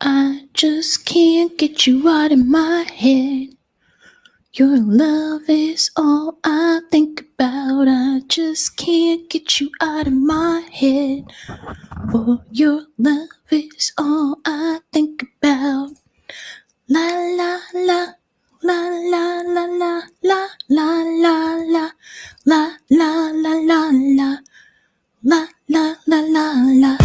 I just can't get you out of my head. Your love is all I think about. I just can't get you out of my head. For your love is all I think about. La la la. La la la la la la la la la la la la la la la la la la.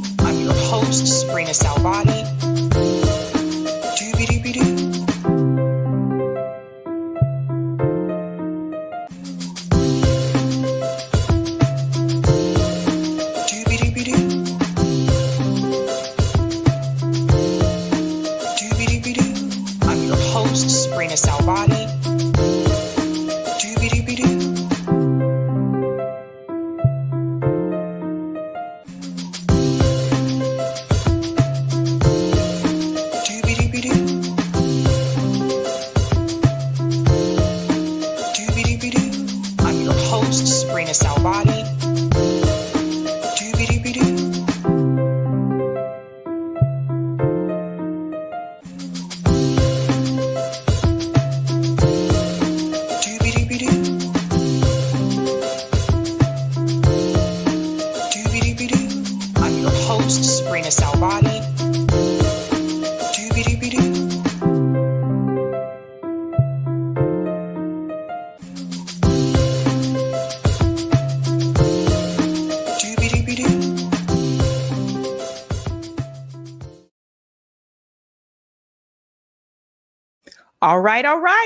I'm your host, sabrinasalvati. I'm your host, sabrinasalvati. I'm your host, sabrinasalvati. I'm your host, sabrinasalvati. All right.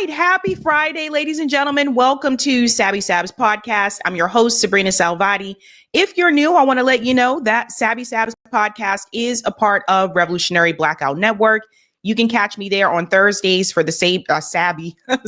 Happy Friday, ladies and gentlemen. Welcome to Sabby Sabs podcast. I'm your host, Sabrina Salvati. If you're new, I want to let you know that Sabby Sabs podcast is a part of Revolutionary Blackout Network. You can catch me there on Thursdays for the Sabby and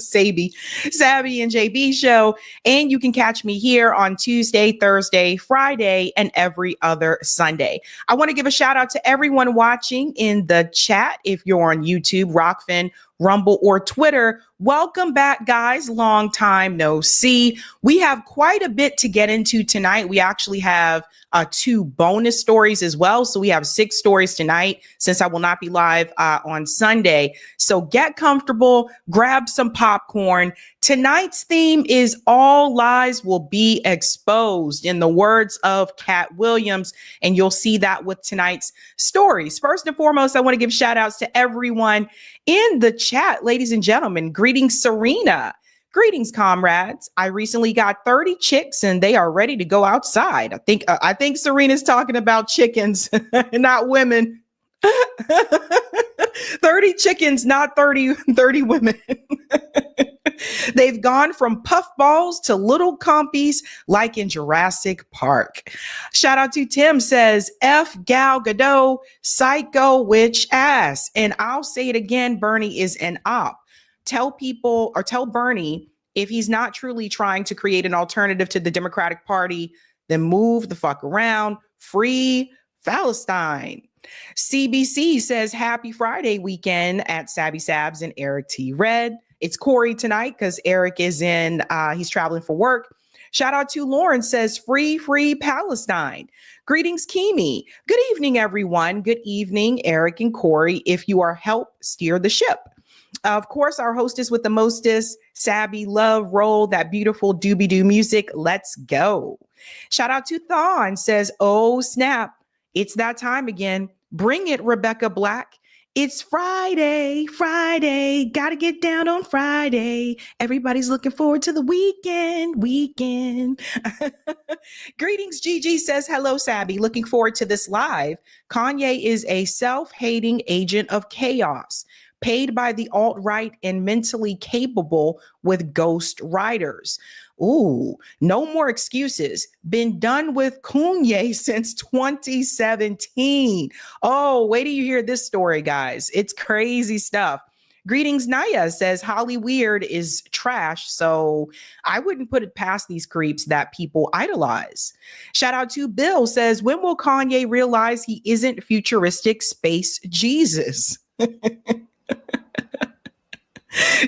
JB show. And you can catch me here on Tuesday, Thursday, Friday, and every other Sunday. I want to give a shout out to everyone watching in the chat. If you're on YouTube, Rockfin, Rumble, or Twitter, welcome back, guys. Long time no see. We have quite a bit to get into tonight. We actually have 2 bonus stories as well. So we have 6 stories tonight since I will not be live on Sunday. So get comfortable, grab some popcorn. Tonight's theme is all lies will be exposed, in the words of Cat Williams. And you'll see that with tonight's stories. First and foremost, I want to give shout outs to everyone in the chat. Ladies and gentlemen, greetings, Serena. Greetings, comrades. I recently got 30 chicks and they are ready to go outside. I think Serena's talking about chickens, not women. 30 chickens, not 30 women. They've gone from puffballs to little compies like in Jurassic Park. Shout out to Tim, says, F Gal Gadot, psycho witch ass. And I'll say it again, Bernie is an op. Tell Bernie, if he's not truly trying to create an alternative to the Democratic Party, then move the fuck around. Free Palestine. CBC says happy Friday weekend at Sabby Sabs and Eric T. Red. It's Cori tonight because Eric is he's traveling for work. Shout out to Lauren says, free, free Palestine. Greetings, Kimi. Good evening, everyone. Good evening, Eric and Cori. If you are help, steer the ship. Of course, our hostess with the mostest, Sabby, love, roll that beautiful doobie-doo music. Let's go. Shout out to Thon says, oh, snap. It's that time again. Bring it, Rebecca Black. It's Friday, Friday. Gotta get down on Friday. Everybody's looking forward to the weekend. Greetings, Gigi says, hello, Sabby. Looking forward to this live. Kanye is a self-hating agent of chaos, paid by the alt-right and mentally capable with ghost writers. Ooh, no more excuses. Been done with Kanye since 2017. Oh, wait till you hear this story, guys. It's crazy stuff. Greetings, Naya says Holly Weird is trash, so I wouldn't put it past these creeps that people idolize. Shout out to Bill says, when will Kanye realize he isn't futuristic space Jesus?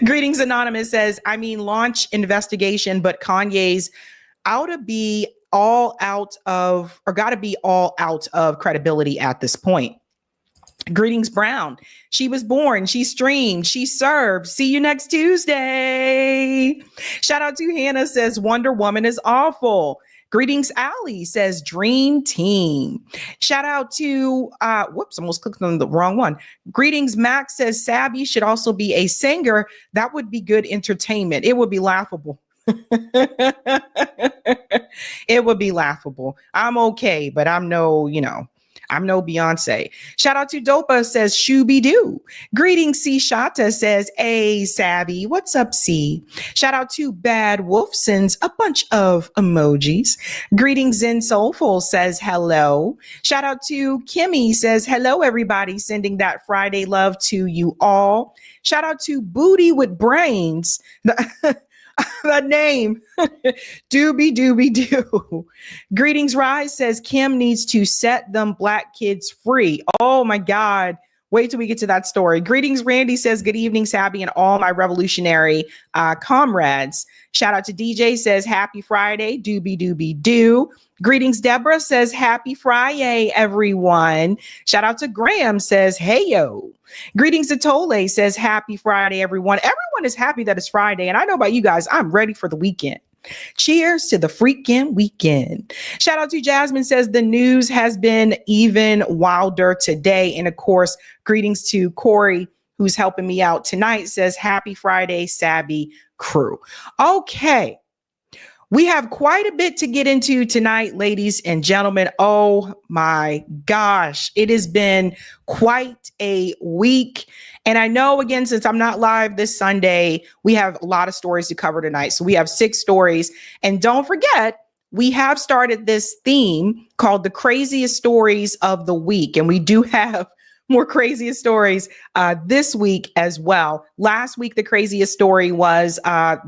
Greetings Anonymous says, I mean, launch investigation, but Kanye's gotta be all out of credibility at this point. Greetings Brown. She was born, she streamed, she served. See you next Tuesday. Shout out to Hannah says, Wonder Woman is awful. Greetings, Allie says Dream Team. Shout out to, almost clicked on the wrong one. Greetings, Max says Sabby should also be a singer. That would be good entertainment. It would be laughable. It would be laughable. I'm okay, but I'm no Beyonce. Shout out to Dopa says Shooby Doo. Greetings, C Shata says, hey, Sabby. What's up, C? Shout out to Bad Wolf sends a bunch of emojis. Greetings, Zen Soulful says hello. Shout out to Kimmy says hello, everybody. Sending that Friday love to you all. Shout out to Booty with Brains. The name Doobie. Greetings Rise says Kim needs to set them black kids free. Oh my God. Wait till we get to that story. Greetings Randy says good evening Sabby and all my revolutionary comrades. Shout out to DJ says happy Friday. Doobie. Greetings Deborah says happy Friday everyone. Shout out to Graham says hey yo. Greetings to Tole says happy Friday everyone. Everyone is happy that it's Friday and I know about you guys, I'm ready for the weekend. Cheers to the freaking weekend. Shout out to Jasmine says the news has been even wilder today. And of course, greetings to Cori, who's helping me out tonight, says happy Friday, Sabby crew. Okay. We have quite a bit to get into tonight, ladies and gentlemen. Oh my gosh, it has been quite a week. And I know, again, since I'm not live this Sunday, we have a lot of stories to cover tonight. So we have 6 stories. And don't forget, we have started this theme called the craziest stories of the week. And we do have more craziest stories this week as well. Last week, the craziest story was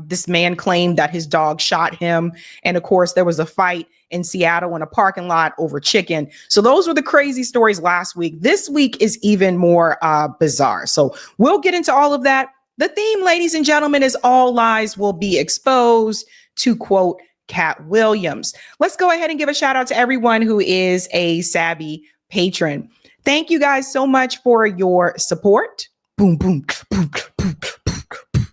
this man claimed that his dog shot him. And of course, there was a fight in Seattle in a parking lot over chicken. So those were the crazy stories last week. This week is even more bizarre. So we'll get into all of that. The theme, ladies and gentlemen, is all lies will be exposed, to quote Cat Williams. Let's go ahead and give a shout out to everyone who is a Sabby patron. Thank you guys so much for your support. Boom, boom, boom, boom, boom, boom.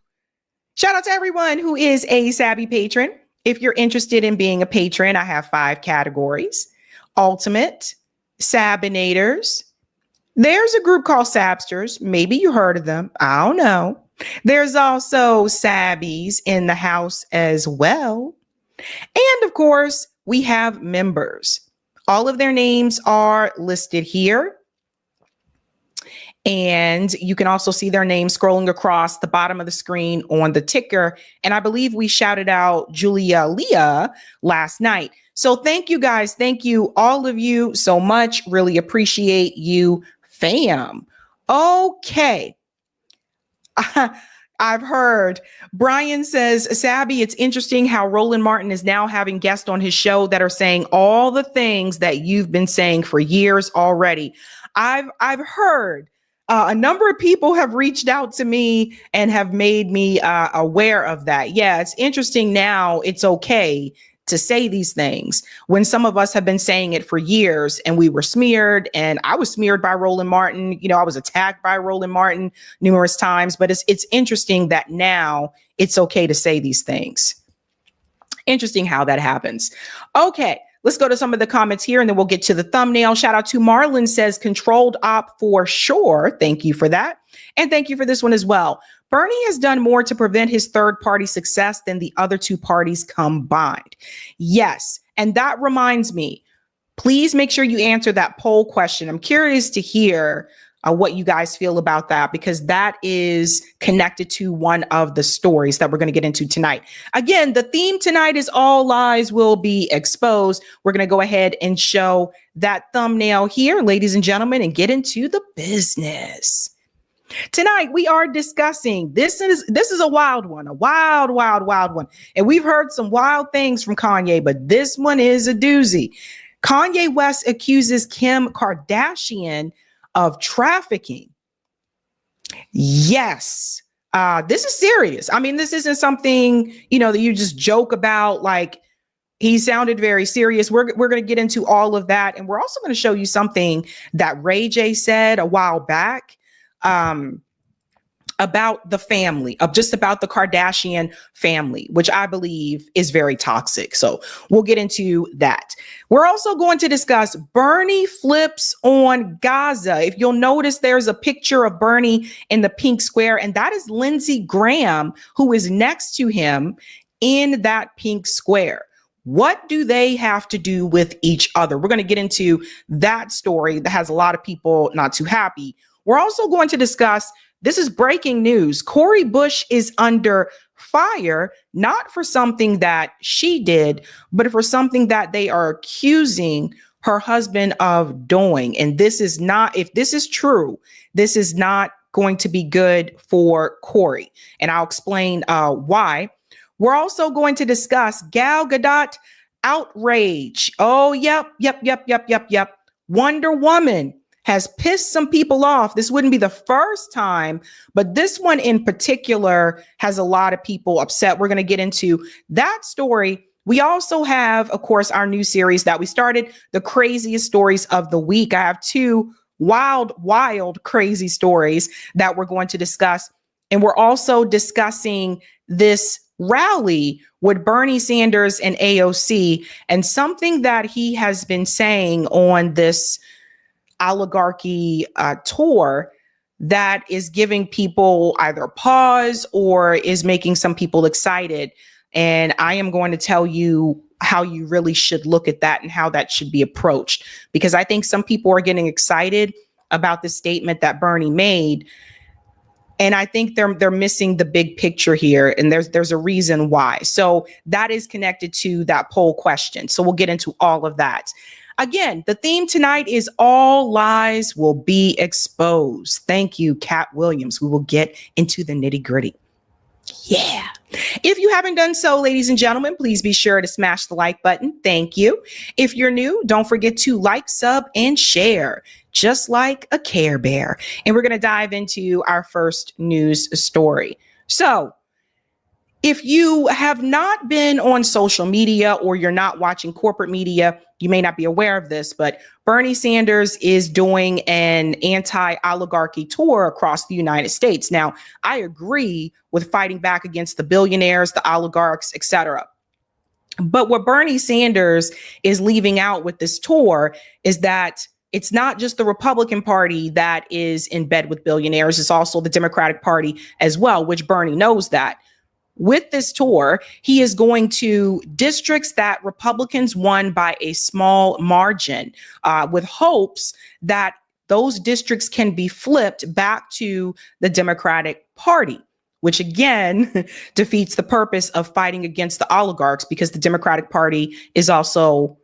Shout out to everyone who is a Sabby patron. If you're interested in being a patron, I have 5 categories. Ultimate, Sabinators. There's a group called Sabsters. Maybe you heard of them. I don't know. There's also Sabbies in the house as well. And of course, we have members. All of their names are listed here. And you can also see their names scrolling across the bottom of the screen on the ticker. And I believe we shouted out Julia Leah last night. So thank you guys. Thank you, all of you, so much. Really appreciate you, fam. Okay. I've heard Brian says, Sabby, it's interesting how Roland Martin is now having guests on his show that are saying all the things that you've been saying for years already. I've heard a number of people have reached out to me and have made me aware of that. Yeah, it's interesting now. It's okay to say these things when some of us have been saying it for years, and we were smeared, and I was smeared by Roland Martin. I was attacked by Roland Martin numerous times, but it's interesting that now it's okay to say these things. Interesting how that happens. Okay, let's go to some of the comments here and then we'll get to the thumbnail. Shout out to Marlon, says controlled op for sure. Thank you for that. And thank you for this one as well. Bernie has done more to prevent his third party success than the other two parties combined. Yes. And that reminds me, please make sure you answer that poll question. I'm curious to hear what you guys feel about that, because that is connected to one of the stories that we're going to get into tonight. Again, the theme tonight is all lies will be exposed. We're going to go ahead and show that thumbnail here, ladies and gentlemen, and get into the business. Tonight, we are discussing, this is a wild one, a wild one. And we've heard some wild things from Kanye, but this one is a doozy. Kanye West accuses Kim Kardashian of trafficking. Yes, this is serious. I mean, this isn't something, that you just joke about. Like, he sounded very serious. We're going to get into all of that. And we're also going to show you something that Ray J said a while back about the family, about the Kardashian family, which I believe is very toxic. So we'll get into that. We're also going to discuss Bernie flips on Gaza. If you'll notice, there's a picture of Bernie in the pink square, and that is Lindsey Graham, who is next to him in that pink square. What do they have to do with each other? We're going to get into that story that has a lot of people not too happy. We're also going to discuss, this is breaking news, Cori Bush is under fire, not for something that she did, but for something that they are accusing her husband of doing. And this is not, if this is true, this is not going to be good for Cori. And I'll explain why. We're also going to discuss Gal Gadot outrage. Oh, yep. Wonder Woman has pissed some people off. This wouldn't be the first time, but this one in particular has a lot of people upset. We're going to get into that story. We also have, of course, our new series that we started, the craziest stories of the week. I have two wild, crazy stories that we're going to discuss. And we're also discussing this rally with Bernie Sanders and AOC, and something that he has been saying on this oligarchy tour that is giving people either pause or is making some people excited. And I am going to tell you how you really should look at that and how that should be approached, because I think some people are getting excited about the statement that Bernie made. And I think they're missing the big picture here. And there's a reason why. So that is connected to that poll question. So we'll get into all of that. Again, the theme tonight is all lies will be exposed. Thank you, Cat Williams. We will get into the nitty gritty. Yeah. If you haven't done so, ladies and gentlemen, please be sure to smash the like button. Thank you. If you're new, don't forget to like, sub, and share, just like a Care Bear. And we're going to dive into our first news story. So if you have not been on social media or you're not watching corporate media, you may not be aware of this, but Bernie Sanders is doing an anti-oligarchy tour across the United States. Now, I agree with fighting back against the billionaires, the oligarchs, etc. But what Bernie Sanders is leaving out with this tour is that it's not just the Republican Party that is in bed with billionaires. It's also the Democratic Party as well, which Bernie knows that. With this tour, he is going to districts that Republicans won by a small margin, with hopes that those districts can be flipped back to the Democratic Party, which again defeats the purpose of fighting against the oligarchs, because the Democratic Party is also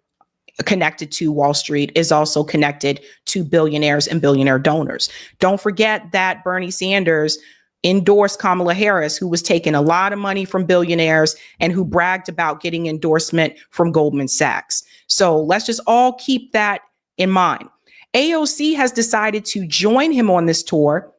connected to Wall Street, is also connected to billionaires and billionaire donors. Don't forget that Bernie Sanders endorsed Kamala Harris, who was taking a lot of money from billionaires and who bragged about getting endorsement from Goldman Sachs. So let's just all keep that in mind. AOC has decided to join him on this tour.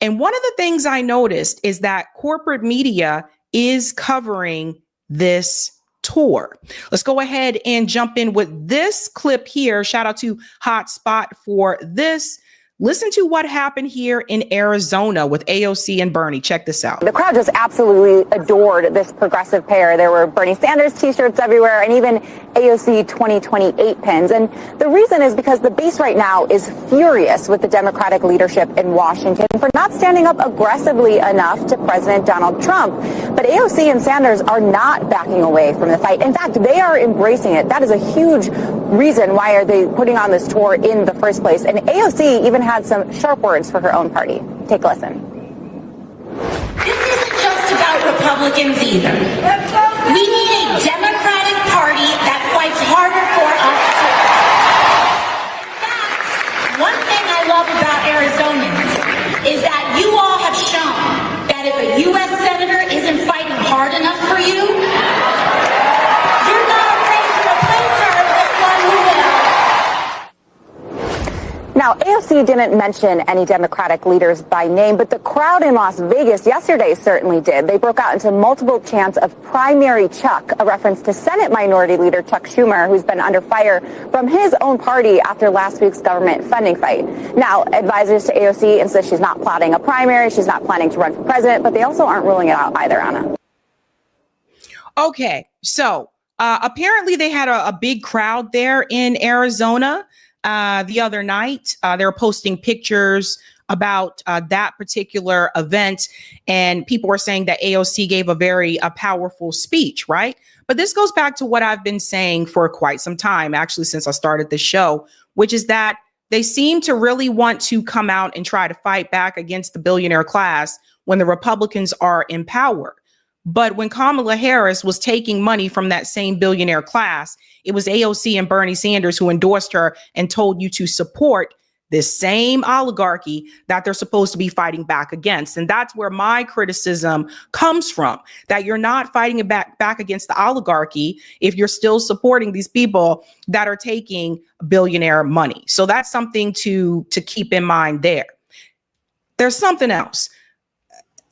And one of the things I noticed is that corporate media is covering this tour. Let's go ahead and jump in with this clip here. Shout out to Hotspot for this. Listen to what happened here in Arizona with AOC and Bernie. Check this out. The crowd just absolutely adored this progressive pair. There were Bernie Sanders t-shirts everywhere and even AOC 2028 pins. And the reason is because the base right now is furious with the Democratic leadership in Washington for not standing up aggressively enough to President Donald Trump. But AOC and Sanders are not backing away from the fight. In fact, they are embracing it. That is a huge reason why are they putting on this tour in the first place. And AOC even had some sharp words for her own party. Take a listen. This isn't just about Republicans either. We need a Democratic Party that fights harder for us too. In fact, one thing I love about Arizonans is that you all have shown that if a U.S. Senator isn't fighting hard enough for you, you're not afraid to replace her with one who will. Now, AOC didn't mention any Democratic leaders by name, but the crowd in Las Vegas yesterday certainly did. They broke out into multiple chants of Primary Chuck, a reference to Senate Minority Leader Chuck Schumer, who's been under fire from his own party after last week's government funding fight. Now, advisors to AOC insist she's not plotting a primary, she's not planning to run for president, but they also aren't ruling it out either, Anna. Okay, so apparently they had a big crowd there in Arizona. The other night, they were posting pictures about that particular event, and people were saying that AOC gave a very powerful speech, right? But this goes back to what I've been saying for quite some time, actually, since I started the show, which is that they seem to really want to come out and try to fight back against the billionaire class when the Republicans are in power. But when Kamala Harris was taking money from that same billionaire class, it was AOC and Bernie Sanders who endorsed her and told you to support this same oligarchy that they're supposed to be fighting back against. And that's where my criticism comes from, that you're not fighting back against the oligarchy if you're still supporting these people that are taking billionaire money. So that's something to keep in mind there. There's something else.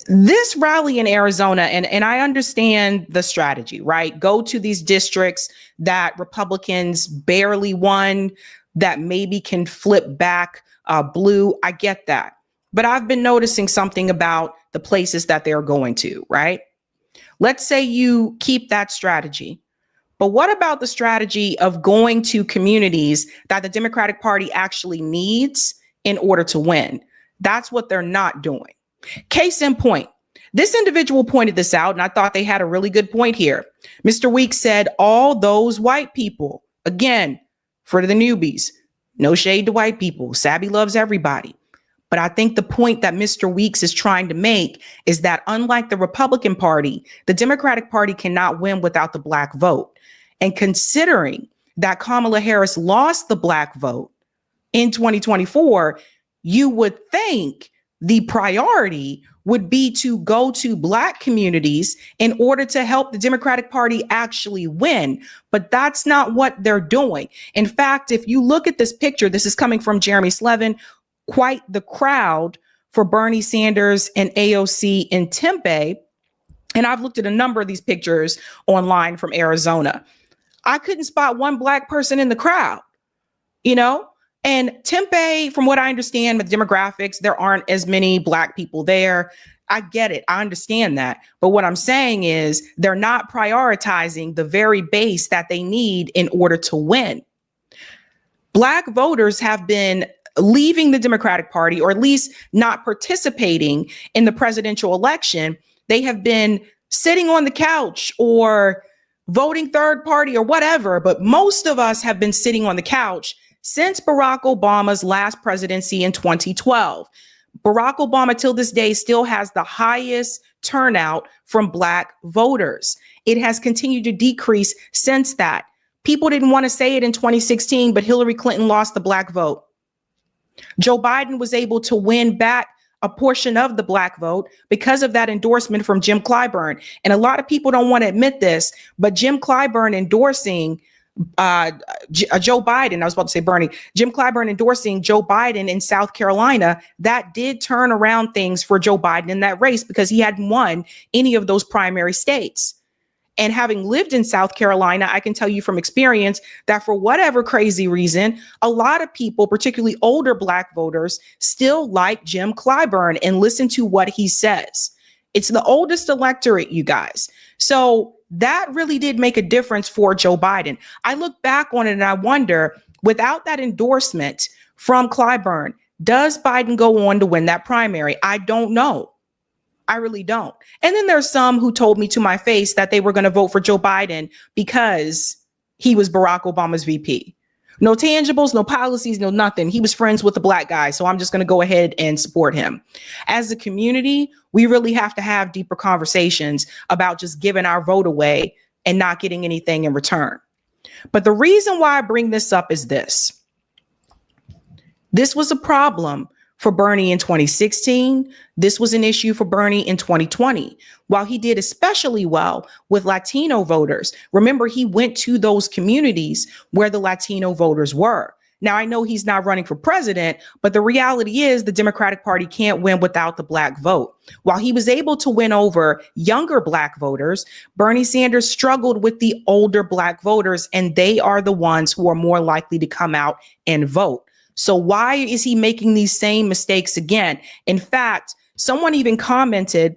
This rally in Arizona, and I understand the strategy, right? Go to these districts that Republicans barely won, that maybe can flip back blue. I get that. But I've been noticing something about the places that they're going to, right? Let's say you keep that strategy. But what about the strategy of going to communities that the Democratic Party actually needs in order to win? That's what they're not doing. Case in point, this individual pointed this out, and I thought they had a really good point here. Mr. Weeks said, all those white people, again, for the newbies, no shade to white people. Sabby loves everybody. But I think the point that Mr. Weeks is trying to make is that unlike the Republican Party, the Democratic Party cannot win without the black vote. And considering that Kamala Harris lost the black vote in 2024, you would think the priority would be to go to black communities in order to help the Democratic Party actually win. But that's not what they're doing. In fact, if you look at this picture, this is coming from Jeremy Slevin, quite the crowd for Bernie Sanders and AOC in Tempe. And I've looked at a number of these pictures online from Arizona. I couldn't spot one black person in the crowd, you know? And Tempe, from what I understand with demographics, there aren't as many black people there. I get it. I understand that. But what I'm saying is they're not prioritizing the very base that they need in order to win. Black voters have been leaving the Democratic Party, or at least not participating in the presidential election. They have been sitting on the couch or voting third party or whatever. But most of us have been sitting on the couch since Barack Obama's last presidency in 2012. Barack Obama, till this day, still has the highest turnout from black voters. It has continued to decrease since that. People didn't want to say it in 2016, but Hillary Clinton lost the black vote. Joe Biden was able to win back a portion of the black vote because of that endorsement from Jim Clyburn. And a lot of people don't want to admit this, but Jim Clyburn endorsing Joe Biden, I was about to say Bernie, Jim Clyburn endorsing Joe Biden in South Carolina, that did turn around things for Joe Biden in that race because he hadn't won any of those primary states. And having lived in South Carolina, I can tell you from experience that for whatever crazy reason, a lot of people, particularly older Black voters, still like Jim Clyburn and listen to what he says. It's the oldest electorate, you guys. So that really did make a difference for Joe Biden. I look back on it and I wonder, without that endorsement from Clyburn, does Biden go on to win that primary? I don't know. I really don't. And then there's some who told me to my face that they were going to vote for Joe Biden because he was Barack Obama's VP. No tangibles, no policies, no nothing. He was friends with the Black guy. So I'm just going to go ahead and support him. As a community, we really have to have deeper conversations about just giving our vote away and not getting anything in return. But the reason why I bring this up is this. This was a problem for Bernie in 2016. This was an issue for Bernie in 2020. While he did especially well with Latino voters, remember, he went to those communities where the Latino voters were. Now, I know he's not running for president, but the reality is the Democratic Party can't win without the Black vote. While he was able to win over younger Black voters, Bernie Sanders struggled with the older Black voters, and they are the ones who are more likely to come out and vote. So why is he making these same mistakes again? In fact, someone even commented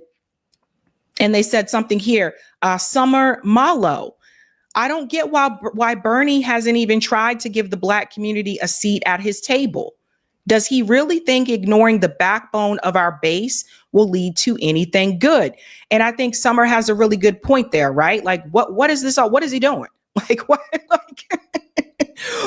and they said something here, Summer Malo. I don't get why Bernie hasn't even tried to give the Black community a seat at his table. Does he really think ignoring the backbone of our base will lead to anything good? And I think Summer has a really good point there, right? Like, what is this? What is he doing? Like, what?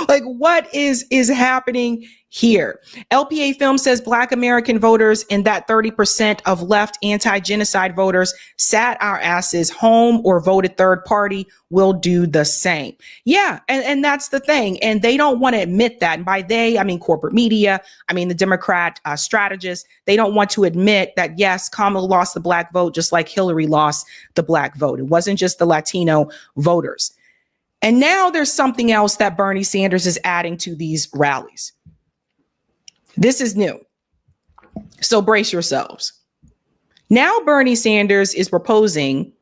Like, what is happening here? LPA Film says Black American voters and that 30% of left anti-genocide voters sat our asses home or voted third party will do the same. Yeah, and that's the thing. And they don't want to admit that. And by they, I mean corporate media. I mean the Democrat strategists. They don't want to admit that, yes, Kamala lost the Black vote just like Hillary lost the Black vote. It wasn't just the Latino voters. And now there's something else that Bernie Sanders is adding to these rallies. This is new. So brace yourselves. Now Bernie Sanders is proposing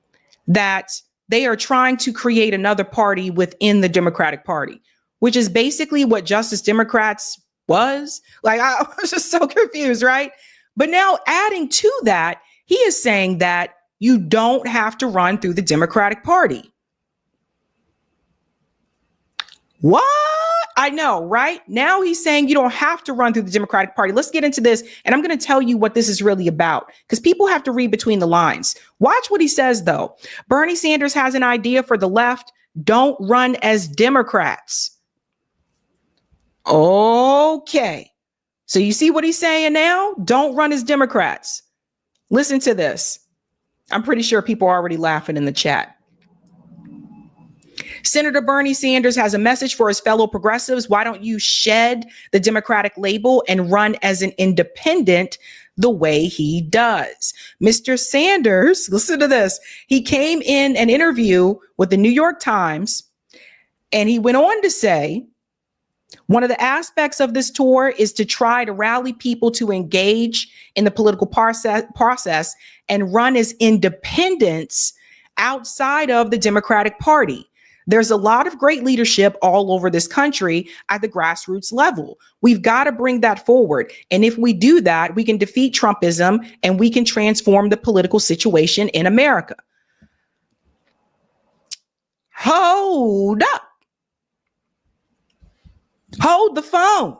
that they are trying to create another party within the Democratic Party, which is basically what Justice Democrats was. Like, I was just so confused, right? But now adding to that, he is saying that you don't have to run through the Democratic Party. What? I know, right? Now he's saying you don't have to run through the Democratic Party. Let's get into this. And I'm going to tell you what this is really about, because people have to read between the lines. Watch what he says, though. Bernie Sanders has an idea for the left. Don't run as Democrats. Okay. So you see what he's saying now? Don't run as Democrats. Listen to this. I'm pretty sure people are already laughing in the chat. Senator Bernie Sanders has a message for his fellow progressives. Why don't you shed the Democratic label and run as an independent the way he does? Mr. Sanders, listen to this. He came in an interview with the New York Times, and he went on to say, one of the aspects of this tour is to try to rally people to engage in the political process and run as independents outside of the Democratic Party. There's a lot of great leadership all over this country at the grassroots level. We've got to bring that forward. And if we do that, we can defeat Trumpism and we can transform the political situation in America. Hold up. Hold the phone.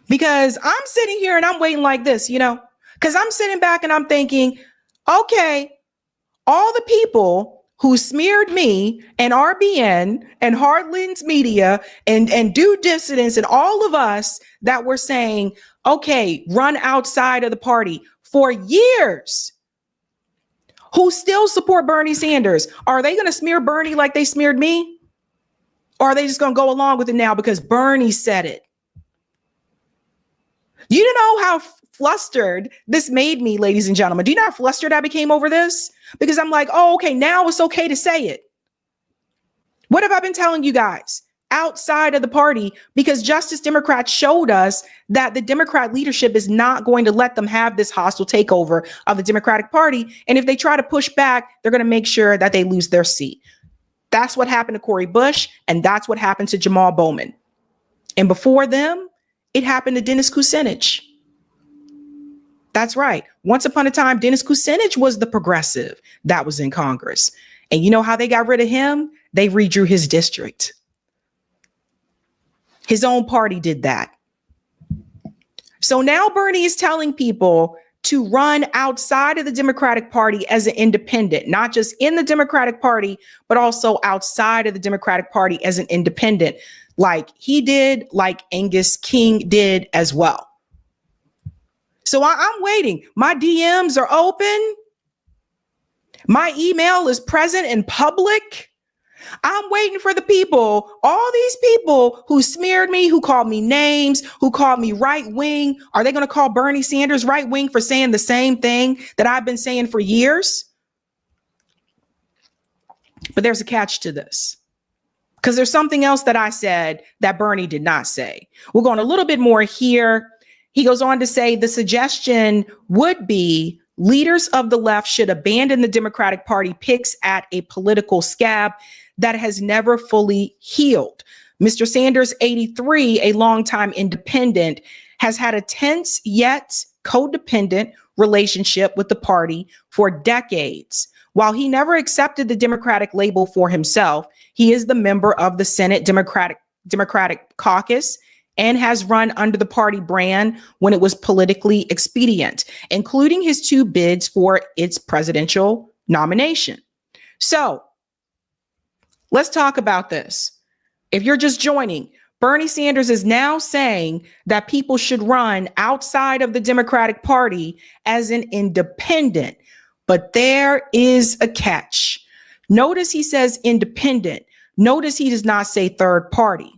Because I'm sitting here and I'm waiting like this, because I'm sitting back and I'm thinking, okay, all the people who smeared me and RBN and Hardlin's Media and Due Dissidents and all of us that were saying, okay, run outside of the party for years, who still support Bernie Sanders. Are they going to smear Bernie like they smeared me? Or are they just going to go along with it now because Bernie said it? You know how flustered this made me, ladies and gentlemen. Do you know how flustered I became over this? Because I'm like, oh, okay, now it's okay to say it. What have I been telling you guys? outside of the party, because Justice Democrats showed us that the Democrat leadership is not going to let them have this hostile takeover of the Democratic Party. And if they try to push back, they're going to make sure that they lose their seat. That's what happened to Cori Bush, and that's what happened to Jamal Bowman. And before them, it happened to Dennis Kucinich. That's right. Once upon a time, Dennis Kucinich was the progressive that was in Congress. And you know how they got rid of him? They redrew his district. His own party did that. So now Bernie is telling people to run outside of the Democratic Party as an independent, not just in the Democratic Party, but also outside of the Democratic Party as an independent, like he did, like Angus King did as well. So I'm waiting. My DMs are open. My email is present in public. I'm waiting for the people, all these people who smeared me, who called me names, who called me right wing. Are they going to call Bernie Sanders right wing for saying the same thing that I've been saying for years? But there's a catch to this, because there's something else that I said that Bernie did not say. We're going a little bit more here. He goes on to say the suggestion would be leaders of the left should abandon the Democratic Party picks at a political scab that has never fully healed. Mr. Sanders, 83, a longtime independent, has had a tense yet codependent relationship with the party for decades. While he never accepted the Democratic label for himself, he is the member of the Senate Democratic Caucus and has run under the party brand when it was politically expedient, including his 2 bids for its presidential nomination. So let's talk about this. If you're just joining, Bernie Sanders is now saying that people should run outside of the Democratic Party as an independent. But there is a catch. Notice he says independent. Notice he does not say third party.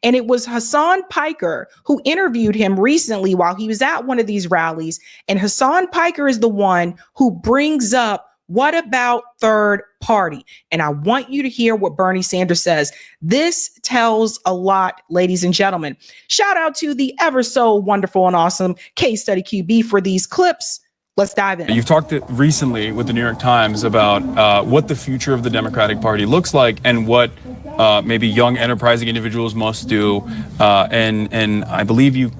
And it was Hassan Piker who interviewed him recently while he was at one of these rallies. And Hassan Piker is the one who brings up, what about third party? And I want you to hear what Bernie Sanders says. This tells a lot, ladies and gentlemen. Shout out to the ever so wonderful and awesome Case Study QB for these clips. Let's dive in. You've talked recently with the New York Times about what the future of the Democratic Party looks like and what maybe young enterprising individuals must do. And I believe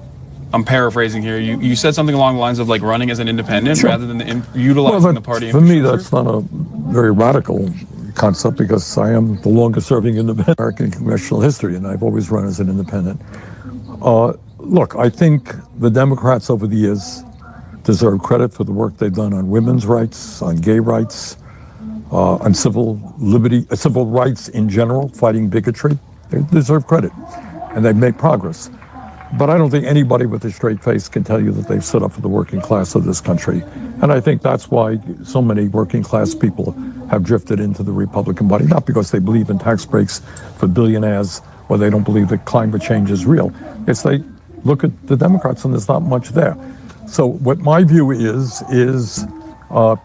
I'm paraphrasing here, you said something along the lines of like running as an independent, sure, rather than utilizing the party. For me, that's not a very radical concept, because I am the longest serving independent in American congressional history, and I've always run as an independent. Look, I think the Democrats over the years deserve credit for the work they've done on women's rights, on gay rights, on civil rights in general, fighting bigotry. They deserve credit, and they've made progress. But I don't think anybody with a straight face can tell you that they've stood up for the working class of this country. And I think that's why so many working class people have drifted into the Republican Party, not because they believe in tax breaks for billionaires or they don't believe that climate change is real. It's they look at the Democrats and there's not much there. So what my view is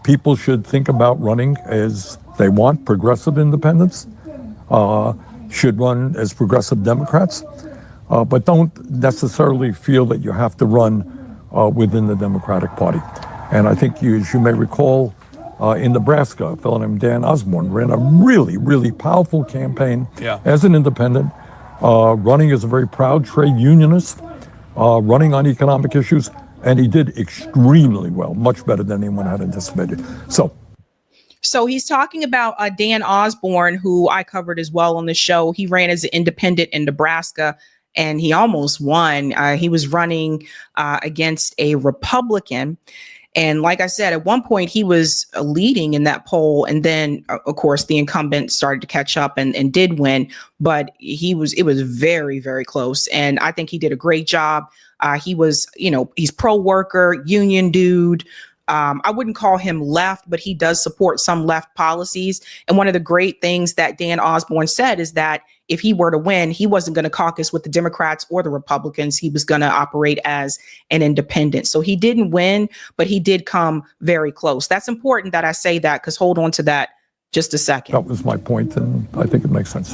people should think about running as they want. Progressive independents should run as progressive Democrats. But don't necessarily feel that you have to run within the Democratic Party. And I think as you may recall, in Nebraska, a fellow named Dan Osborne ran a really, really powerful campaign as an independent, running as a very proud trade unionist, running on economic issues, and he did extremely well, much better than anyone had anticipated. So he's talking about Dan Osborne, who I covered as well on the show. He ran as an independent in Nebraska, and he almost won. He was running against a Republican. And like I said, at one point he was leading in that poll. And then, of course, the incumbent started to catch up and did win. But it was very, very close. And I think he did a great job. He was, he's pro-worker, union dude. I wouldn't call him left, but he does support some left policies. And one of the great things that Dan Osborne said is that if he were to win, he wasn't going to caucus with the Democrats or the Republicans. He was going to operate as an independent. So he didn't win, but he did come very close. That's important that I say that, because hold on to that just a second. That was my point, and I think it makes sense.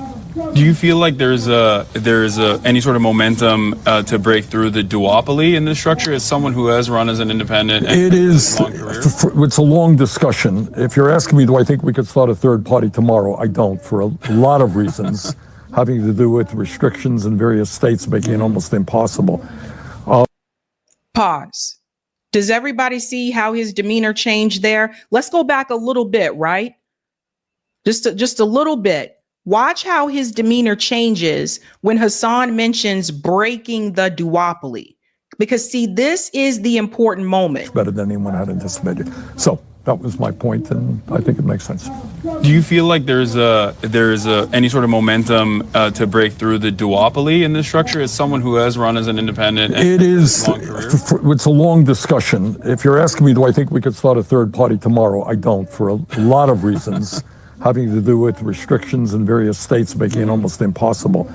Do you feel like there's any sort of momentum to break through the duopoly in this structure? As someone who has run as an independent, and It is. long career? It's a long discussion. If you're asking me, do I think we could start a third party tomorrow? I don't, for a lot of reasons, having to do with restrictions in various states making it almost impossible. Pause. Does everybody see how his demeanor changed there? Let's go back a little bit, right? Just a little bit. Watch how his demeanor changes when Hassan mentions breaking the duopoly. Because see, this is the important moment. Better than anyone had anticipated. So that was my point, and I think it makes sense. Do you feel like there's any sort of momentum to break through the duopoly in this structure? As someone who has run as an independent, and It is. long career? It's a long discussion. If you're asking me, do I think we could start a third party tomorrow? I don't, for a lot of reasons, having to do with restrictions in various states making it almost impossible.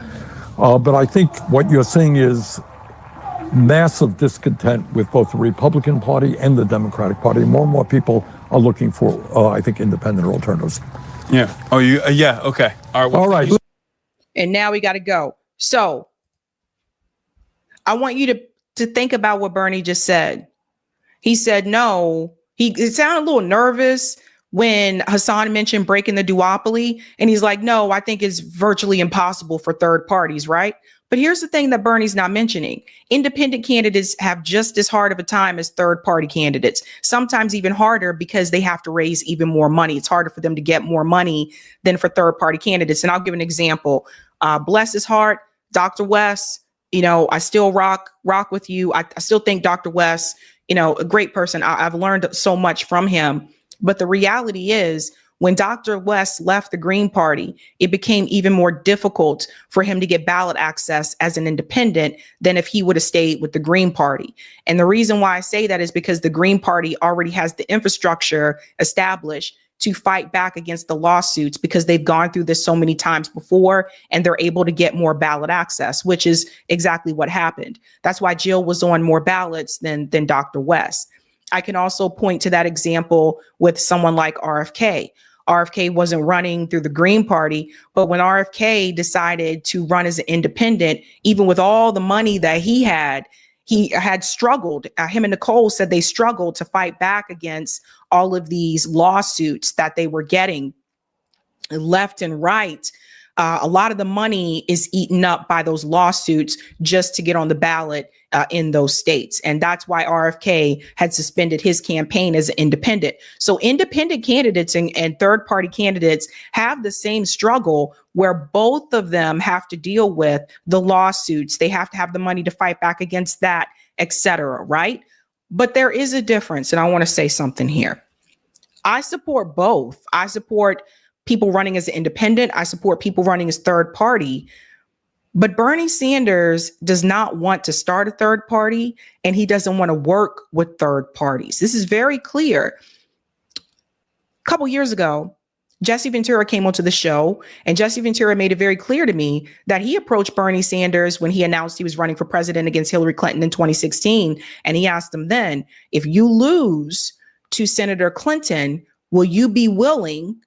But I think what you're seeing is massive discontent with both the Republican Party and the Democratic Party. More and more people are looking for, I think, independent alternatives. Yeah. Oh, you? Yeah. Okay. All right. Well, All right. And now we got to go. So I want you to think about what Bernie just said. He said no. It sounded a little nervous when Hassan mentioned breaking the duopoly. And he's like, no, I think it's virtually impossible for third parties, right? But here's the thing that Bernie's not mentioning. Independent candidates have just as hard of a time as third party candidates, sometimes even harder because they have to raise even more money. It's harder for them to get more money than for third party candidates. And I'll give an example. Bless his heart, Dr. West, I still rock with you. I still think Dr. West, a great person. I've learned so much from him. But the reality is, when Dr. West left the Green Party, it became even more difficult for him to get ballot access as an independent than if he would have stayed with the Green Party. And the reason why I say that is because the Green Party already has the infrastructure established to fight back against the lawsuits, because they've gone through this so many times before, and they're able to get more ballot access, which is exactly what happened. That's why Jill was on more ballots than Dr. West. I can also point to that example with someone like RFK. RFK wasn't running through the Green Party, but when RFK decided to run as an independent, even with all the money that he had struggled. Him and Nicole said they struggled to fight back against all of these lawsuits that they were getting left and right. A lot of the money is eaten up by those lawsuits just to get on the ballot in those states. And that's why RFK had suspended his campaign as an independent. So independent candidates and third party candidates have the same struggle, where both of them have to deal with the lawsuits. They have to have the money to fight back against that, et cetera, right? But there is a difference. And I want to say something here. I support both. I support people running as an independent. I support people running as third party. But Bernie Sanders does not want to start a third party, and he doesn't want to work with third parties. This is very clear. A couple years ago, Jesse Ventura came onto the show, and Jesse Ventura made it very clear to me that he approached Bernie Sanders when he announced he was running for president against Hillary Clinton in 2016. And he asked him then, if you lose to Senator Clinton, will you be willing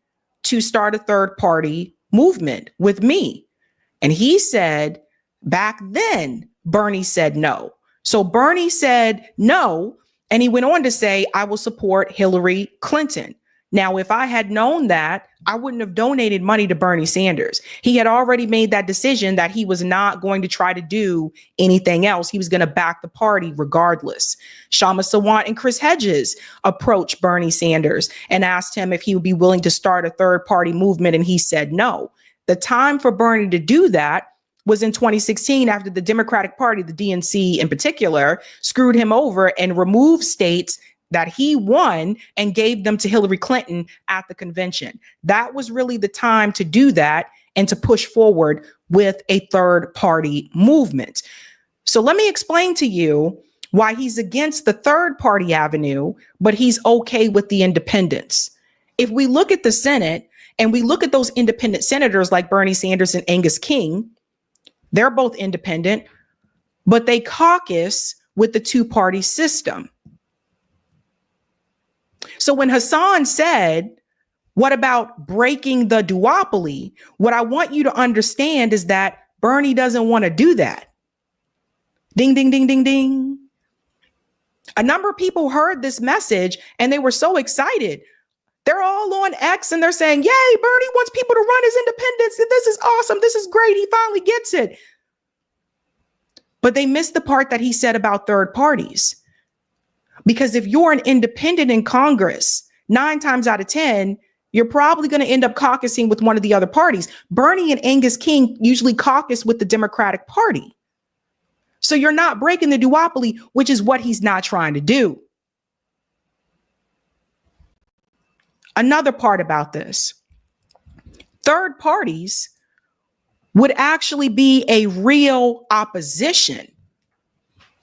to start a third party movement with me? And he said, back then, Bernie said no. So Bernie said no. And he went on to say, I will support Hillary Clinton. Now, if I had known that, I wouldn't have donated money to Bernie Sanders. He had already made that decision that he was not going to try to do anything else. He was going to back the party regardless. Shama Sawant and Chris Hedges approached Bernie Sanders and asked him if he would be willing to start a third party movement. And he said no. The time for Bernie to do that was in 2016, after the Democratic Party, the DNC in particular, screwed him over and removed states that he won and gave them to Hillary Clinton at the convention. That was really the time to do that and to push forward with a third party movement. So let me explain to you why he's against the third party avenue, but he's okay with the independents. If we look at the Senate and we look at those independent senators like Bernie Sanders and Angus King, they're both independent, but they caucus with the two-party system. So when Hassan said, What about breaking the duopoly? What I want you to understand is that Bernie doesn't want to do that. Ding, ding, ding, ding, ding. A number of people heard this message and they were so excited. They're all on X and they're saying, yay, Bernie wants people to run as independents. This is awesome. This is great. He finally gets it. But they missed the part that he said about third parties. Because if you're an independent in Congress, 9 times out of 10, you're probably going to end up caucusing with one of the other parties. Bernie and Angus King usually caucus with the Democratic Party. So you're not breaking the duopoly, which is what he's not trying to do. Another part about this, third parties would actually be a real opposition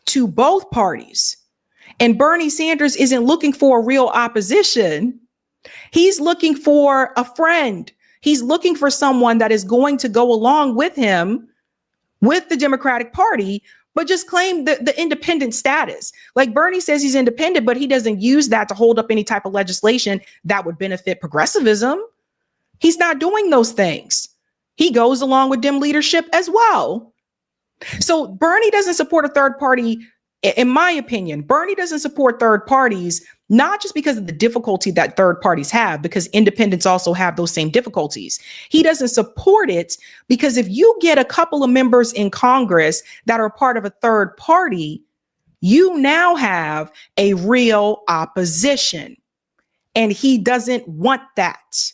to both parties. And Bernie Sanders isn't looking for a real opposition. He's looking for a friend. He's looking for someone that is going to go along with him, with the Democratic Party, but just claim the independent status. Like Bernie says he's independent, but he doesn't use that to hold up any type of legislation that would benefit progressivism. He's not doing those things. He goes along with Dem leadership as well. So Bernie doesn't support a third party. In my opinion, Bernie doesn't support third parties, not just because of the difficulty that third parties have, because independents also have those same difficulties. He doesn't support it because if you get a couple of members in Congress that are part of a third party, you now have a real opposition. And he doesn't want that.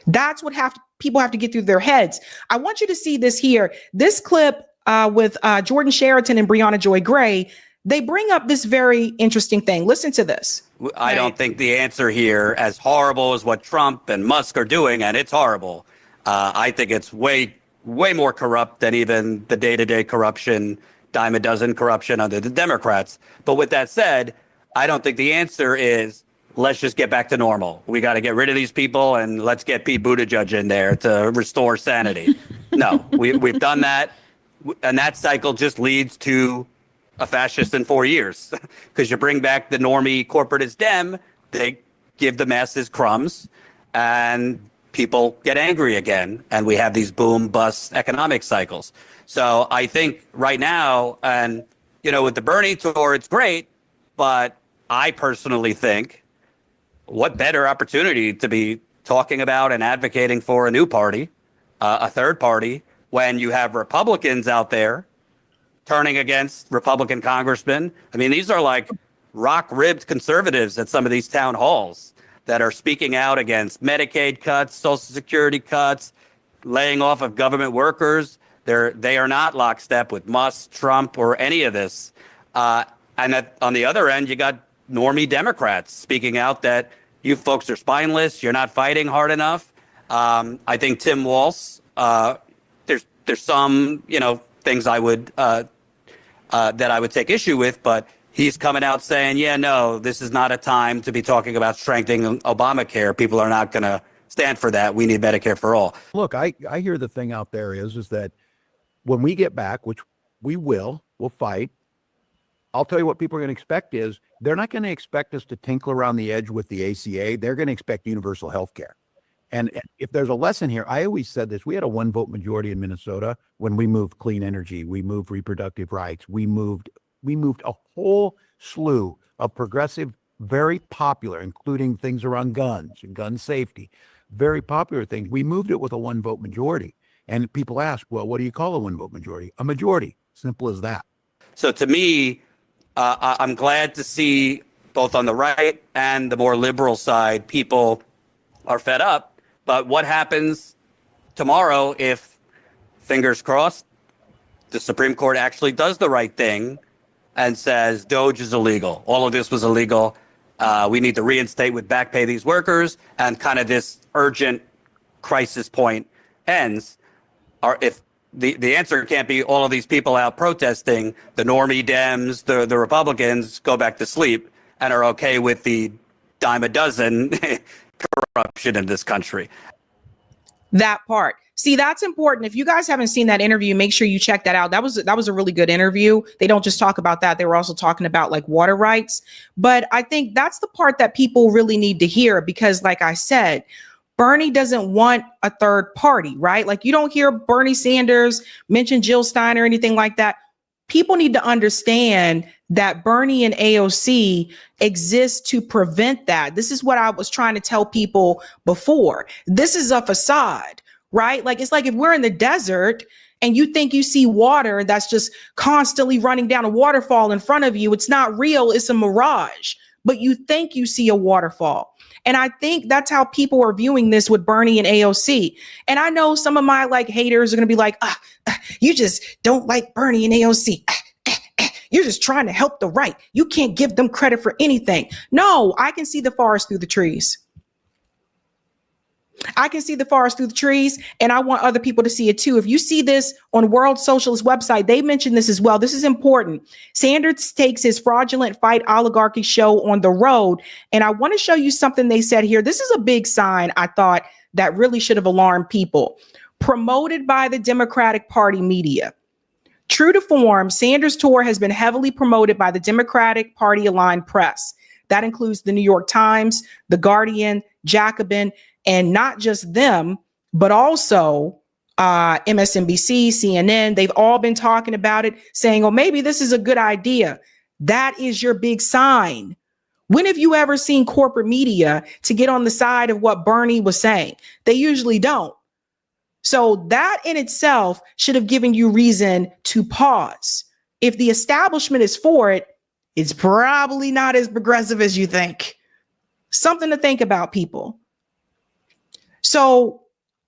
That's what people have to get through their heads. I want you to see this here. This clip with Jordan Sheraton and Breonna Joy Gray, they bring up this very interesting thing. Listen to this. I don't think the answer here, as horrible as what Trump and Musk are doing, and it's horrible, I think it's way more corrupt than even the day-to-day corruption, dime a dozen corruption under the Democrats. But with that said, I don't think the answer is, let's just get back to normal. We got to get rid of these people and let's get Pete Buttigieg in there to restore sanity. No, we've done that. And that cycle just leads to a fascist in 4 years, because you bring back the normie corporatist Dem, they give the masses crumbs and people get angry again. And we have these boom bust economic cycles. So I think right now, and, you know, with the Bernie tour, it's great. But I personally think what better opportunity to be talking about and advocating for a new party, a third party, when you have Republicans out there turning against Republican congressmen. I mean, these are like rock-ribbed conservatives at some of these town halls that are speaking out against Medicaid cuts, Social Security cuts, laying off of government workers. They are not lockstep with Musk, Trump, or any of this. And on the other end, you got normie Democrats speaking out that you folks are spineless, you're not fighting hard enough. I think Tim Walz, there's some, things I would that I would take issue with, but he's coming out saying, yeah, no, this is not a time to be talking about strengthening Obamacare. People are not going to stand for that. We need Medicare for all. Look, I hear the thing out there is that when we get back, which we we'll fight. I'll tell you what people are going to expect is they're not going to expect us to tinkle around the edge with the ACA. They're going to expect universal health care. And if there's a lesson here, I always said this, we had a 1-vote majority in Minnesota when we moved clean energy, we moved reproductive rights, we moved a whole slew of progressive, very popular, including things around guns and gun safety, very popular things. We moved it with a 1-vote majority. And people ask, well, what do you call a 1-vote majority? A majority. Simple as that. So to me, I'm glad to see both on the right and the more liberal side, people are fed up. But what happens tomorrow if, fingers crossed, the Supreme Court actually does the right thing and says Doge is illegal. All of this was illegal. We need to reinstate with back pay these workers, and kind of this urgent crisis point ends. Or if the answer can't be all of these people out protesting, the normie Dems, the Republicans go back to sleep and are okay with the dime a dozen corruption in this country. That part. See, that's important. If you guys haven't seen that interview, make sure you check that out. That was a really good interview. They don't just talk about that. They were also talking about like water rights. But I think that's the part that people really need to hear, because like I said, Bernie doesn't want a third party, right? Like you don't hear Bernie Sanders mention Jill Stein or anything like that. People need to understand that Bernie and AOC exist to prevent that. This is what I was trying to tell people before. This is a facade, right? Like, it's like if we're in the desert and you think you see water that's just constantly running down a waterfall in front of you, it's not real, it's a mirage, but you think you see a waterfall. And I think that's how people are viewing this with Bernie and AOC. And I know some of my like haters are going to be like, you just don't like Bernie and AOC. You're just trying to help the right. You can't give them credit for anything. No, I can see the forest through the trees. I can see the forest through the trees, and I want other people to see it too. If you see this on World Socialist website, they mentioned this as well. This is important. Sanders takes his fraudulent fight oligarchy show on the road. And I want to show you something they said here. This is a big sign, I thought, that really should have alarmed people. Promoted by the Democratic Party media. True to form, Sanders' tour has been heavily promoted by the Democratic Party aligned press. That includes the New York Times, The Guardian, Jacobin, and not just them, but also MSNBC, CNN. They've all been talking about it, saying, oh, maybe this is a good idea. That is your big sign. When have you ever seen corporate media to get on the side of what Bernie was saying? They usually don't. So that in itself should have given you reason to pause. If the establishment is for it, it's probably not as progressive as you think. Something to think about, people. So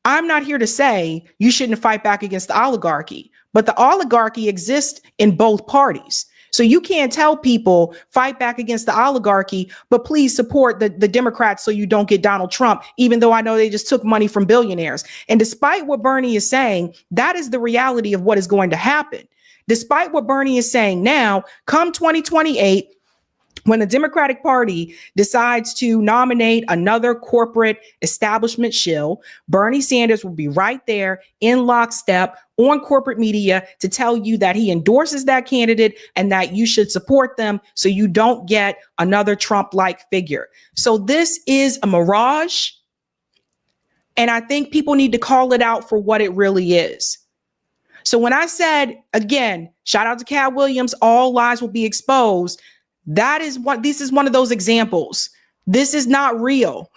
I'm not here to say you shouldn't fight back against the oligarchy, but the oligarchy exists in both parties. So you can't tell people fight back against the oligarchy, but please support the Democrats so you don't get Donald Trump, even though I know they just took money from billionaires. And despite what Bernie is saying, that is the reality of what is going to happen. Despite what Bernie is saying now, come 2028, when the Democratic Party decides to nominate another corporate establishment shill, Bernie Sanders will be right there in lockstep on corporate media to tell you that he endorses that candidate and that you should support them so you don't get another Trump-like figure. So this is a mirage. And I think people need to call it out for what it really is. So when I said, again, shout out to Cat Williams, all lies will be exposed. This is one of those examples. This is not real.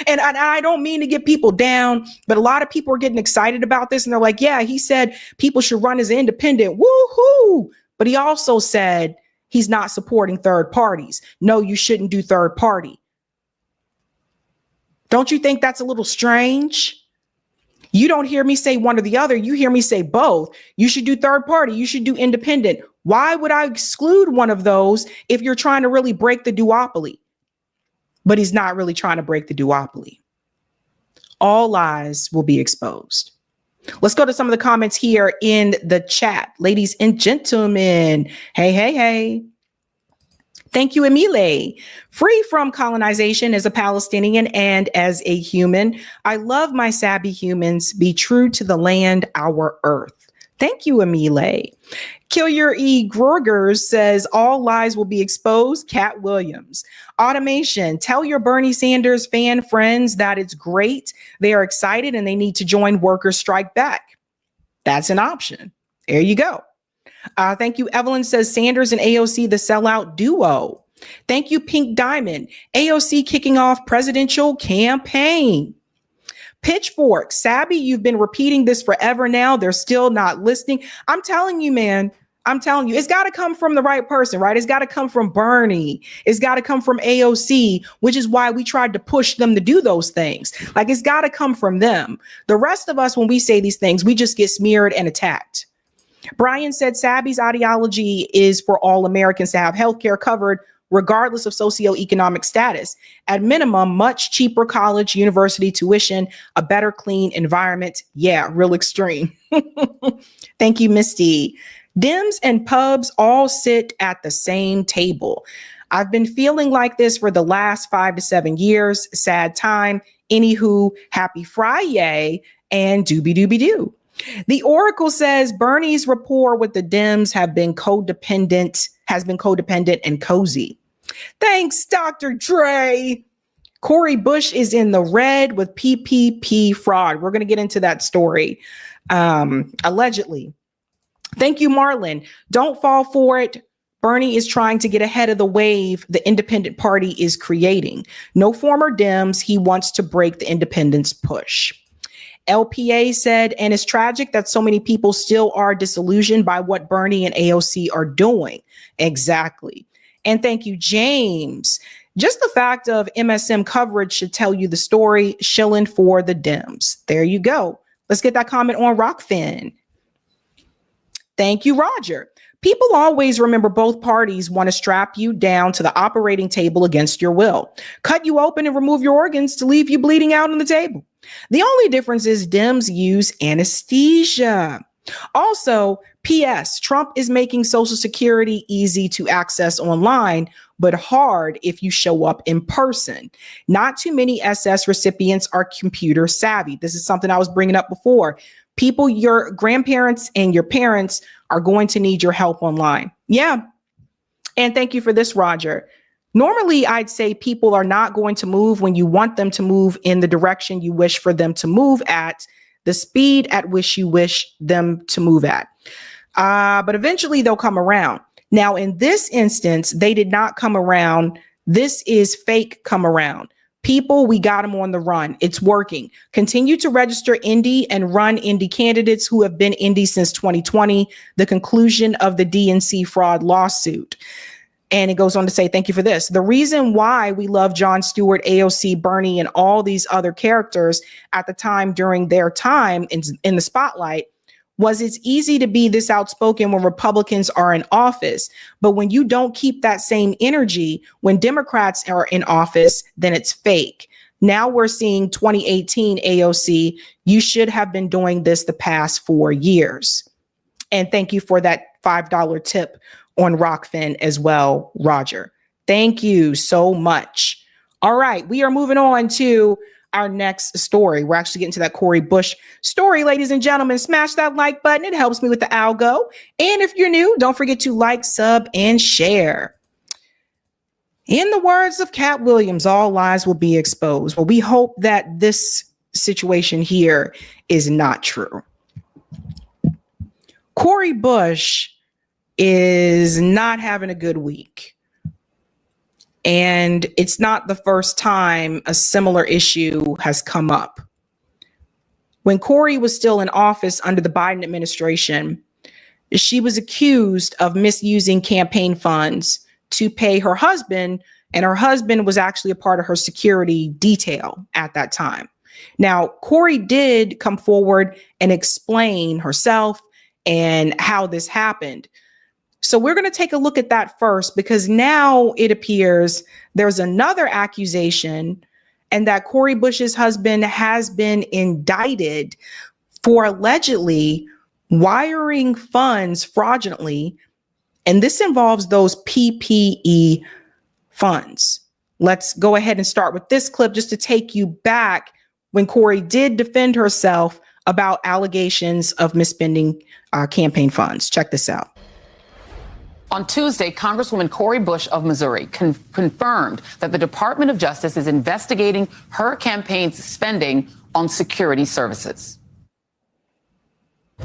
and I don't mean to get people down, but a lot of people are getting excited about this. And they're like, yeah, he said people should run as independent. Woohoo. But he also said he's not supporting third parties. No, you shouldn't do third party. Don't you think that's a little strange? You don't hear me say one or the other. You hear me say both. You should do third party. You should do independent. Why would I exclude one of those if you're trying to really break the duopoly? But he's not really trying to break the duopoly. All lies will be exposed. Let's go to some of the comments here in the chat. Ladies and gentlemen, hey. Thank you, Emile. Free from colonization as a Palestinian and as a human, I love my Sabby humans. Be true to the land, our earth. Thank you, Emile. Killier E. Grogers says, all lies will be exposed. Cat Williams. Automation. Tell your Bernie Sanders fan friends that it's great. They are excited and they need to join Workers Strike Back. That's an option. There you go. Thank you. Evelyn says Sanders and AOC, the sellout duo. Thank you, Pink Diamond. AOC kicking off presidential campaign. Pitchfork. Sabby, you've been repeating this forever now. They're still not listening. I'm telling you, man. I'm telling you, it's got to come from the right person, right? It's got to come from Bernie. It's got to come from AOC, which is why we tried to push them to do those things. Like, it's got to come from them. The rest of us, when we say these things, we just get smeared and attacked. Brian said Sabby's ideology is for all Americans to have healthcare covered regardless of socioeconomic status. At minimum, much cheaper college, university tuition, a better clean environment. Yeah, real extreme. Thank you, Misty. Dems and pubs all sit at the same table. I've been feeling like this for the last 5 to 7 years. Sad time. Anywho, happy Friday and doobie-doobie-doo. The Oracle says Bernie's rapport with the Dems has been codependent and cozy. Thanks, Dr. Dre. Cori Bush is in the red with PPP fraud. We're going to get into that story, allegedly. Thank you, Marlon. Don't fall for it. Bernie is trying to get ahead of the wave the independent party is creating. No former Dems. He wants to break the independence push. LPA said, and it's tragic that so many people still are disillusioned by what Bernie and AOC are doing. Exactly. And thank you, James. Just the fact of MSM coverage should tell you the story. Shilling for the Dems. There you go. Let's get that comment on Rockfin. Thank you, Roger. People always remember both parties want to strap you down to the operating table against your will, cut you open and remove your organs to leave you bleeding out on the table. The only difference is Dems use anesthesia. Also, P.S. Trump is making Social Security easy to access online, but hard if you show up in person. Not too many SS recipients are computer savvy. This is something I was bringing up before. People, your grandparents and your parents are going to need your help online. Yeah. And thank you for this, Roger. Normally, I'd say people are not going to move when you want them to move in the direction you wish for them to move at, the speed at which you wish them to move at. But eventually they'll come around. Now, in this instance, they did not come around. This is fake come around. People, we got them on the run. It's working. Continue to register indie and run indie candidates who have been indie since 2020, the conclusion of the DNC fraud lawsuit. And it goes on to say, thank you for this. The reason why we love Jon Stewart, AOC, Bernie, and all these other characters at the time during their time in the spotlight was it's easy to be this outspoken when Republicans are in office. But when you don't keep that same energy when Democrats are in office, then it's fake. Now we're seeing 2018 AOC. You should have been doing this the past 4 years. And thank you for that $5 tip on Rockfin as well, Roger. Thank you so much. All right, we are moving on to our next story. We're actually getting to that Cori Bush story, ladies and gentlemen. Smash that like button. It helps me with the algo. And if you're new, don't forget to like, sub, and share. In the words of Cat Williams, all lies will be exposed. Well, we hope that this situation here is not true. Cori Bush is not having a good week. And it's not the first time a similar issue has come up. When Cori was still in office under the Biden administration, she was accused of misusing campaign funds to pay her husband, and her husband was actually a part of her security detail at that time. Now, Cori did come forward and explain herself and how this happened. So we're going to take a look at that first, because now it appears there's another accusation, and that Cori Bush's husband has been indicted for allegedly wiring funds fraudulently. And this involves those PPE funds. Let's go ahead and start with this clip just to take you back when Cori did defend herself about allegations of misspending campaign funds. Check this out. On Tuesday, Congresswoman Cori Bush of Missouri confirmed that the Department of Justice is investigating her campaign's spending on security services.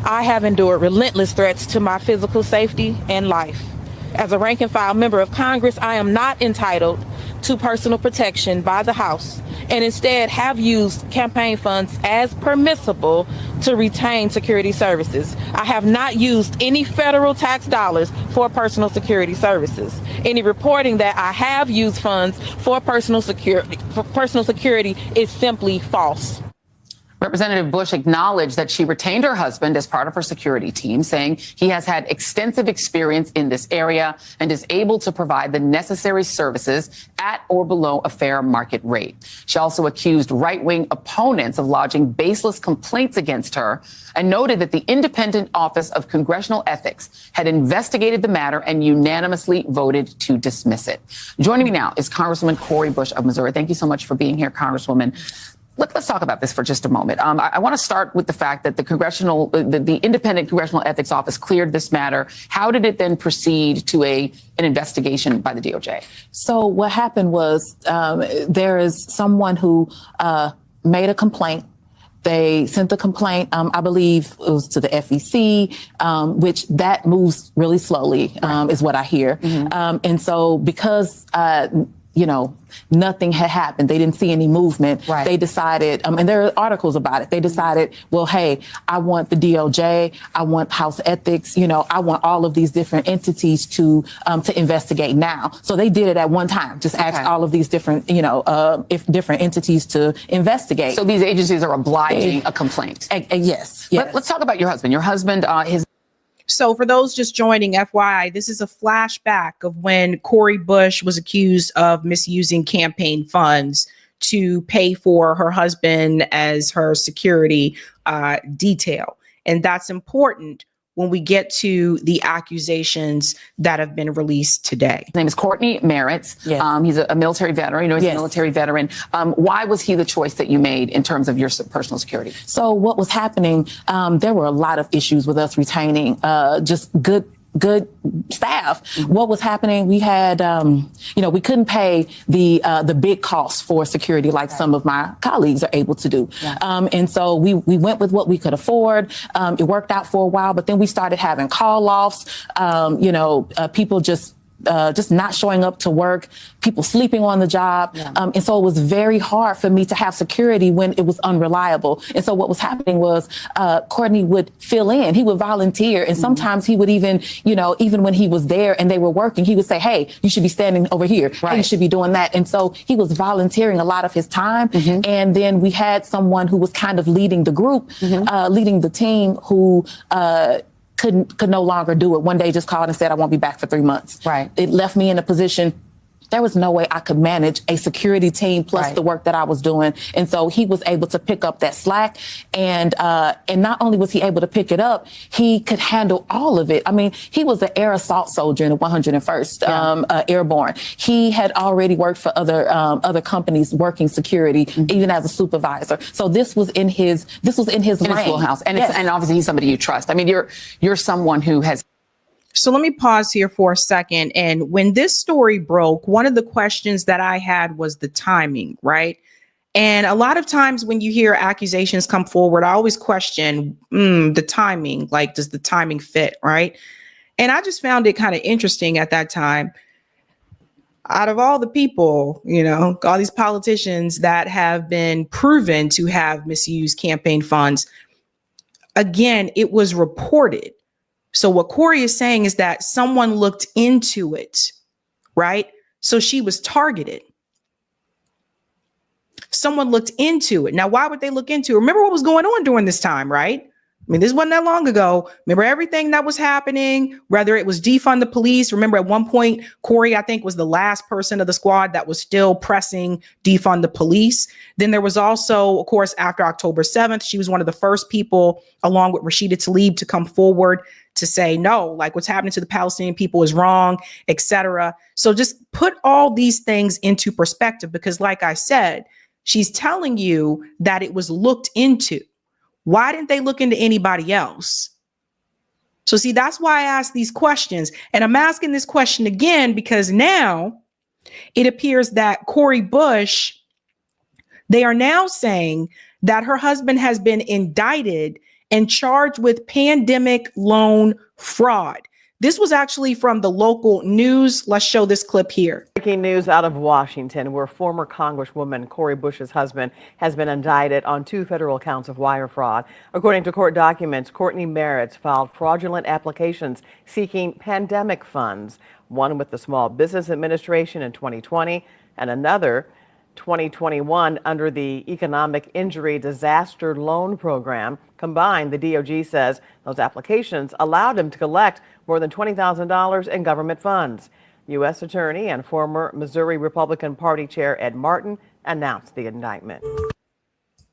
I have endured relentless threats to my physical safety and life. As a rank and file member of Congress, I am not entitled to personal protection by the House, and instead have used campaign funds as permissible to retain security services. I have not used any federal tax dollars for personal security services. Any reporting that I have used funds for personal security is simply false. Representative Bush acknowledged that she retained her husband as part of her security team, saying he has had extensive experience in this area and is able to provide the necessary services at or below a fair market rate. She also accused right-wing opponents of lodging baseless complaints against her and noted that the Independent Office of Congressional Ethics had investigated the matter and unanimously voted to dismiss it. Joining me now is Congresswoman Cori Bush of Missouri. Thank you so much for being here, Congresswoman. let's talk about this for just a moment. I want to start with the fact that the independent Congressional Ethics Office cleared this matter. How did it then proceed to an investigation by the DOJ? So what happened was there is someone who made a complaint. They sent the complaint, I believe it was to the FEC, which that moves really slowly, is what I hear. And so because, nothing had happened, they didn't see any movement, they decided, and there are articles about it, they decided, well, hey, I want the DOJ, I want House Ethics, I want all of these different entities to investigate now. So they did it at one time, just asked all of these different, different entities to investigate. So these agencies are obliging a complaint. Yes. Let's talk about your husband. Your husband, So for those just joining, FYI, this is a flashback of when Cori Bush was accused of misusing campaign funds to pay for her husband as her security detail. And that's important when we get to the accusations that have been released today. His name is Courtney Merritt. Yes. He's a military veteran. He's a military veteran. Why was he the choice that you made in terms of your personal security? So what was happening, there were a lot of issues with us retaining just good staff. What was happening? We had, we couldn't pay the big costs for security like some of my colleagues are able to do. And so we went with what we could afford. It worked out for a while, but then we started having call offs, people just not showing up to work, people sleeping on the job. And so it was very hard for me to have security when it was unreliable. And so what was happening was Courtney would fill in, he would volunteer. And sometimes he would even, even when he was there and they were working, he would say, hey, you should be standing over here. Hey, you should be doing that. And so he was volunteering a lot of his time. And then we had someone who was kind of leading the group, leading the team who, could no longer do it. One day just called and said, I won't be back for 3 months. It left me in a position, there was no way I could manage a security team plus the work that I was doing. And so he was able to pick up that slack. And not only was he able to pick it up, he could handle all of it. I mean, he was an air assault soldier in the 101st Airborne. He had already worked for other companies working security, even as a supervisor. So this was in his wheelhouse. And and obviously he's somebody you trust. I mean, you're someone who has. So let me pause here for a second. And when this story broke, one of the questions that I had was the timing, right? And a lot of times when you hear accusations come forward, I always question the timing. Like, does the timing fit, right? And I just found it kind of interesting at that time. Out of all the people, all these politicians that have been proven to have misused campaign funds, again, it was reported. So what Cori is saying is that someone looked into it, right? So she was targeted. Someone looked into it. Now, why would they look into it? Remember what was going on during this time, right? I mean, this wasn't that long ago. Remember everything that was happening, whether it was defund the police. Remember at one point, Cori, I think, was the last person of the squad that was still pressing defund the police. Then there was also, of course, after October 7th, she was one of the first people, along with Rashida Tlaib, to come forward to say, no, like what's happening to the Palestinian people is wrong, etc. So just put all these things into perspective, because like I said, she's telling you that it was looked into. Why didn't they look into anybody else? So see, that's why I ask these questions. And I'm asking this question again, because now it appears that Cori Bush, they are now saying that her husband has been indicted and charged with pandemic loan fraud. This was actually from the local news. Let's show this clip here. Breaking news out of Washington, where former Congresswoman Cori Bush's husband has been indicted on 2 federal counts of wire fraud. According to court documents, Courtney Merritt filed fraudulent applications seeking pandemic funds, one with the Small Business Administration in 2020 and another 2021 under the Economic Injury Disaster Loan Program. Combined, the DOJ says those applications allowed him to collect more than $20,000 in government funds. U.S. Attorney and former Missouri Republican Party Chair Ed Martin announced the indictment.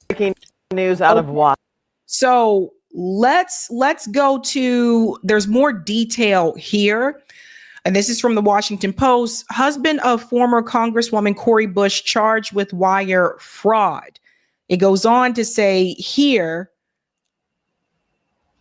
Breaking news out of Washington. So let's go to, there's more detail here. And this is from the Washington Post. Husband of former Congresswoman Cori Bush charged with wire fraud. It goes on to say here,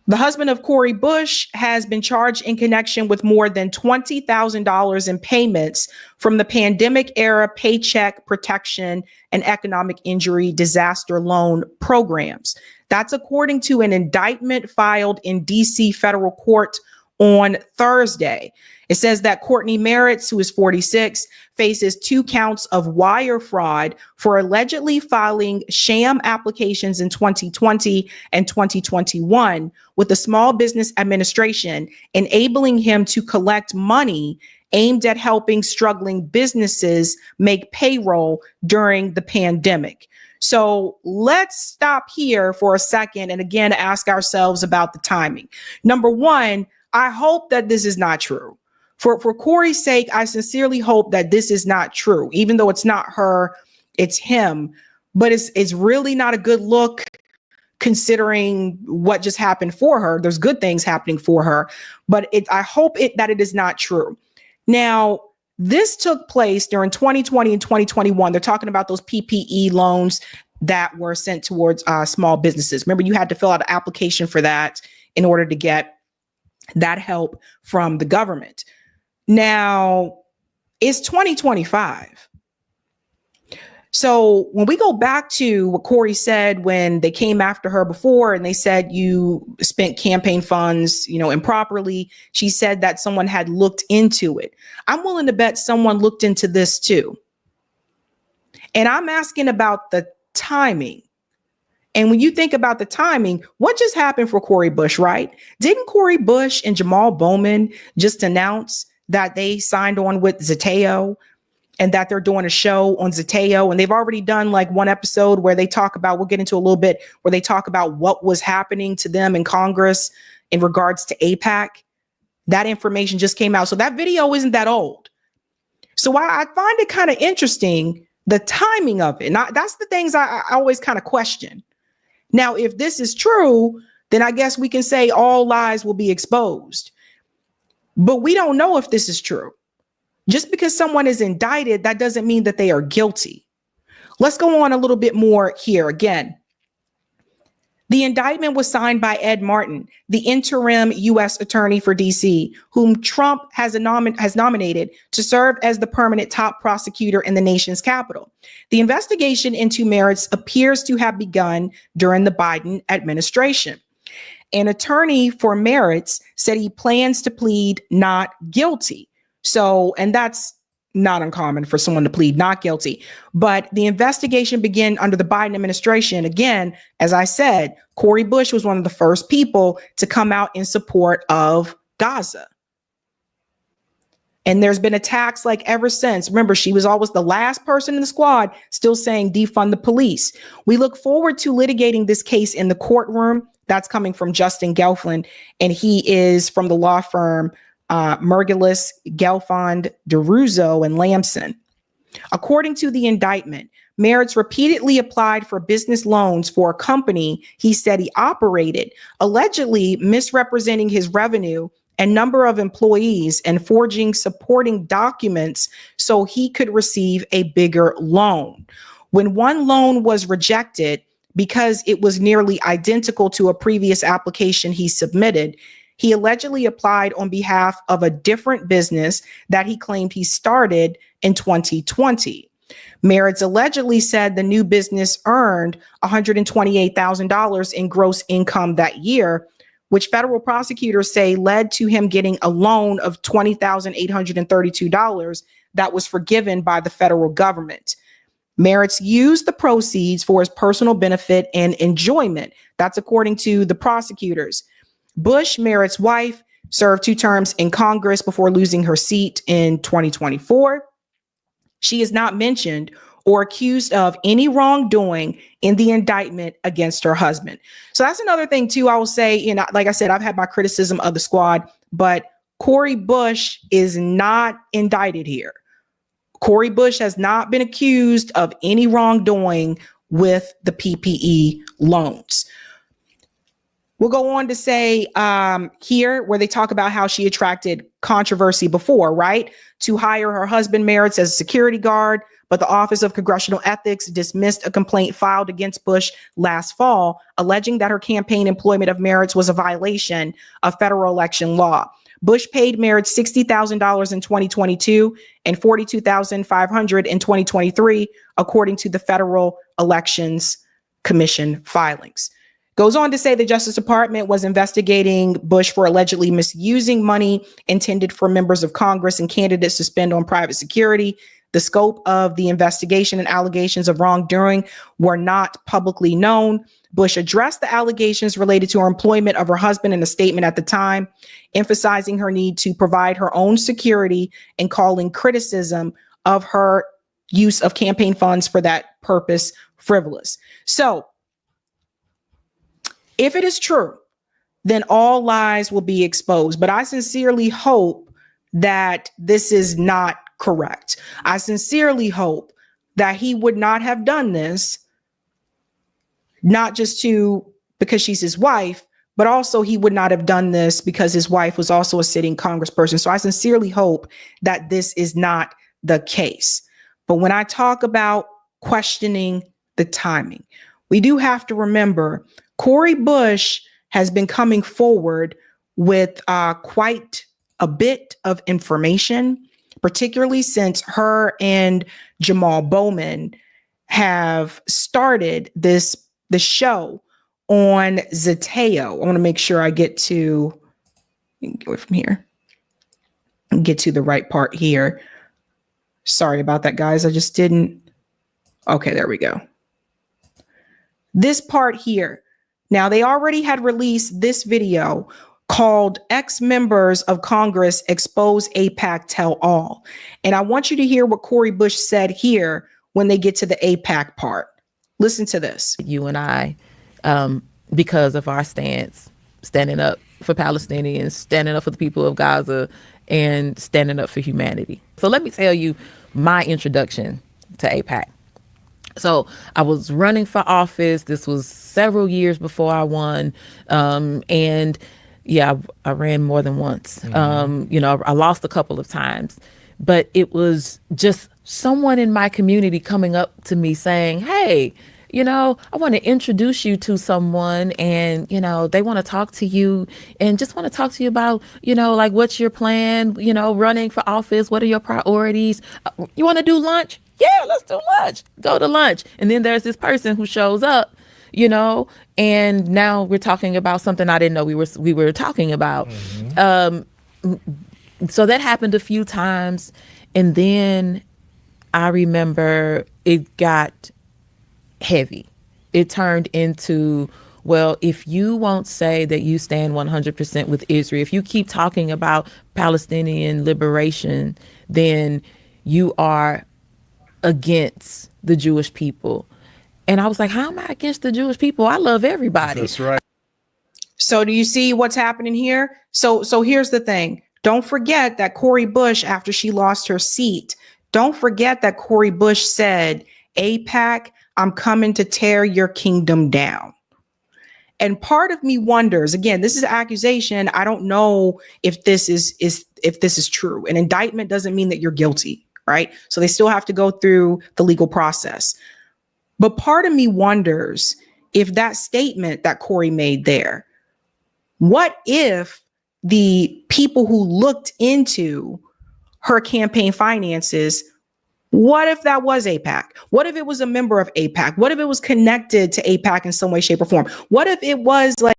the husband of Cori Bush has been charged in connection with more than $20,000 in payments from the pandemic era Paycheck Protection and Economic Injury Disaster Loan programs. That's according to an indictment filed in DC federal court on Thursday. It says that Courtney Merritt, who is 46, faces 2 counts of wire fraud for allegedly filing sham applications in 2020 and 2021 with the Small Business Administration, enabling him to collect money aimed at helping struggling businesses make payroll during the pandemic. So let's stop here for a second and again ask ourselves about the timing. Number one, I hope that this is not true. For Cori's sake, I sincerely hope that this is not true, even though it's not her, it's him. But it's really not a good look considering what just happened for her. There's good things happening for her, but I hope that it is not true. Now, this took place during 2020 and 2021. They're talking about those PPE loans that were sent towards small businesses. Remember, you had to fill out an application for that in order to get that help from the government. Now, it's 2025. So when we go back to what Cori said when they came after her before and they said you spent campaign funds, improperly, she said that someone had looked into it. I'm willing to bet someone looked into this too. And I'm asking about the timing. And when you think about the timing, what just happened for Cori Bush, right? Didn't Cori Bush and Jamal Bowman just announce that they signed on with Zateo and that they're doing a show on Zateo? And they've already done like one episode where they talk about, we'll get into a little bit, where they talk about what was happening to them in Congress in regards to AIPAC. That information just came out. So that video isn't that old. So I find it kind of interesting, the timing of it. Now, that's the things I always kind of question. Now, if this is true, then I guess we can say all lies will be exposed. But we don't know if this is true. Just because someone is indicted, that doesn't mean that they are guilty. Let's go on a little bit more here. Again, the indictment was signed by Ed Martin, the interim U.S. attorney for D.C., whom Trump has nominated to serve as the permanent top prosecutor in the nation's capital. The investigation into Merritt's appears to have begun during the Biden administration. An attorney for Merritt's said he plans to plead not guilty. So, and that's not uncommon for someone to plead not guilty. But the investigation began under the Biden administration. Again, as I said, Cori Bush was one of the first people to come out in support of Gaza. And there's been attacks like ever since. Remember, she was always the last person in the squad still saying defund the police. We look forward to litigating this case in the courtroom. That's coming from Justin Gelfand, and he is from the law firm Mergilus, Gelfand, DeRuzo, and Lamson. According to the indictment, Merritt repeatedly applied for business loans for a company he said he operated, allegedly misrepresenting his revenue and number of employees and forging supporting documents so he could receive a bigger loan. When one loan was rejected because it was nearly identical to a previous application he submitted, he allegedly applied on behalf of a different business that he claimed he started in 2020. Merritt allegedly said the new business earned $128,000 in gross income that year, which federal prosecutors say led to him getting a loan of $20,832 that was forgiven by the federal government. Merritt used the proceeds for his personal benefit and enjoyment. That's according to the prosecutors. Bush, Merritt's wife, served 2 terms in Congress before losing her seat in 2024. She is not mentioned or accused of any wrongdoing in the indictment against her husband. So that's another thing, too. I will say, like I said, I've had my criticism of the squad, but Cori Bush is not indicted here. Cori Bush has not been accused of any wrongdoing with the PPE loans. We'll go on to say here where they talk about how she attracted controversy before, right? To hire her husband Merritt as a security guard but the Office of Congressional Ethics dismissed a complaint filed against Bush last fall, alleging that her campaign employment of Merritt was a violation of federal election law. Bush paid Merritt $60,000 in 2022 and $42,500 in 2023, according to the Federal Elections Commission filings. Goes on to say the Justice Department was investigating Bush for allegedly misusing money intended for members of Congress and candidates to spend on private security. The scope of the investigation and allegations of wrongdoing were not publicly known. Bush addressed the allegations related to her employment of her husband in a statement at the time, emphasizing her need to provide her own security and calling criticism of her use of campaign funds for that purpose frivolous. So, if it is true, then all lies will be exposed. But I sincerely hope that this is not correct. I sincerely hope that he would not have done this, not just because she's his wife, but also he would not have done this because his wife was also a sitting congressperson. So I sincerely hope that this is not the case. But when I talk about questioning the timing, we do have to remember Cori Bush has been coming forward with quite a bit of information, particularly since her and Jamal Bowman have started the show on Zateo. I want to make sure I get to go from here and get to the right part here. Sorry about that, guys. I just didn't. Okay, there we go. This part here. Now, they already had released this video called Ex-Members of Congress Expose AIPAC Tell All. And I want you to hear what Cori Bush said here when they get to the AIPAC part. Listen to this. You and I, because of our stance, standing up for Palestinians, standing up for the people of Gaza, and standing up for humanity. So let me tell you my introduction to AIPAC. So I was running for office. This was several years before I won. And yeah, I ran more than once. Mm-hmm. I lost a couple of times, but it was just someone in my community coming up to me saying, hey, I want to introduce you to someone and, they want to talk to you and just want to talk to you about, like what's your plan, running for office? What are your priorities? You want to do lunch? Yeah, let's do lunch. Go to lunch. And then there's this person who shows up, and now we're talking about something I didn't know we were talking about. Mm-hmm. So that happened a few times. And then I remember it got heavy. It turned into, well, if you won't say that you stand 100% with Israel, if you keep talking about Palestinian liberation, then you are against the Jewish people. And I was like, how am I against the Jewish people? I love everybody. That's right. So do you see what's happening here? So here's the thing. Don't forget that Cori Bush, after she lost her seat, don't forget that Cori Bush said, AIPAC, I'm coming to tear your kingdom down. And part of me wonders, again, this is an accusation. I don't know if this is true. An indictment doesn't mean that you're guilty. Right? So they still have to go through the legal process. But part of me wonders if that statement that Cori made there, what if the people who looked into her campaign finances, what if that was AIPAC? What if it was a member of AIPAC? What if it was connected to AIPAC in some way, shape, or form? What if it was like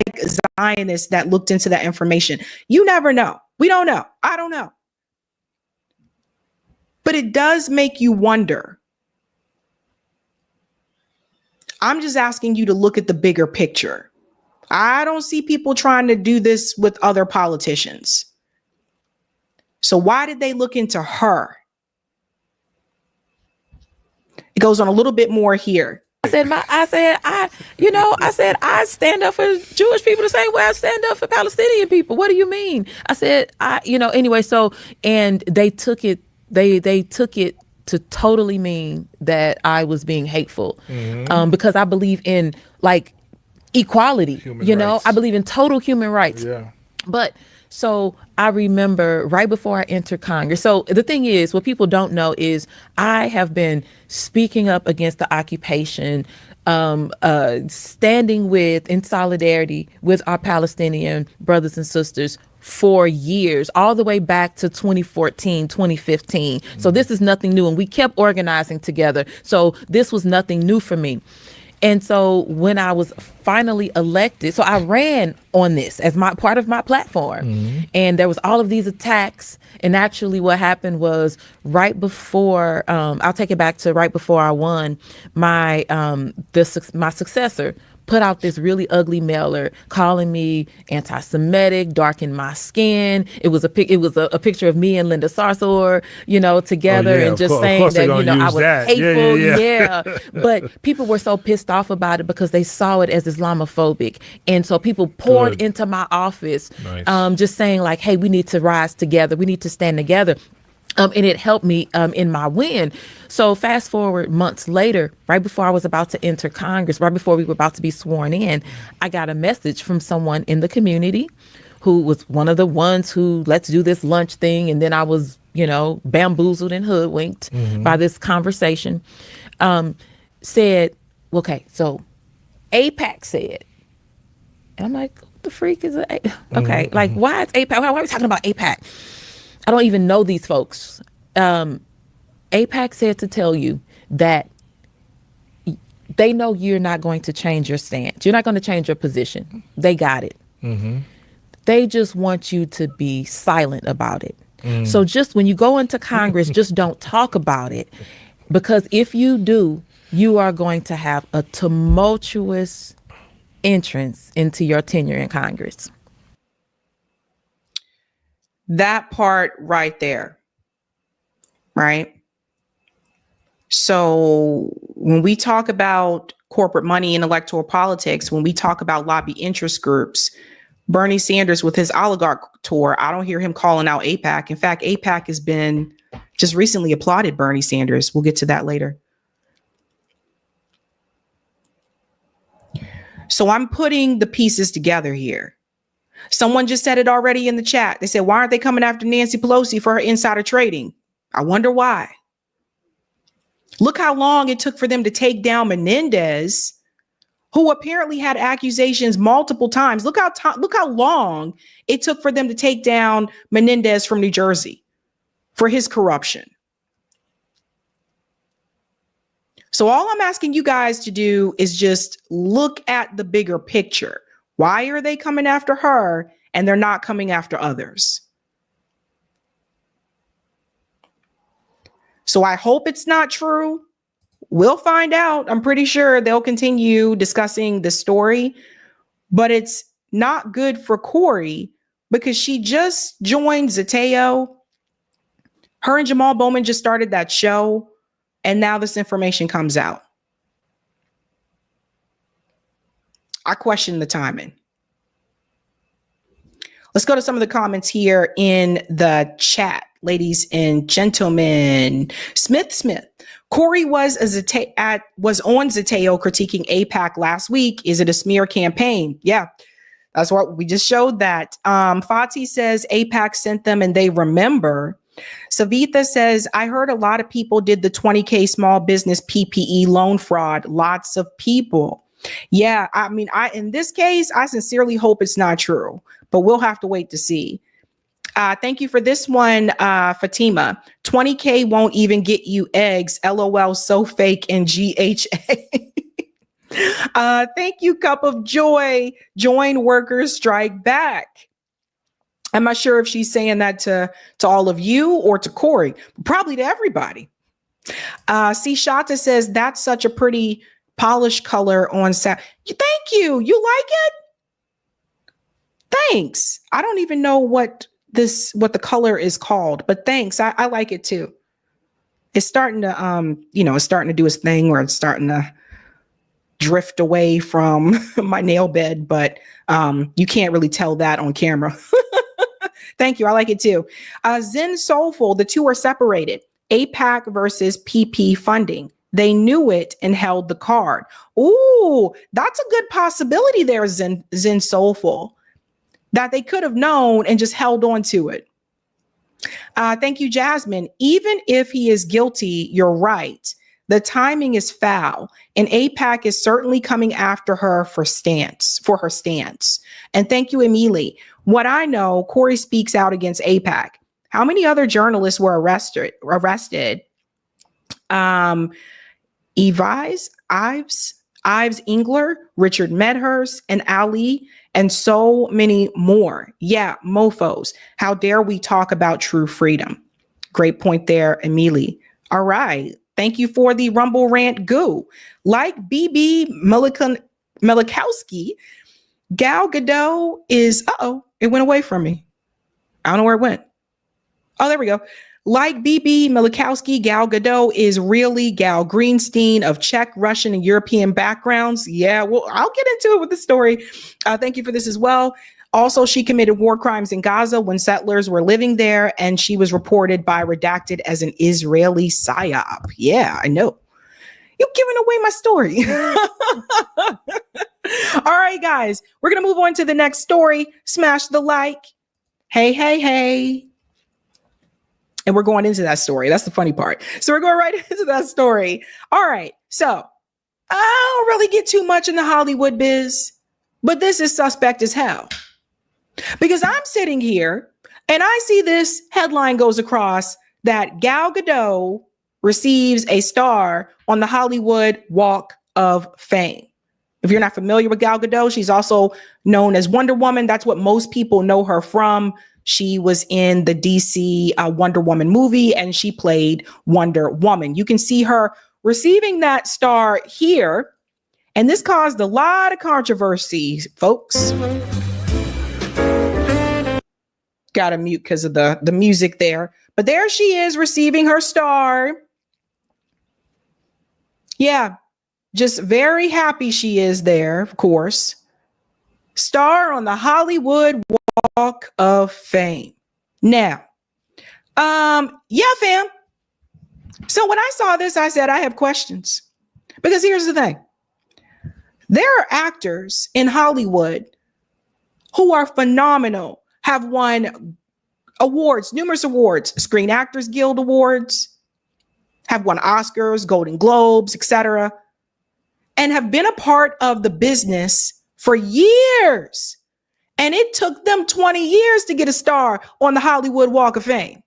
Zionists that looked into that information? You never know. We don't know. I don't know. But it does make you wonder. I'm just asking you to look at the bigger picture. I don't see people trying to do this with other politicians. So why did they look into her? It goes on a little bit more here. I stand up for Jewish people the same way I stand up for Palestinian people. What do you mean? I said, anyway, so, and they took it to totally mean that I was being hateful, because I believe in like equality, human rights. I believe in total human rights. Yeah. But So I remember right before I entered Congress. So the thing is, what people don't know is I have been speaking up against the occupation, standing with, in solidarity with our Palestinian brothers and sisters for years, all the way back to 2014, 2015. So this is nothing new. And we kept organizing together. So this was nothing new for me. And so when I was finally elected, so I ran on this as my part of my platform. And there was all of these attacks. And actually what happened was right before, I'll take it back to right before I won, my successor put out this really ugly mailer calling me anti-Semitic, darkened my skin. It was a picture of me and Linda Sarsour, together, and just saying that, I was hateful. Yeah. But people were so pissed off about it because they saw it as Islamophobic. And so people poured into my office, just saying like, hey, we need to rise together. We need to stand together. And it helped me in my win. So fast forward months later, right before I was about to enter Congress, right before we were about to be sworn in, I got a message from someone in the community who was one of the ones who, let's do this lunch thing. And then I was, bamboozled and hoodwinked by this conversation. Said, okay, so AIPAC said, and I'm like, what the freak is it? Okay, like why is AIPAC? Why are we talking about AIPAC? I don't even know these folks. AIPAC said to tell you that they know you're not going to change your stance. You're not going to change your position. They got it. They just want you to be silent about it. So just when you go into Congress, just don't talk about it. Because if you do, you are going to have a tumultuous entrance into your tenure in Congress. That part right there, right? So when we talk about corporate money and electoral politics, when we talk about lobby interest groups, Bernie Sanders with his oligarch tour, I don't hear him calling out AIPAC. In fact, AIPAC has been just recently applauded Bernie Sanders. We'll get to that later. So I'm putting the pieces together here. Someone just said it already in the chat. They said, why aren't they coming after Nancy Pelosi for her insider trading? I wonder why. Look how long it took for them to take down Menendez, who apparently had accusations multiple times. Look how long it took for them to take down Menendez from New Jersey for his corruption. So all I'm asking you guys to do is just look at the bigger picture. Why are they coming after her and they're not coming after others? So I hope it's not true. We'll find out. I'm pretty sure they'll continue discussing the story, but it's not good for Cori because she just joined Zateo. Her and Jamal Bowman just started that show, and now this information comes out. I question the timing. Let's go to some of the comments here in the chat, ladies and gentlemen. Smith. Cori was on Zateo critiquing AIPAC last week. Is it a smear campaign? Yeah, that's what we just showed that. Fati says AIPAC sent them and they remember. Savitha says, I heard a lot of people did the 20K small business PPE loan fraud. Lots of people. Yeah, I mean, in this case, I sincerely hope it's not true, but we'll have to wait to see. Thank you for this one, Fatima. 20K won't even get you eggs. LOL, so fake and GHA. Thank you, Cup of Joy. Join workers strike back. I'm not sure if she's saying that to all of you or to Cori, probably to everybody. See, Shata says that's such a pretty polished color on Thank you. You like it? Thanks. I don't even know what the color is called, but thanks. I like it too. It's starting to it's starting to do its thing where it's starting to drift away from my nail bed, but you can't really tell that on camera. Thank you. I like it too. Zen Soulful, the two are separated. AIPAC versus PP funding. They knew it and held the card. Ooh, that's a good possibility there, Zen Soulful. that they could have known and just held on to it. Thank you, Jasmine. Even if he is guilty, you're right. The timing is foul, and AIPAC is certainly coming after her for her stance. And thank you, Emily. What I know, Cori speaks out against AIPAC. How many other journalists were arrested? Ives Engler, Richard Medhurst, and Ali, and so many more. Yeah, mofos. How dare we talk about true freedom? Great point there, Emily. All right. Thank you for the Rumble Rant Goo. Like BB Milikowski, Gal Gadot is, it went away from me. I don't know where it went. Oh, there we go. Like BB Milikowski, Gal Gadot is really Gal Greenstein of Czech, Russian, and European backgrounds. Yeah, well, I'll get into it with the story. Thank you for this as well. Also, she committed war crimes in Gaza when settlers were living there, and she was reported by Redacted as an Israeli psyop. Yeah, I know. You're giving away my story. All right, guys, we're going to move on to the next story. Smash the like. Hey, hey, hey. And we're going into that story. That's the funny part. So we're going right into that story. All right. So I don't really get too much in the Hollywood biz, but this is suspect as hell. Because I'm sitting here and I see this headline goes across that Gal Gadot receives a star on the Hollywood Walk of Fame. If you're not familiar with Gal Gadot, she's also known as Wonder Woman. That's what most people know her from. She was in the DC Wonder Woman movie and she played Wonder Woman. You can see her receiving that star here. And this caused a lot of controversy, folks. Got to mute because of the music there. But there she is receiving her star. Yeah, just very happy she is there, of course. Star on the Hollywood Walk of Fame. Now, yeah, fam. So when I saw this, I said, I have questions. Because here's the thing. There are actors in Hollywood who are phenomenal, have won awards, numerous awards, Screen Actors Guild Awards, have won Oscars, Golden Globes, etc., and have been a part of the business for years. And it took them 20 years to get a star on the Hollywood Walk of Fame.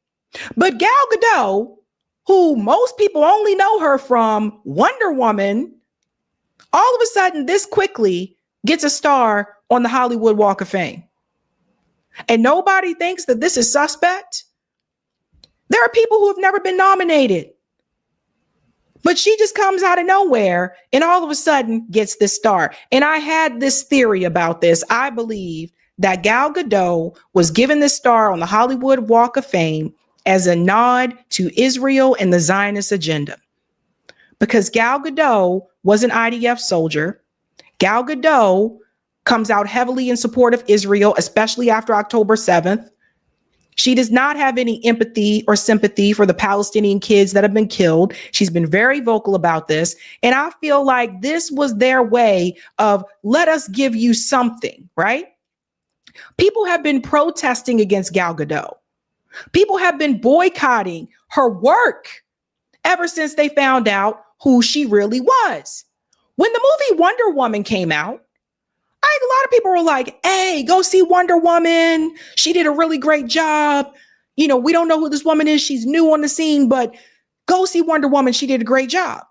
But Gal Gadot, who most people only know her from Wonder Woman, all of a sudden this quickly gets a star on the Hollywood Walk of Fame. And nobody thinks that this is suspect. There are people who have never been nominated. But she just comes out of nowhere and all of a sudden gets this star. And I had this theory about this. I believe that Gal Gadot was given this star on the Hollywood Walk of Fame as a nod to Israel and the Zionist agenda. Because Gal Gadot was an IDF soldier. Gal Gadot comes out heavily in support of Israel, especially after October 7th. She does not have any empathy or sympathy for the Palestinian kids that have been killed. She's been very vocal about this. And I feel like this was their way of, let us give you something, right? People have been protesting against Gal Gadot. People have been boycotting her work ever since they found out who she really was. When the movie Wonder Woman came out, a lot of people were like, hey, go see Wonder Woman. She did a really great job. You know, we don't know who this woman is. She's new on the scene, but go see Wonder Woman. She did a great job.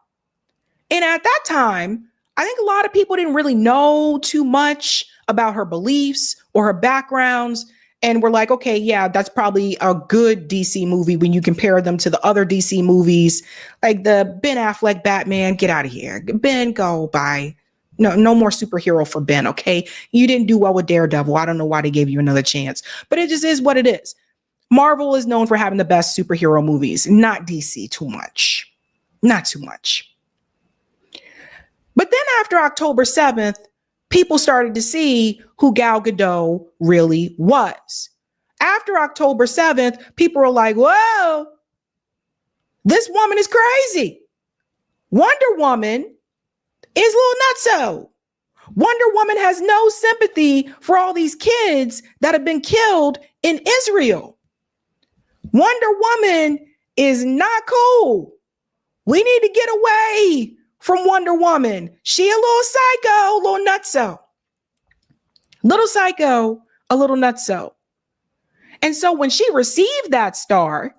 And at that time, I think a lot of people didn't really know too much about her beliefs or her backgrounds. And we're like, okay, yeah, that's probably a good DC movie when you compare them to the other DC movies, like the Ben Affleck Batman. Get out of here. Ben, go, bye. No more superhero for Ben, okay? You didn't do well with Daredevil. I don't know why they gave you another chance. But it just is what it is. Marvel is known for having the best superhero movies, not DC too much. Not too much. But then after October 7th, people started to see who Gal Gadot really was. After October 7th, people were like, whoa, this woman is crazy. Wonder Woman is a little nutso. Wonder Woman has no sympathy for all these kids that have been killed in Israel. Wonder Woman is not cool. We need to get away from Wonder Woman. She a little psycho, a little nutso. Little psycho, a little nutso. And so when she received that star,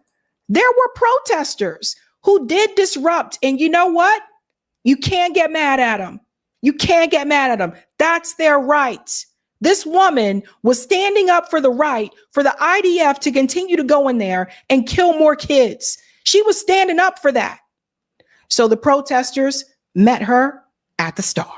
there were protesters who did disrupt. And you know what? You can't get mad at them. You can't get mad at them. That's their right. This woman was standing up for the right for the IDF to continue to go in there and kill more kids. She was standing up for that. So the protesters met her at the star.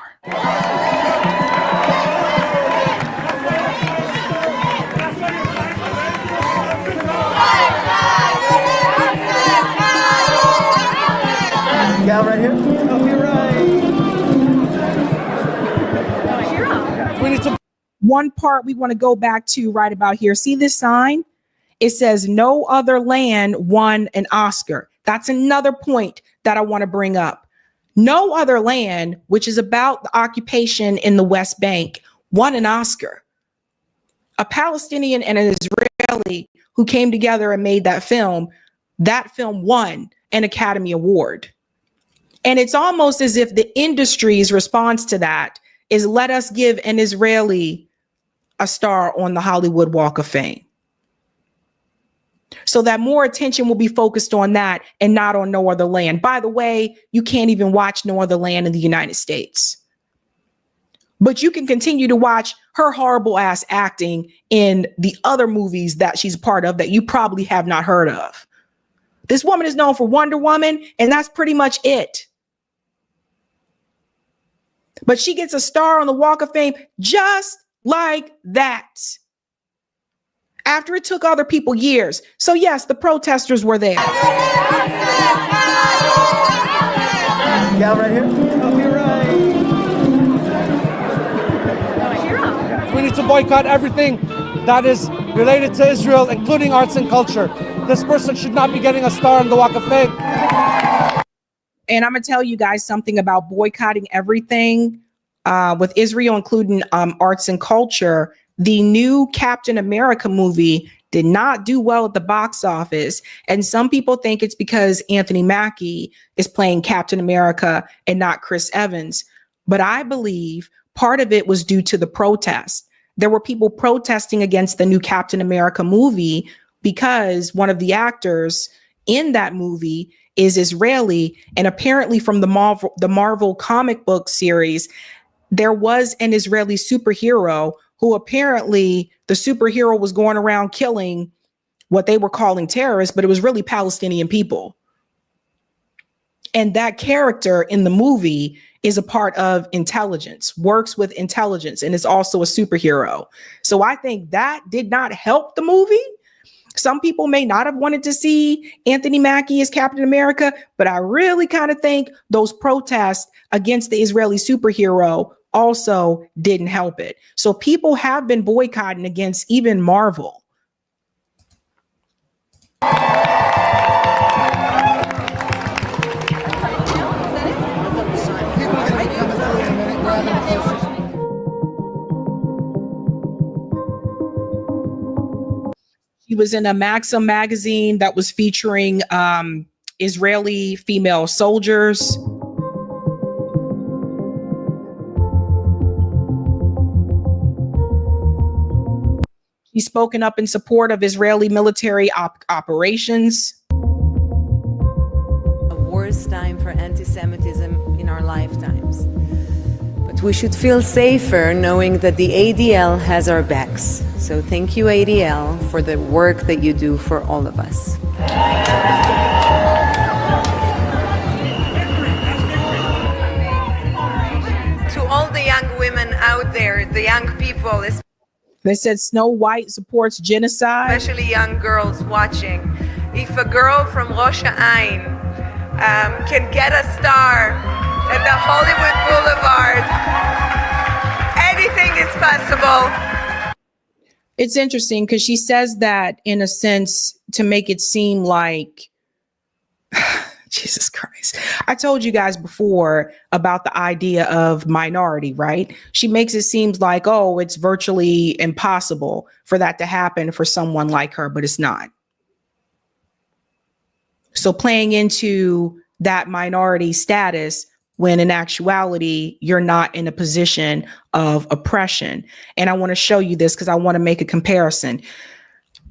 Gal right here? We need to. One part we want to go back to right about here. See this sign? It says no other land won an Oscar. That's another point that I want to bring up. No other land, which is about the occupation in the West Bank, won an Oscar. A Palestinian and an Israeli who came together and made that film won an Academy Award. And it's almost as if the industry's response to that is let us give an Israeli a star on the Hollywood Walk of Fame, so that more attention will be focused on that and not on No Other Land. By the way, you can't even watch No Other Land in the United States. But you can continue to watch her horrible ass acting in the other movies that she's part of that you probably have not heard of. This woman is known for Wonder Woman, and that's pretty much it. But she gets a star on the Walk of Fame just like that. After it took other people years. So yes, the protesters were there. Gal right here? We need to boycott everything that is related to Israel, including arts and culture. This person should not be getting a star on the Walk of Fame. And I'm going to tell you guys something about boycotting everything with Israel, including arts and culture. The new Captain America movie did not do well at the box office. And some people think it's because Anthony Mackie is playing Captain America and not Chris Evans. But I believe part of it was due to the protest. There were people protesting against the new Captain America movie because one of the actors in that movie is Israeli. And apparently from the Marvel comic book series, there was an Israeli superhero who apparently the superhero was going around killing what they were calling terrorists, but it was really Palestinian people. And that character in the movie is a part of intelligence, works with intelligence, and is also a superhero. So I think that did not help the movie. Some people may not have wanted to see Anthony Mackie as Captain America, but I really kind of think those protests against the Israeli superhero also didn't help it. So people have been boycotting against even Marvel. She was in a Maxim magazine that was featuring Israeli female soldiers. He's spoken up in support of Israeli military operations. A worst time for anti-Semitism in our lifetimes. But we should feel safer knowing that the ADL has our backs. So thank you, ADL, for the work that you do for all of us. To all the young women out there, the young people, they said Snow White supports genocide. Especially young girls watching. If a girl from Rosh Hashanah can get a star at the Hollywood Boulevard, anything is possible. It's interesting because she says that in a sense to make it seem like Jesus Christ. I told you guys before about the idea of minority, right? She makes it seem like, oh, it's virtually impossible for that to happen for someone like her, but it's not. So playing into that minority status when in actuality, you're not in a position of oppression. And I want to show you this because I want to make a comparison.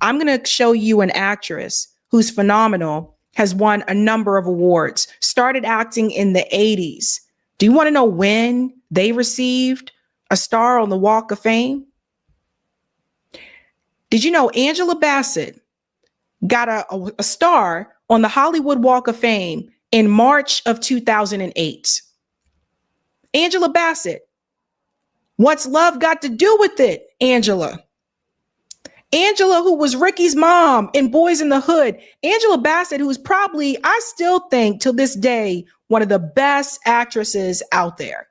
I'm going to show you an actress who's phenomenal, has won a number of awards, started acting in the 80s. Do you want to know when they received a star on the Walk of Fame? Did you know Angela Bassett got a star on the Hollywood Walk of Fame in March of 2008? Angela Bassett. What's love got to do with it, Angela? Angela, who was Ricky's mom in Boys in the Hood. Angela Bassett, who's probably, I still think to this day, one of the best actresses out there.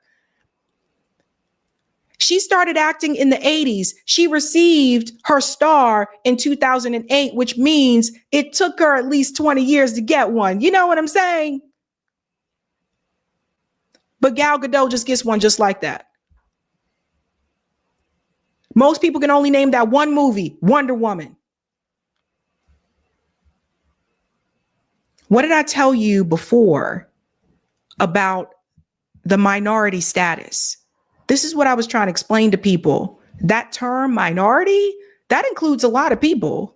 She started acting in the 80s. She received her star in 2008, which means it took her at least 20 years to get one. You know what I'm saying? But Gal Gadot just gets one just like that. Most people can only name that one movie, Wonder Woman. What did I tell you before about the minority status? This is what I was trying to explain to people. That term minority, that includes a lot of people.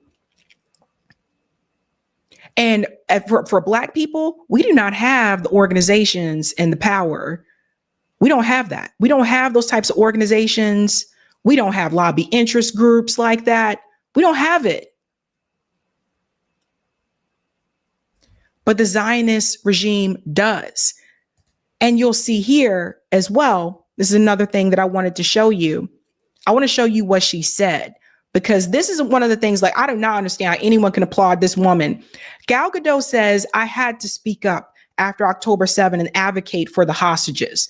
And for Black people, we do not have the organizations and the power. We don't have that. We don't have those types of organizations. We don't have lobby interest groups like that. We don't have it. But the Zionist regime does. And you'll see here as well, this is another thing that I wanted to show you. I want to show you what she said, because this is one of the things, like, I do not understand how anyone can applaud this woman. Gal Gadot says, I had to speak up after October 7 and advocate for the hostages.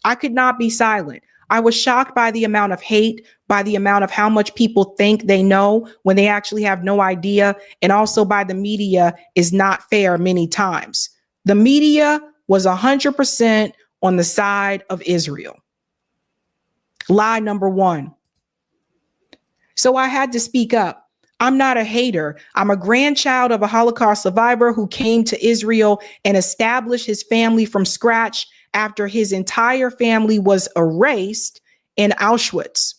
I could not be silent. I was shocked by the amount of hate, by the amount of how much people think they know when they actually have no idea, and also by the media is not fair many times. The media was 100% on the side of Israel. Lie number one. So I had to speak up. I'm not a hater. I'm a grandchild of a Holocaust survivor who came to Israel and established his family from scratch after his entire family was erased in Auschwitz.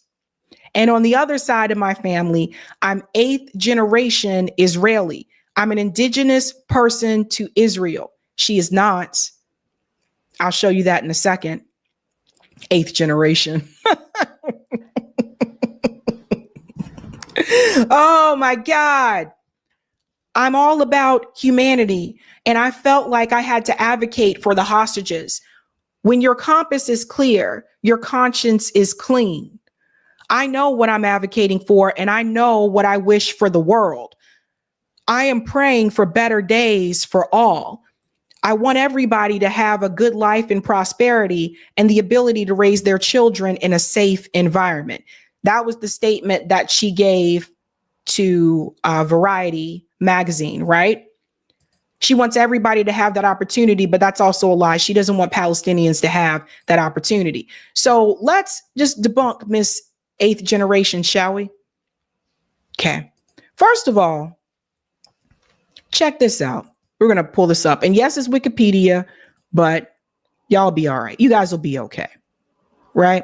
And on the other side of my family, I'm 8th generation Israeli. I'm an indigenous person to Israel. She is not. I'll show you that in a second. 8th generation. Oh my God. I'm all about humanity. And I felt like I had to advocate for the hostages. When your compass is clear, your conscience is clean. I know what I'm advocating for, and I know what I wish for the world. I am praying for better days for all. I want everybody to have a good life and prosperity and the ability to raise their children in a safe environment. That was the statement that she gave to Variety magazine, right? She wants everybody to have that opportunity, but that's also a lie. She doesn't want Palestinians to have that opportunity. So let's just debunk Miss 8th generation, shall we? Okay. First of all, check this out. We're going to pull this up. And yes, it's Wikipedia, but y'all be all right. You guys will be okay. Right?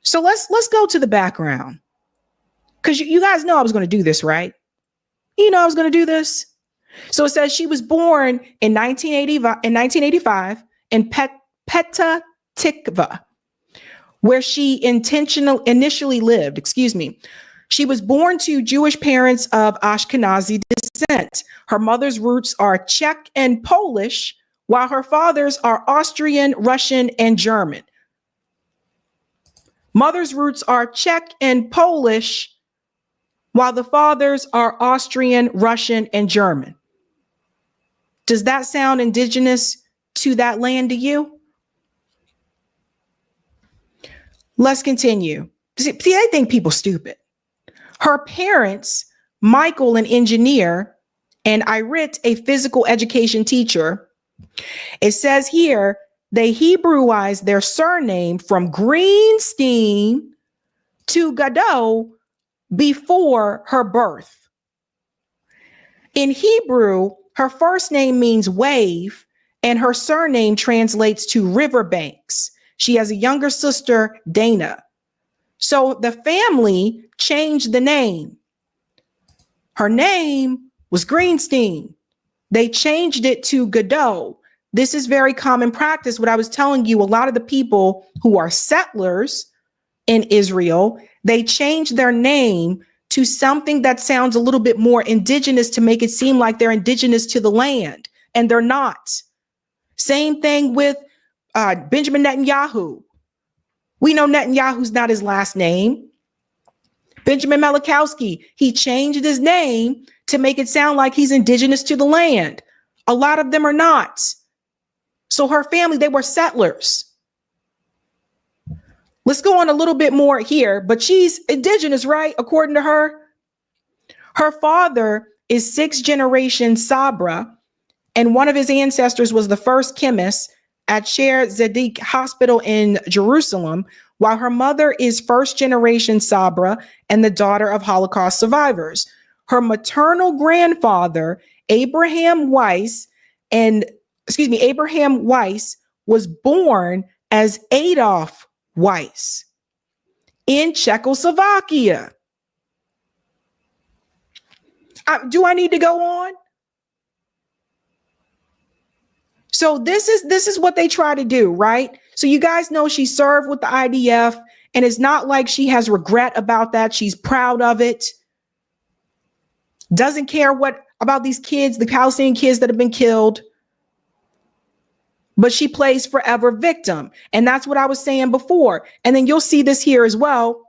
So let's go to the background. Because you guys know I was going to do this, right? You know I was going to do this. So it says she was born in 1985 in Petah Tikva, where she initially lived. She was born to Jewish parents of Ashkenazi descent. Her mother's roots are Czech and Polish, while her father's are Austrian, Russian, and German. Mother's roots are Czech and Polish, while the fathers are Austrian, Russian, and German. Does that sound indigenous to that land to you? Let's continue. See, I think people stupid. Her parents, Michael, an engineer, and Irit, a physical education teacher, It says here, they Hebrewized their surname from Greenstein to Gadot before her birth. In Hebrew, her first name means wave, and her surname translates to riverbanks. She has a younger sister, Dana. So the family changed the name. Her name was Greenstein. They changed it to Gadot. This is very common practice. What I was telling you, a lot of the people who are settlers in Israel, they changed their name to something that sounds a little bit more indigenous to make it seem like they're indigenous to the land, and they're not. Same thing with Benjamin Netanyahu. We know Netanyahu's not his last name. Benjamin Malachowski, he changed his name to make it sound like he's indigenous to the land. A lot of them are not. So her family, they were settlers. Let's go on a little bit more here, but she's indigenous, right? According to her. Her father is 6th generation Sabra, and one of his ancestors was the first chemist at Sher Zedek Hospital in Jerusalem, while her mother is 1st generation Sabra and the daughter of Holocaust survivors. Her maternal grandfather, Abraham Weiss, was born as Adolf Weiss in Czechoslovakia. Do I need to go on? So this is what they try to do, right? So you guys know she served with the IDF, and it's not like she has regret about that. She's proud of it. Doesn't care about these kids, the Palestinian kids that have been killed. But she plays forever victim. And that's what I was saying before. And then you'll see this here as well.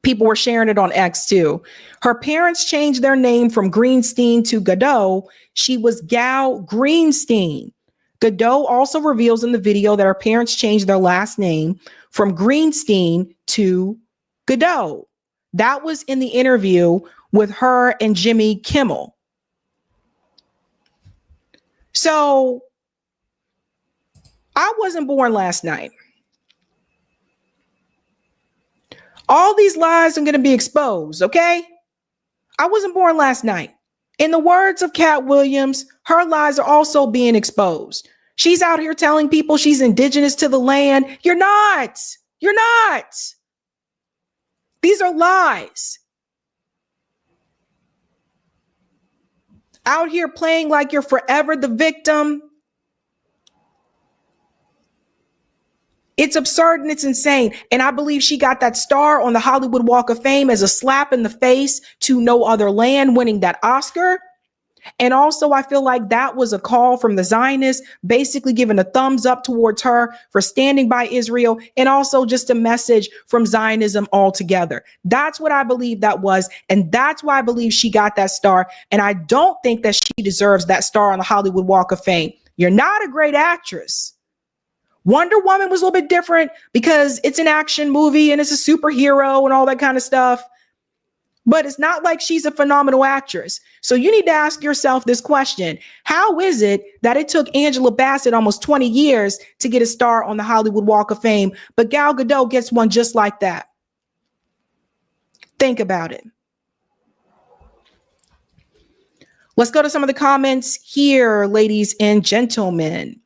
People were sharing it on X too. Her parents changed their name from Greenstein to Gadot. She was Gal Greenstein. Gadot also reveals in the video that her parents changed their last name from Greenstein to Gadot. That was in the interview with her and Jimmy Kimmel. So I wasn't born last night. All these lies are going to be exposed, okay? I wasn't born last night. In the words of Cat Williams, her lies are also being exposed. She's out here telling people she's indigenous to the land. You're not. You're not. These are lies. Out here playing like you're forever the victim. It's absurd and it's insane. And I believe she got that star on the Hollywood Walk of Fame as a slap in the face to No Other Land, winning that Oscar. And also, I feel like that was a call from the Zionists, basically giving a thumbs up towards her for standing by Israel, and also just a message from Zionism altogether. That's what I believe that was. And that's why I believe she got that star. And I don't think that she deserves that star on the Hollywood Walk of Fame. You're not a great actress. Wonder Woman was a little bit different because it's an action movie and it's a superhero and all that kind of stuff. But it's not like she's a phenomenal actress. So you need to ask yourself this question. How is it that it took Angela Bassett almost 20 years to get a star on the Hollywood Walk of Fame, but Gal Gadot gets one just like that? Think about it. Let's go to some of the comments here, ladies and gentlemen.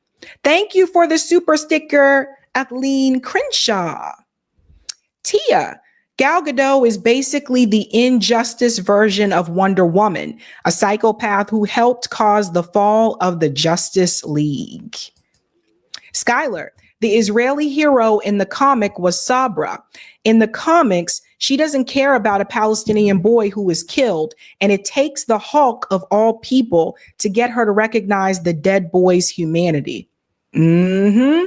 Thank you for the super sticker, Athleen Crenshaw. Tia, Gal Gadot is basically the injustice version of Wonder Woman, a psychopath who helped cause the fall of the Justice League. Skylar, the Israeli hero in the comic was Sabra. In the comics, she doesn't care about a Palestinian boy who is killed, and it takes the Hulk of all people to get her to recognize the dead boy's humanity. You know,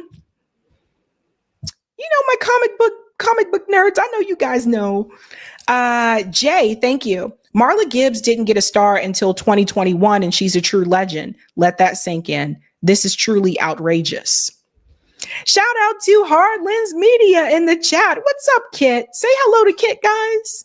my comic book nerds, I know you guys know. Jay, thank you. Marla Gibbs didn't get a star until 2021, and she's a true legend. Let that sink in. This is truly outrageous. Shout out to Hard Lens Media in the chat. What's up, Kit? Say hello to Kit, guys.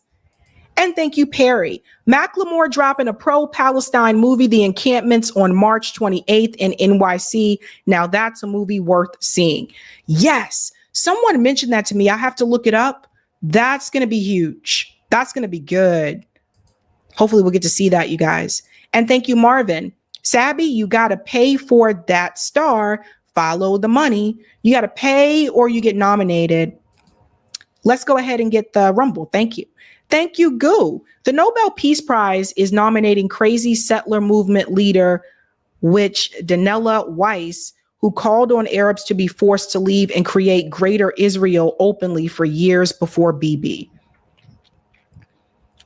And thank you, Perry. Macklemore dropping a pro-Palestine movie, The Encampments, on March 28th in NYC. Now that's a movie worth seeing. Yes, someone mentioned that to me. I have to look it up. That's going to be huge. That's going to be good. Hopefully we'll get to see that, you guys. And thank you, Marvin. Sabby, you got to pay for that star. Follow the money. You got to pay or you get nominated. Let's go ahead and get the Rumble. Thank you. Thank you, Goo. The Nobel Peace Prize is nominating crazy settler movement leader, which Danella Weiss, who called on Arabs to be forced to leave and create greater Israel openly for years before Bibi.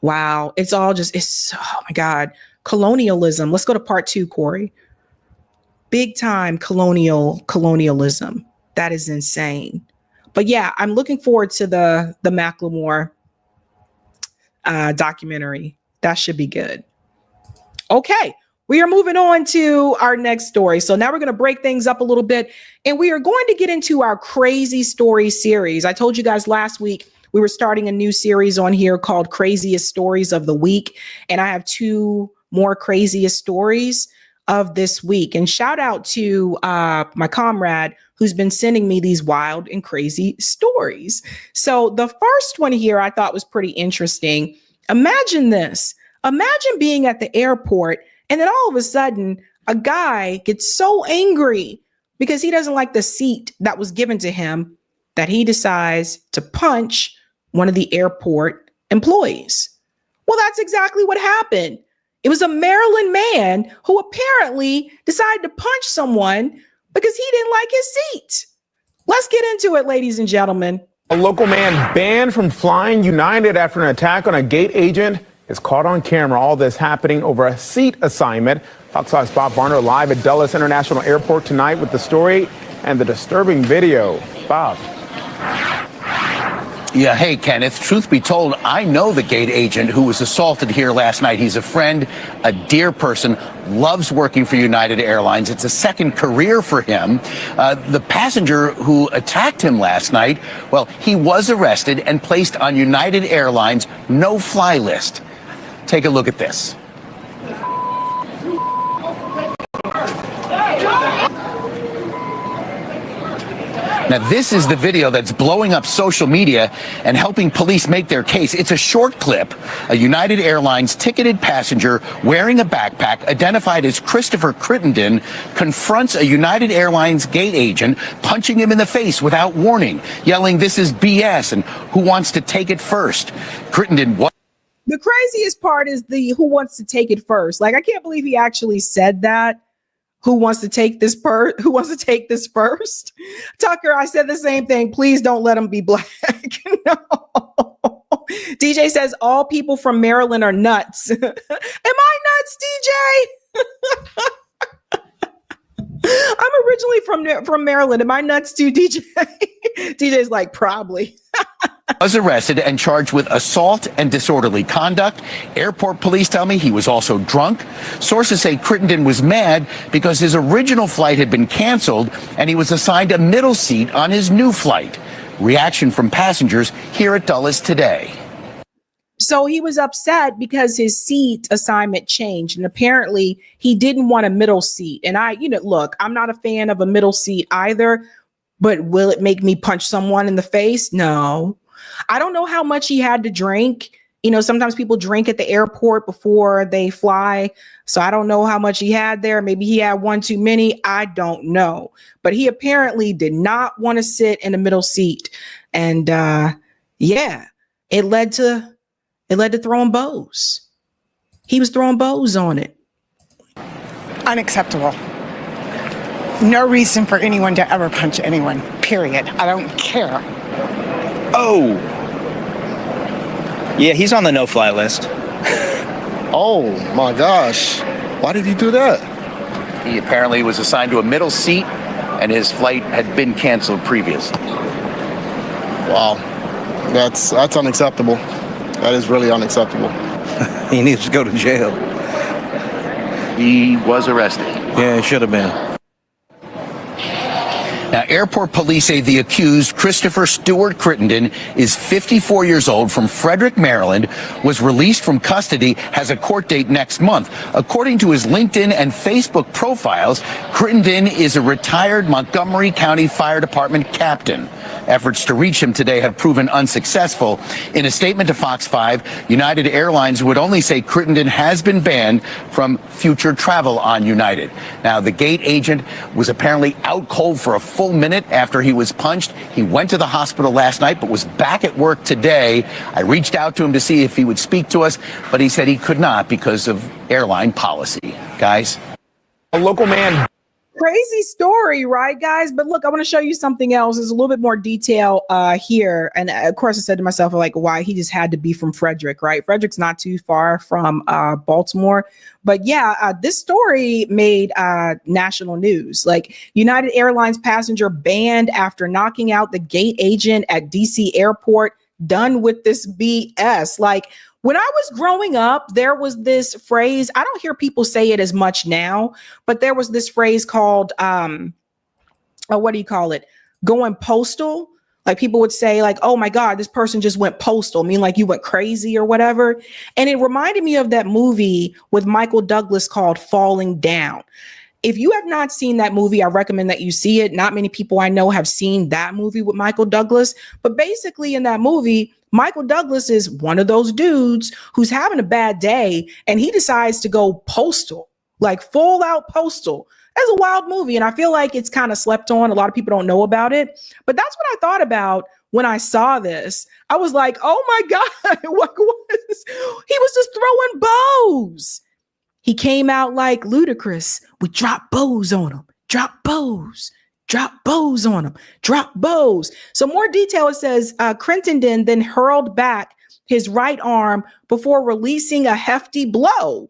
Wow. It's all just, oh my God. Colonialism. Let's go to part 2, Cori. Big time colonialism. That is insane. But yeah, I'm looking forward to the Macklemore documentary. That should be good. Okay, we are moving on to our next story. So now we're going to break things up a little bit, and we are going to get into our crazy story series. I told you guys last week we were starting a new series on here called Craziest Stories of the Week, and I have 2 more craziest stories of this week. And shout out to my comrade who's been sending me these wild and crazy stories. So the first one here I thought was pretty interesting. Imagine this. Imagine being at the airport and then all of a sudden a guy gets so angry because he doesn't like the seat that was given to him that he decides to punch one of the airport employees. Well, that's exactly what happened. It was a Maryland man who apparently decided to punch someone because he didn't like his seat. Let's get into it, ladies and gentlemen. A local man banned from flying United after an attack on a gate agent is caught on camera. All this happening over a seat assignment. Fox 5's Bob Barner live at Dulles International Airport tonight with the story and the disturbing video. Bob. Yeah, hey, Kenneth, truth be told, I know the gate agent who was assaulted here last night. He's a friend, a dear person, loves working for United Airlines. It's a second career for him. The passenger who attacked him last night, well, he was arrested and placed on United Airlines' no-fly list. Take a look at this. Now, this is the video that's blowing up social media and helping police make their case. It's a short clip. A United Airlines ticketed passenger wearing a backpack identified as Christopher Crittenden confronts a United Airlines gate agent, punching him in the face without warning, yelling, "This is BS," and "Who wants to take it first?" Crittenden was. The craziest part is the "who wants to take it first." Like, I can't believe he actually said that. Who wants to take this who wants to take this first? Tucker, I said the same thing. Please don't let him be black. No. DJ says all people from Maryland are nuts. Am I nuts, DJ? I'm originally from Maryland. Am I nuts too, DJ? DJ's like, probably. Was arrested and charged with assault and disorderly conduct. Airport police tell me he was also drunk. Sources say Crittenden was mad because his original flight had been canceled and he was assigned a middle seat on his new flight. Reaction from passengers here at Dulles today. So he was upset because his seat assignment changed, and apparently he didn't want a middle seat. And look, I'm not a fan of a middle seat either, but will it make me punch someone in the face? No. I don't know how much he had to drink. Sometimes people drink at the airport before they fly. So I don't know how much he had there. Maybe he had one too many. I don't know. But he apparently did not want to sit in the middle seat. And it led to throwing bows. He was throwing bows on it. Unacceptable. No reason for anyone to ever punch anyone, period. I don't care. Oh. Yeah, he's on the no-fly list. Oh, my gosh. Why did he do that? He apparently was assigned to a middle seat, and his flight had been canceled previously. Wow. That's unacceptable. That is really unacceptable. He needs to go to jail. He was arrested. Yeah, he should have been. Now, airport police say the accused, Christopher Stewart Crittenden, is 54 years old, from Frederick, Maryland, was released from custody, has a court date next month. According to his LinkedIn and Facebook profiles, Crittenden is a retired Montgomery County Fire Department captain. Efforts to reach him today have proven unsuccessful. In a statement to Fox 5, United Airlines would only say Crittenden has been banned from future travel on United. Now, the gate agent was apparently out cold for a full minute after he was punched. He went to the hospital last night, but was back at work today. I reached out to him to see if he would speak to us, but he said he could not because of airline policy. Guys? A local man. Crazy story, right, guys? But look, I want to show you something else. There's a little bit more detail here. And of course, I said to myself, like, why he just had to be from Frederick, right? Frederick's not too far from Baltimore. But yeah, this story made national news. Like, United Airlines passenger banned after knocking out the gate agent at DC airport. Done with this BS. Like, when I was growing up, there was this phrase, I don't hear people say it as much now, but there was this phrase called, what do you call it? Going postal. Like, people would say, like, oh my God, this person just went postal. I mean, like, you went crazy or whatever. And it reminded me of that movie with Michael Douglas called Falling Down. If you have not seen that movie, I recommend that you see it. Not many people I know have seen that movie with Michael Douglas. But basically in that movie, Michael Douglas is one of those dudes who's having a bad day and he decides to go postal, like full out postal. That's a wild movie. And I feel like it's kind of slept on. A lot of people don't know about it. But that's what I thought about when I saw this. I was like, oh my God, what was this? He was just throwing bows. He came out like Ludacris. We drop bows on him, drop bows. Drop bows on him, drop bows. So more detail, it says Crittenden then hurled back his right arm before releasing a hefty blow.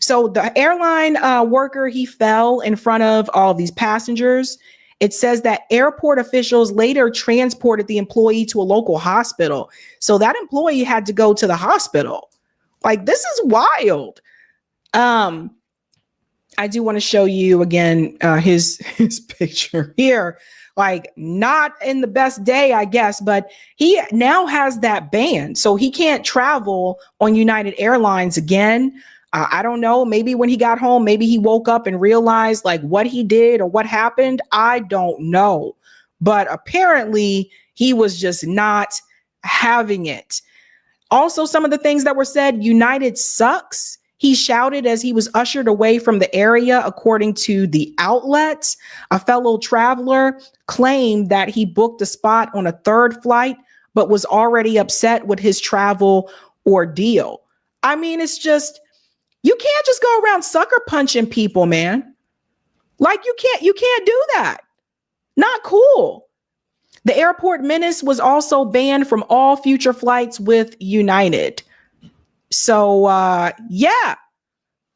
So the airline worker, he fell in front of all these passengers. It says that airport officials later transported the employee to a local hospital. So that employee had to go to the hospital. Like, this is wild. I do want to show you again his picture here. Like, not in the best day, I guess, but he now has that ban. So he can't travel on United Airlines again. I don't know. Maybe when he got home, maybe he woke up and realized like what he did or what happened. I don't know. But apparently he was just not having it. Also, some of the things that were said, United sucks. He shouted as he was ushered away from the area, according to the outlet. A fellow traveler claimed that he booked a spot on a third flight, but was already upset with his travel ordeal. I mean, it's just, you can't just go around sucker punching people, man. Like, you can't do that. Not cool. The airport menace was also banned from all future flights with United. So, yeah,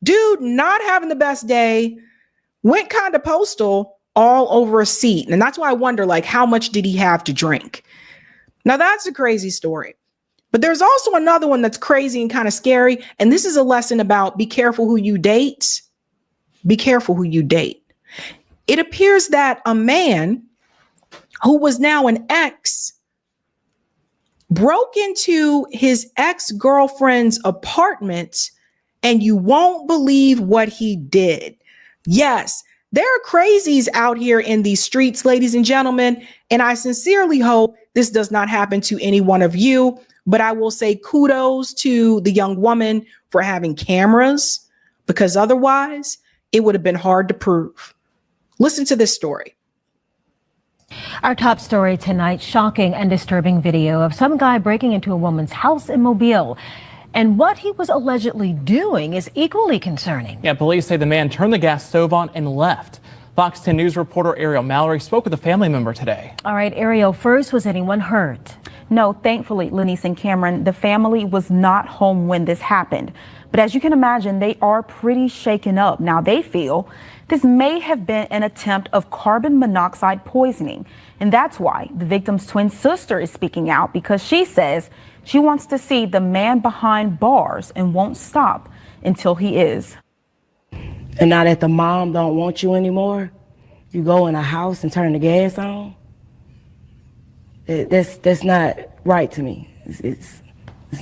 dude, not having the best day, went kind of postal all over a seat. And that's why I wonder, like, how much did he have to drink? Now, that's a crazy story. But there's also another one that's crazy and kind of scary. And this is a lesson about be careful who you date. Be careful who you date. It appears that a man who was now an ex broke into his ex-girlfriend's apartment, and you won't believe what he did. Yes, there are crazies out here in these streets, ladies and gentlemen, and I sincerely hope this does not happen to any one of you, but I will say kudos to the young woman for having cameras, because otherwise it would have been hard to prove. Listen to this story. Our top story tonight, shocking and disturbing video of some guy breaking into a woman's house in Mobile. And what he was allegedly doing is equally concerning. Yeah, police say the man turned the gas stove on and left. Fox 10 News reporter Ariel Mallory spoke with a family member today. All right, Ariel, first, was anyone hurt? No, thankfully, Lenice and Cameron, the family was not home when this happened. But as you can imagine, they are pretty shaken up. Now, they feel this may have been an attempt of carbon monoxide poisoning. And that's why the victim's twin sister is speaking out, because she says she wants to see the man behind bars and won't stop until he is. And now that the mom don't want you anymore, you go in a house and turn the gas on. That's not right to me. It's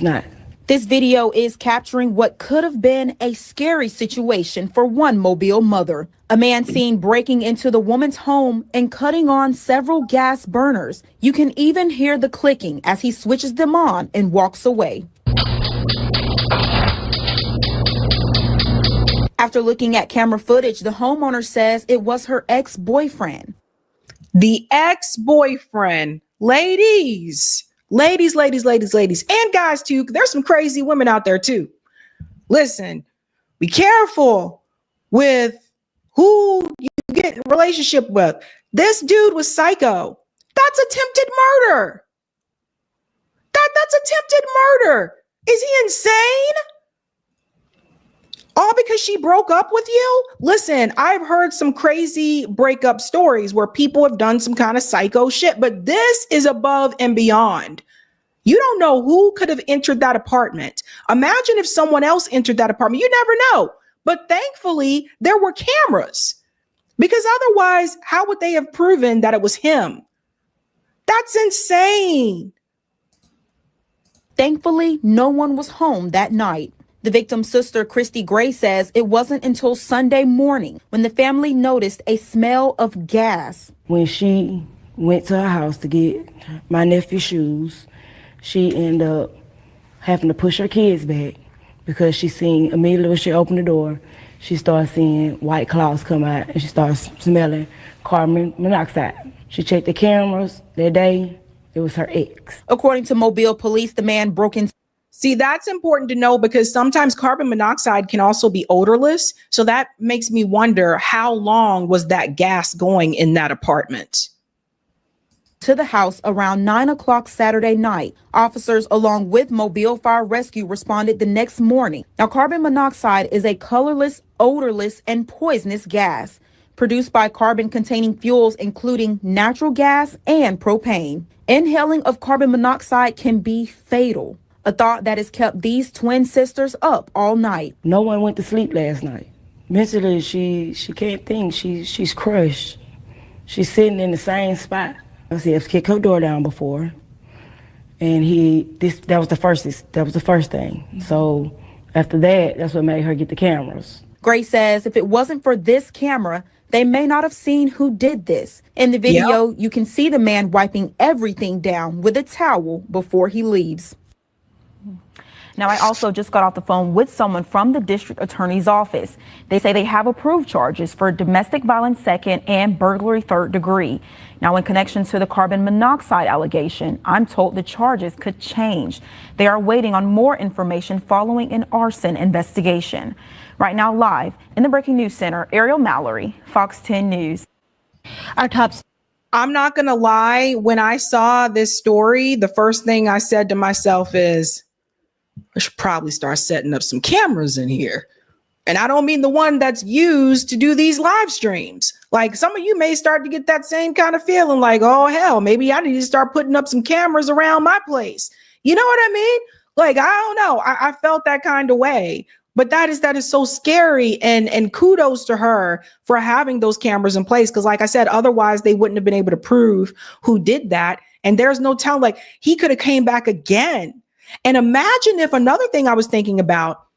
not. This video is capturing what could have been a scary situation for one Mobile mother. A man seen breaking into the woman's home and cutting on several gas burners. You can even hear the clicking as he switches them on and walks away. After looking at camera footage, the homeowner says it was her ex-boyfriend. The ex-boyfriend. Ladies, and guys too. There's some crazy women out there too. Listen, be careful with who you get in a relationship with. This dude was psycho. That's attempted murder. That's attempted murder. Is he insane? All because she broke up with you? Listen, I've heard some crazy breakup stories where people have done some kind of psycho shit, but this is above and beyond. You don't know who could have entered that apartment. Imagine if someone else entered that apartment. You never know. But thankfully, there were cameras, because otherwise, how would they have proven that it was him? That's insane. Thankfully, no one was home that night. The victim's sister, Christy Gray, says it wasn't until Sunday morning when the family noticed a smell of gas. When she went to her house to get my nephew's shoes, she ended up having to push her kids back because she seen immediately when she opened the door, she started seeing white clouds come out and she started smelling carbon monoxide. She checked the cameras that day. It was her ex. According to Mobile police, the man broke into. See, that's important to know because sometimes carbon monoxide can also be odorless. So that makes me wonder, how long was that gas going in that apartment? To the house around 9 o'clock Saturday night. Officers, along with Mobile Fire Rescue, responded the next morning. Now, carbon monoxide is a colorless, odorless, and poisonous gas produced by carbon-containing fuels, including natural gas and propane. Inhaling of carbon monoxide can be fatal. A thought that has kept these twin sisters up all night. No one went to sleep last night. Mentally, she can't think. She's crushed. She's sitting in the same spot. He has kicked her door down before, and that was the first thing. So after that, that's what made her get the cameras. Gray says if it wasn't for this camera, they may not have seen who did this. In the video, You can see the man wiping everything down with a towel before he leaves. Now, I also just got off the phone with someone from the district attorney's office. They say they have approved charges for domestic violence second and burglary third degree. Now, in connection to the carbon monoxide allegation, I'm told the charges could change. They are waiting on more information following an arson investigation. Right now, live in the Breaking News Center, Ariel Mallory, Fox 10 News. Our top. I'm not going to lie. When I saw this story, the first thing I said to myself is, I should probably start setting up some cameras in here. And I don't mean the one that's used to do these live streams. Like, some of you may start to get that same kind of feeling like, oh, hell, maybe I need to start putting up some cameras around my place. You know what I mean? Like, I don't know. I felt that kind of way. But that is so scary. And kudos to her for having those cameras in place. Because like I said, otherwise they wouldn't have been able to prove who did that. And there's no telling, like, he could have came back again. And imagine if another thing I was thinking about,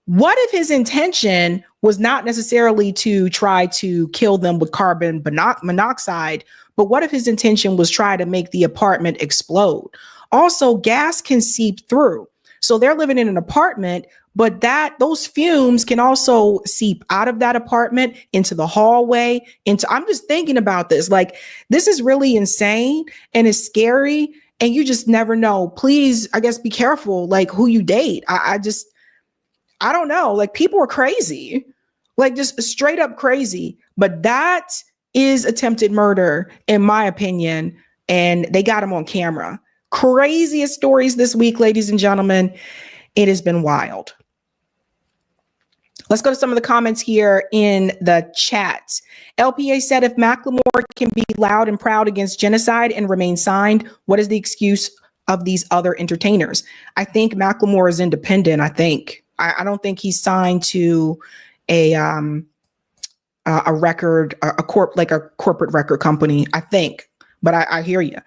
what if his intention was not necessarily to try to kill them with carbon monoxide, but what if his intention was try to make the apartment explode? Also, gas can seep through. So they're living in an apartment, but those fumes can also seep out of that apartment into the hallway. I'm just thinking about this. Like, this is really insane and it's scary. And you just never know. Please, I guess, be careful, like, who you date. I don't know. Like, people are crazy, like, just straight up crazy. But that is attempted murder, in my opinion. And they got him on camera. Craziest stories this week, ladies and gentlemen. It has been wild. Let's go to some of the comments here in the chat. LPA said, if Macklemore can be loud and proud against genocide and remain signed, what is the excuse of these other entertainers? I think Macklemore is independent. I don't think he's signed to a a corporate record company, I think. But I hear you.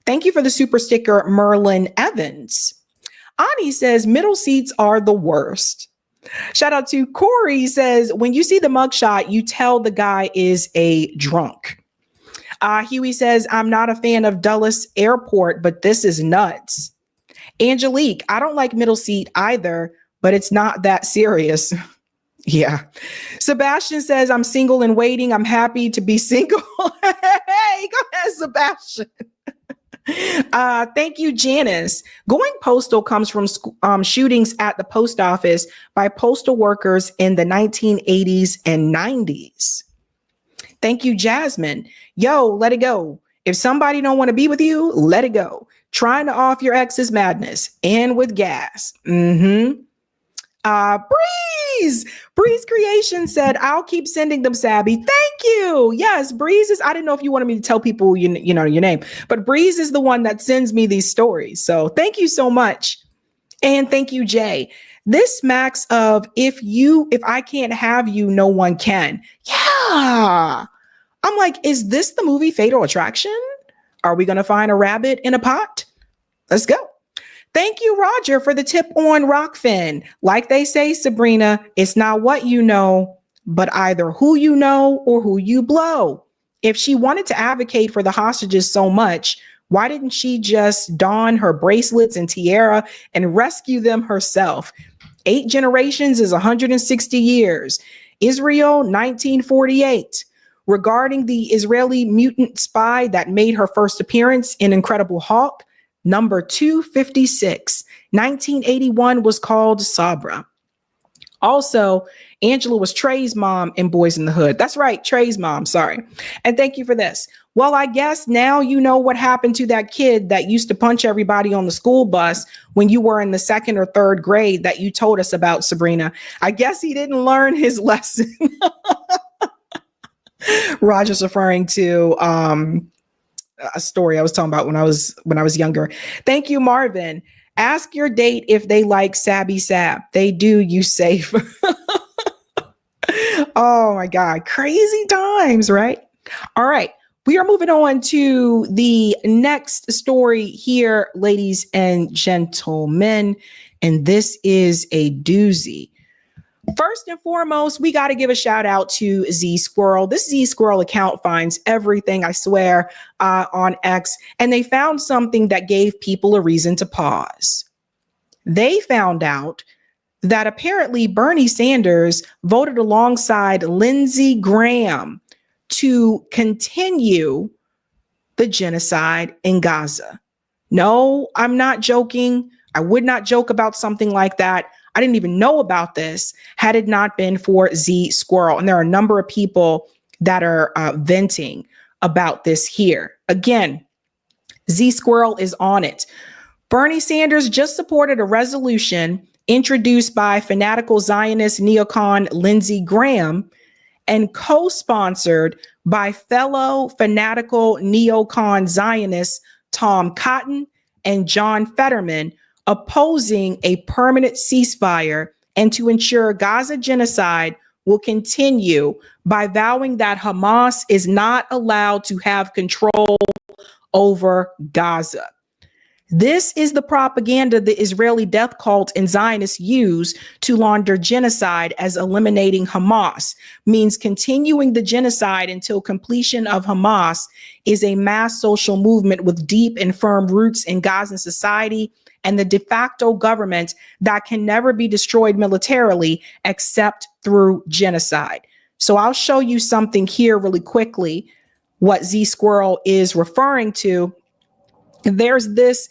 Thank you for the super sticker, Merlin Evans. Ani says middle seats are the worst. Shout out to Cori, says, when you see the mugshot, you tell the guy is a drunk. Huey says, I'm not a fan of Dulles Airport, but this is nuts. Angelique, I don't like middle seat either, but it's not that serious. Yeah. Sebastian says, I'm single and waiting. I'm happy to be single. Hey, go ahead, Sebastian. Thank you, Janice. Going postal comes from shootings at the post office by postal workers in the 1980s and 90s. Thank you, Jasmine. Yo, let it go. If somebody don't want to be with you, let it go. Trying to off your ex is madness, and with gas. Breeze Creation said, I'll keep sending them, Sabby. Thank you. Yes, Breeze is, I didn't know if you wanted me to tell people, you know, your name, but Breeze is the one that sends me these stories. So thank you so much. And thank you, Jay. This smacks of if I can't have you, no one can. Yeah. I'm like, is this the movie Fatal Attraction? Are we going to find a rabbit in a pot? Let's go. Thank you, Roger, for the tip on Rockfin. Like they say, Sabrina, it's not what you know, but either who you know or who you blow. If she wanted to advocate for the hostages so much, why didn't she just don her bracelets and tiara and rescue them herself? 8 generations is 160 years. Israel, 1948. Regarding the Israeli mutant spy that made her first appearance in Incredible Hulk, number 256, 1981 was called Sabra. Also, Angela was Trey's mom in Boys in the Hood. That's right, Trey's mom, sorry. And thank you for this. Well, I guess now you know what happened to that kid that used to punch everybody on the school bus when you were in the 2nd or 3rd grade that you told us about, Sabrina. I guess he didn't learn his lesson. Roger's referring to a story I was talking about when I was younger. Thank you, Marvin. Ask your date if they like Sabby Sab. They do, you safe. Oh my God. Crazy times, right? All right. We are moving on to the next story here, ladies and gentlemen. And this is a doozy. First and foremost, we got to give a shout out to Z Squirrel. This Z Squirrel account finds everything, I swear, on X. And they found something that gave people a reason to pause. They found out that apparently Bernie Sanders voted alongside Lindsey Graham to continue the genocide in Gaza. No, I'm not joking. I would not joke about something like that. I didn't even know about this had it not been for Z Squirrel. And there are a number of people that are venting about this here. Again, Z Squirrel is on it. Bernie Sanders just supported a resolution introduced by fanatical Zionist neocon Lindsey Graham and co-sponsored by fellow fanatical neocon Zionists Tom Cotton and John Fetterman, opposing a permanent ceasefire and to ensure Gaza genocide will continue by vowing that Hamas is not allowed to have control over Gaza. This is the propaganda the Israeli death cult and Zionists use to launder genocide, as eliminating Hamas means continuing the genocide until completion of Hamas is a mass social movement with deep and firm roots in Gazan society and the de facto government that can never be destroyed militarily except through genocide. So I'll show you something here really quickly, what Z Squirrel is referring to. There's this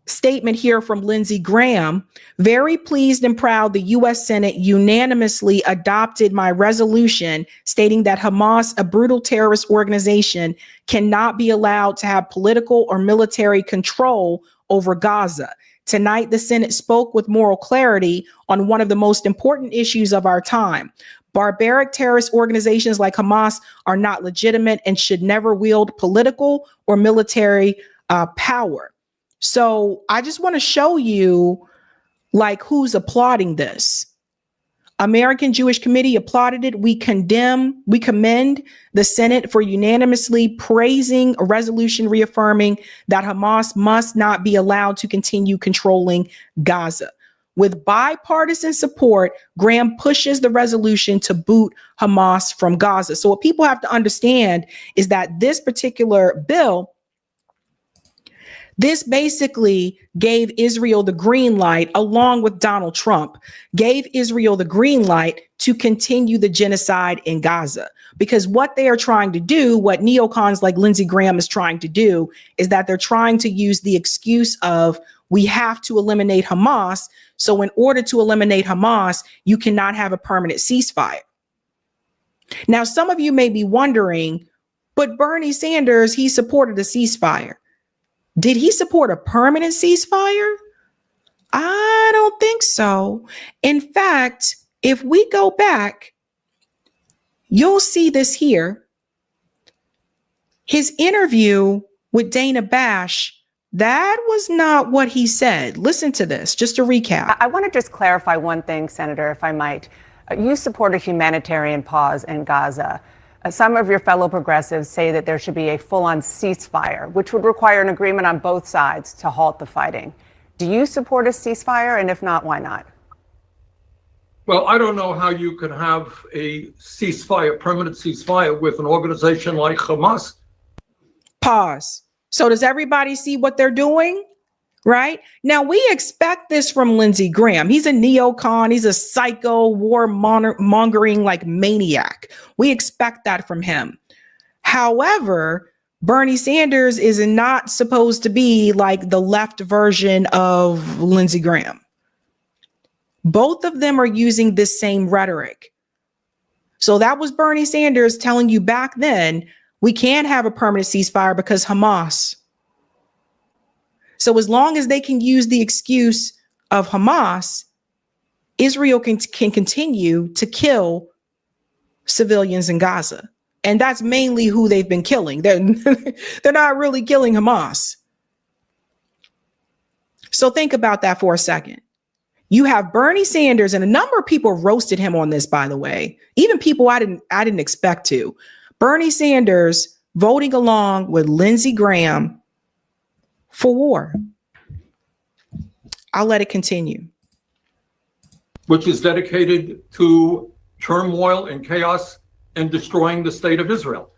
statement here from Lindsey Graham. Very pleased and proud the U.S. Senate unanimously adopted my resolution stating that Hamas, a brutal terrorist organization, cannot be allowed to have political or military control over Gaza. Tonight, the Senate spoke with moral clarity on one of the most important issues of our time. Barbaric terrorist organizations like Hamas are not legitimate and should never wield political or military power. So I just want to show you like who's applauding this. American Jewish Committee applauded it. We commend the Senate for unanimously praising a resolution reaffirming that Hamas must not be allowed to continue controlling Gaza. With bipartisan support, Graham pushes the resolution to boot Hamas from Gaza. So what people have to understand is that this particular bill, this basically gave Israel the green light, along with Donald Trump, gave Israel the green light to continue the genocide in Gaza. Because what they are trying to do, what neocons like Lindsey Graham is trying to do, is that they're trying to use the excuse of we have to eliminate Hamas. So in order to eliminate Hamas, you cannot have a permanent ceasefire. Now, some of you may be wondering, but Bernie Sanders, he supported a ceasefire. Did he support a permanent ceasefire? I don't think so. In fact, if we go back, you'll see this here. His interview with Dana Bash, that was not what he said. Listen to this, just to recap. I want to just clarify one thing, Senator, if I might. You support a humanitarian pause in Gaza. Some of your fellow progressives say that there should be a full-on ceasefire, which would require an agreement on both sides to halt the fighting. Do you support a ceasefire? And if not, why not? Well, I don't know how you can have a ceasefire, permanent ceasefire, with an organization like Hamas. Pause. So does everybody see what they're doing? Right? Now, we expect this from Lindsey Graham. He's a neocon. He's a psycho, war-mongering like maniac. We expect that from him. However, Bernie Sanders is not supposed to be like the left version of Lindsey Graham. Both of them are using this same rhetoric. So that was Bernie Sanders telling you back then, we can't have a permanent ceasefire because Hamas. So as long as they can use the excuse of Hamas, Israel can continue to kill civilians in Gaza. And that's mainly who they've been killing. They're not really killing Hamas. So think about that for a second. You have Bernie Sanders, and a number of people roasted him on this, by the way, even people I didn't expect to. Bernie Sanders voting along with Lindsey Graham for war. I'll let it continue. Which is dedicated to turmoil and chaos and destroying the state of Israel.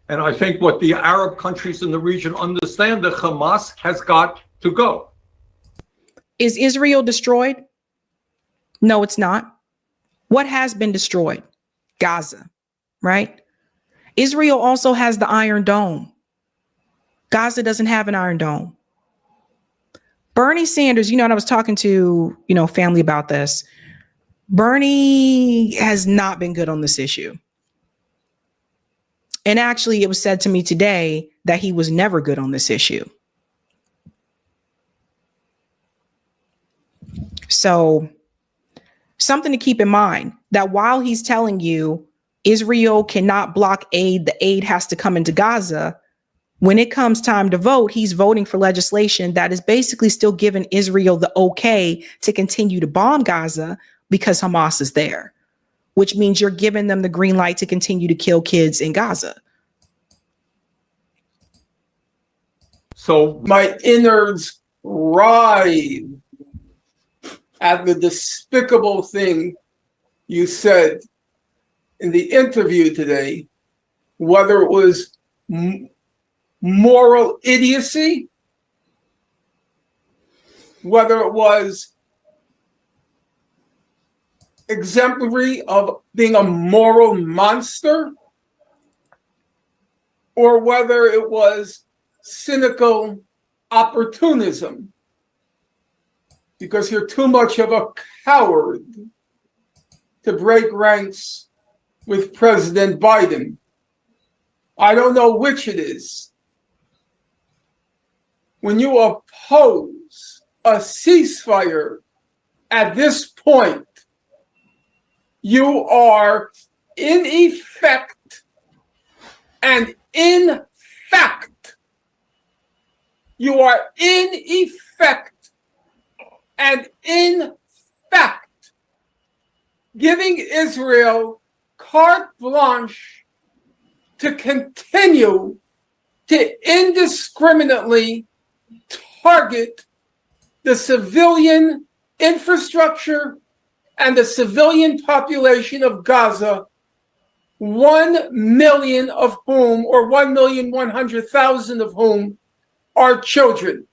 And I think what the Arab countries in the region understand, that Hamas has got to go. Is Israel destroyed? No, it's not. What has been destroyed? Gaza, right? Israel also has the Iron Dome. Gaza doesn't have an Iron Dome. Bernie Sanders, and I was talking to, family about this. Bernie has not been good on this issue. And actually, it was said to me today that he was never good on this issue. So something to keep in mind, that while he's telling you Israel cannot block aid, the aid has to come into Gaza, when it comes time to vote, he's voting for legislation that is basically still giving Israel the okay to continue to bomb Gaza because Hamas is there, which means you're giving them the green light to continue to kill kids in Gaza. So my innards writhe at the despicable thing you said in the interview today, whether it was moral idiocy, whether it was exemplary of being a moral monster, or whether it was cynical opportunism, because you're too much of a coward to break ranks with President Biden. I don't know which it is. When you oppose a ceasefire at this point, you are in effect and in fact, you are in effect and in fact giving Israel carte blanche to continue to indiscriminately target the civilian infrastructure and the civilian population of Gaza, 1 million of whom, or 1,100,000 of whom, are children.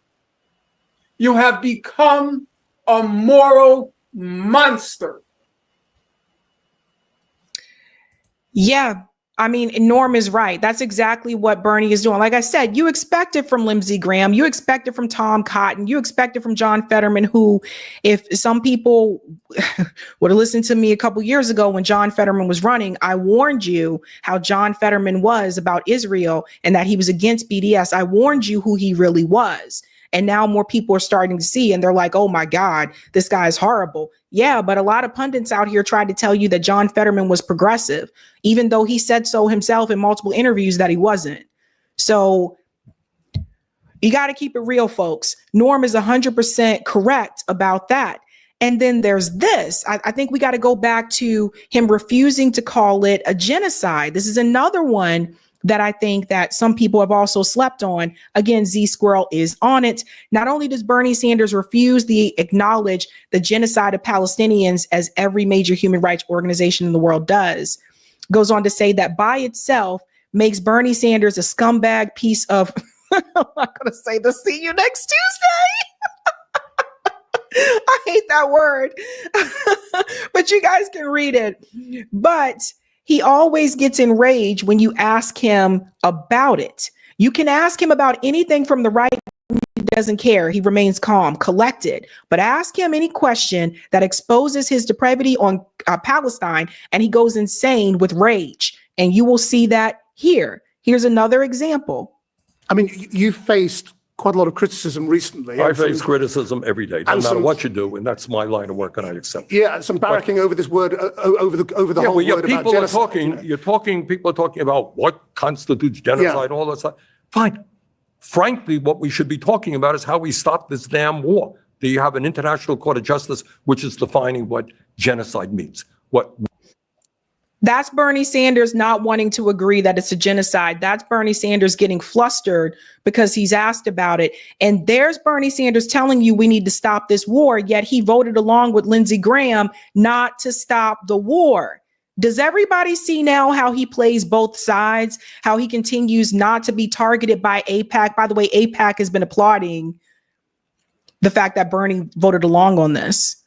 You have become a moral monster. Yeah. I mean, Norm is right. That's exactly what Bernie is doing. Like I said, you expect it from Lindsey Graham. You expect it from Tom Cotton. You expect it from John Fetterman, who, if some people would have listened to me a couple years ago when John Fetterman was running, I warned you how John Fetterman was about Israel and that he was against BDS. I warned you who he really was. And now more people are starting to see, and they're like, oh my God, this guy is horrible. Yeah, but a lot of pundits out here tried to tell you that John Fetterman was progressive, even though he said so himself in multiple interviews that he wasn't. So you got to keep it real, folks. Norm is 100% correct about that. And then there's this. I think we got to go back to him refusing to call it a genocide. This is another one that I think that some people have also slept on. Again, Z Squirrel is on it. Not only does Bernie Sanders refuse to acknowledge the genocide of Palestinians, as every major human rights organization in the world does, goes on to say that by itself makes Bernie Sanders a scumbag piece of, I'm not going to say this, see you next Tuesday. I hate that word, but you guys can read it. But he always gets enraged when you ask him about it. You can ask him about anything from the right. He doesn't care. He remains calm, collected. But ask him any question that exposes his depravity on Palestine, and he goes insane with rage. And you will see that here. Here's another example. I mean, you faced quite a lot of criticism recently. I face criticism every day, no matter what you do, and that's my line of work, and I accept it. Yeah, some barracking over this word, over the whole word about people genocide. are talking. People are talking about what constitutes genocide, all that stuff. Fine. Frankly, what we should be talking about is how we stop this damn war. Do you have an international court of justice which is defining what genocide means? That's Bernie Sanders not wanting to agree that it's a genocide. That's Bernie Sanders getting flustered because he's asked about it. And there's Bernie Sanders telling you we need to stop this war, yet he voted along with Lindsey Graham not to stop the war. Does everybody see now how he plays both sides, how he continues not to be targeted by AIPAC? By the way, AIPAC has been applauding the fact that Bernie voted along on this.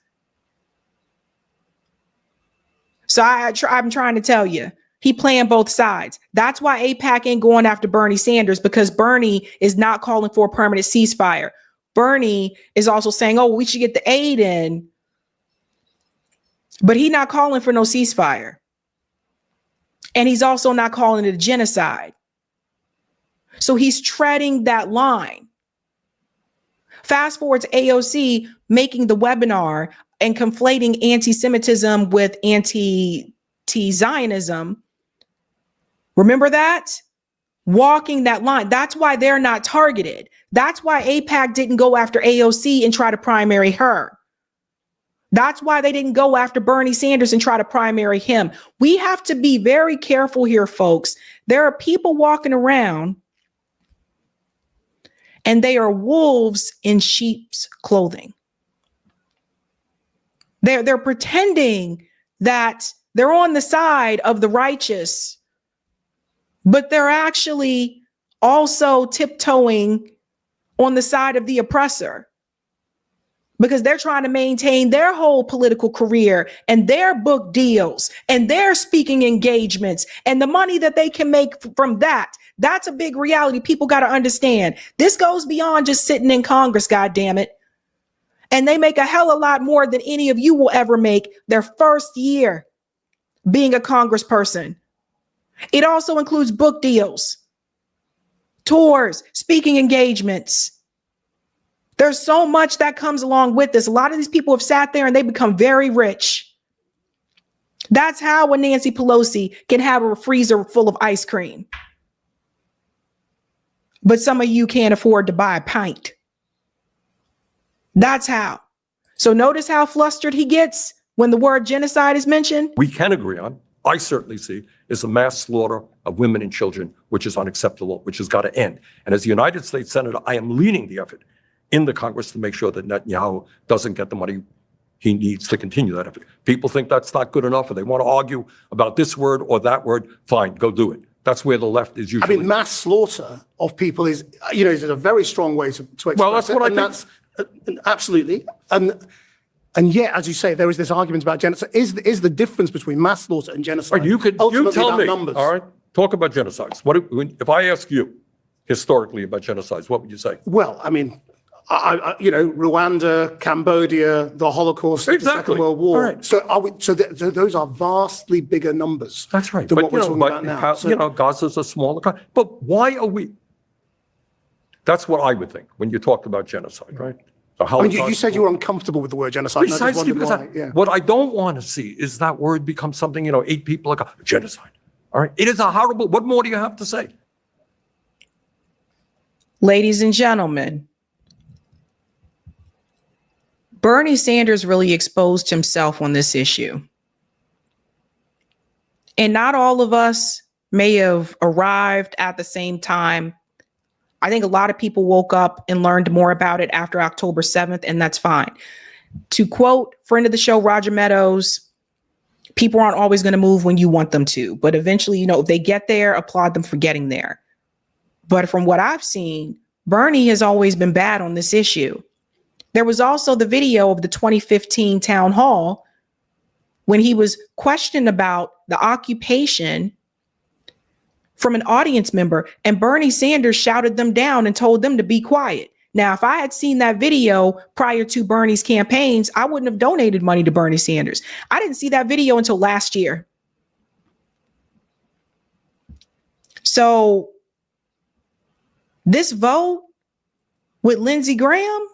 So I'm trying to tell you, he playing both sides. That's why AIPAC ain't going after Bernie Sanders, because Bernie is not calling for a permanent ceasefire. Bernie is also saying, oh, we should get the aid in, but he's not calling for no ceasefire. And he's also not calling it a genocide. So he's treading that line. Fast forward to AOC making the webinar and conflating anti-Semitism with anti-Zionism. Remember that? Walking that line. That's why they're not targeted. That's why AIPAC didn't go after AOC and try to primary her. That's why they didn't go after Bernie Sanders and try to primary him. We have to be very careful here, folks. There are people walking around and they are wolves in sheep's clothing. They're pretending that they're on the side of the righteous, but they're actually also tiptoeing on the side of the oppressor, because they're trying to maintain their whole political career and their book deals and their speaking engagements and the money that they can make from that. That's a big reality. People got to understand. This goes beyond just sitting in Congress, God damn it. And they make a hell of a lot more than any of you will ever make their first year being a congressperson. It also includes book deals, tours, speaking engagements. There's so much that comes along with this. A lot of these people have sat there and they become very rich. That's how a Nancy Pelosi can have a freezer full of ice cream. But some of you can't afford to buy a pint. That's how. So notice how flustered he gets when the word genocide is mentioned? We can agree on, I certainly see, is a mass slaughter of women and children, which is unacceptable, which has got to end. And as a United States Senator, I am leading the effort in the Congress to make sure that Netanyahu doesn't get the money he needs to continue that effort. People think that's not good enough, or they want to argue about this word or that word. Fine, go do it. That's where the left is usually. I mean, mass slaughter of people is a very strong way to express Well, that's what I think. That's absolutely. And yet, as you say, there is this argument about genocide. Is the difference between mass slaughter and genocide? You ultimately tell about me. Numbers? All right, talk about genocides. If I ask you historically about genocides, what would you say? Well, I mean, Rwanda, Cambodia, the Holocaust, the Second World War. Right. So those are vastly bigger numbers. That's right. Than But what we're talking about now. Gaza's a smaller country. But why are we? That's what I would think when you talk about genocide, right? I mean, you said you were uncomfortable with the word genocide. Precisely because what I don't want to see is that word become something, 8 people like genocide. All right. It is a horrible. What more do you have to say? Ladies and gentlemen, Bernie Sanders really exposed himself on this issue. And not all of us may have arrived at the same time. I think a lot of people woke up and learned more about it after October 7th, and that's fine. To quote friend of the show, Roger Meadows, people aren't always going to move when you want them to, but eventually, if they get there, applaud them for getting there. But from what I've seen, Bernie has always been bad on this issue. There was also the video of the 2015 town hall when he was questioned about the occupation from an audience member, and Bernie Sanders shouted them down and told them to be quiet. Now, if I had seen that video prior to Bernie's campaigns, I wouldn't have donated money to Bernie Sanders. I didn't see that video until last year. So this vote with Lindsey Graham,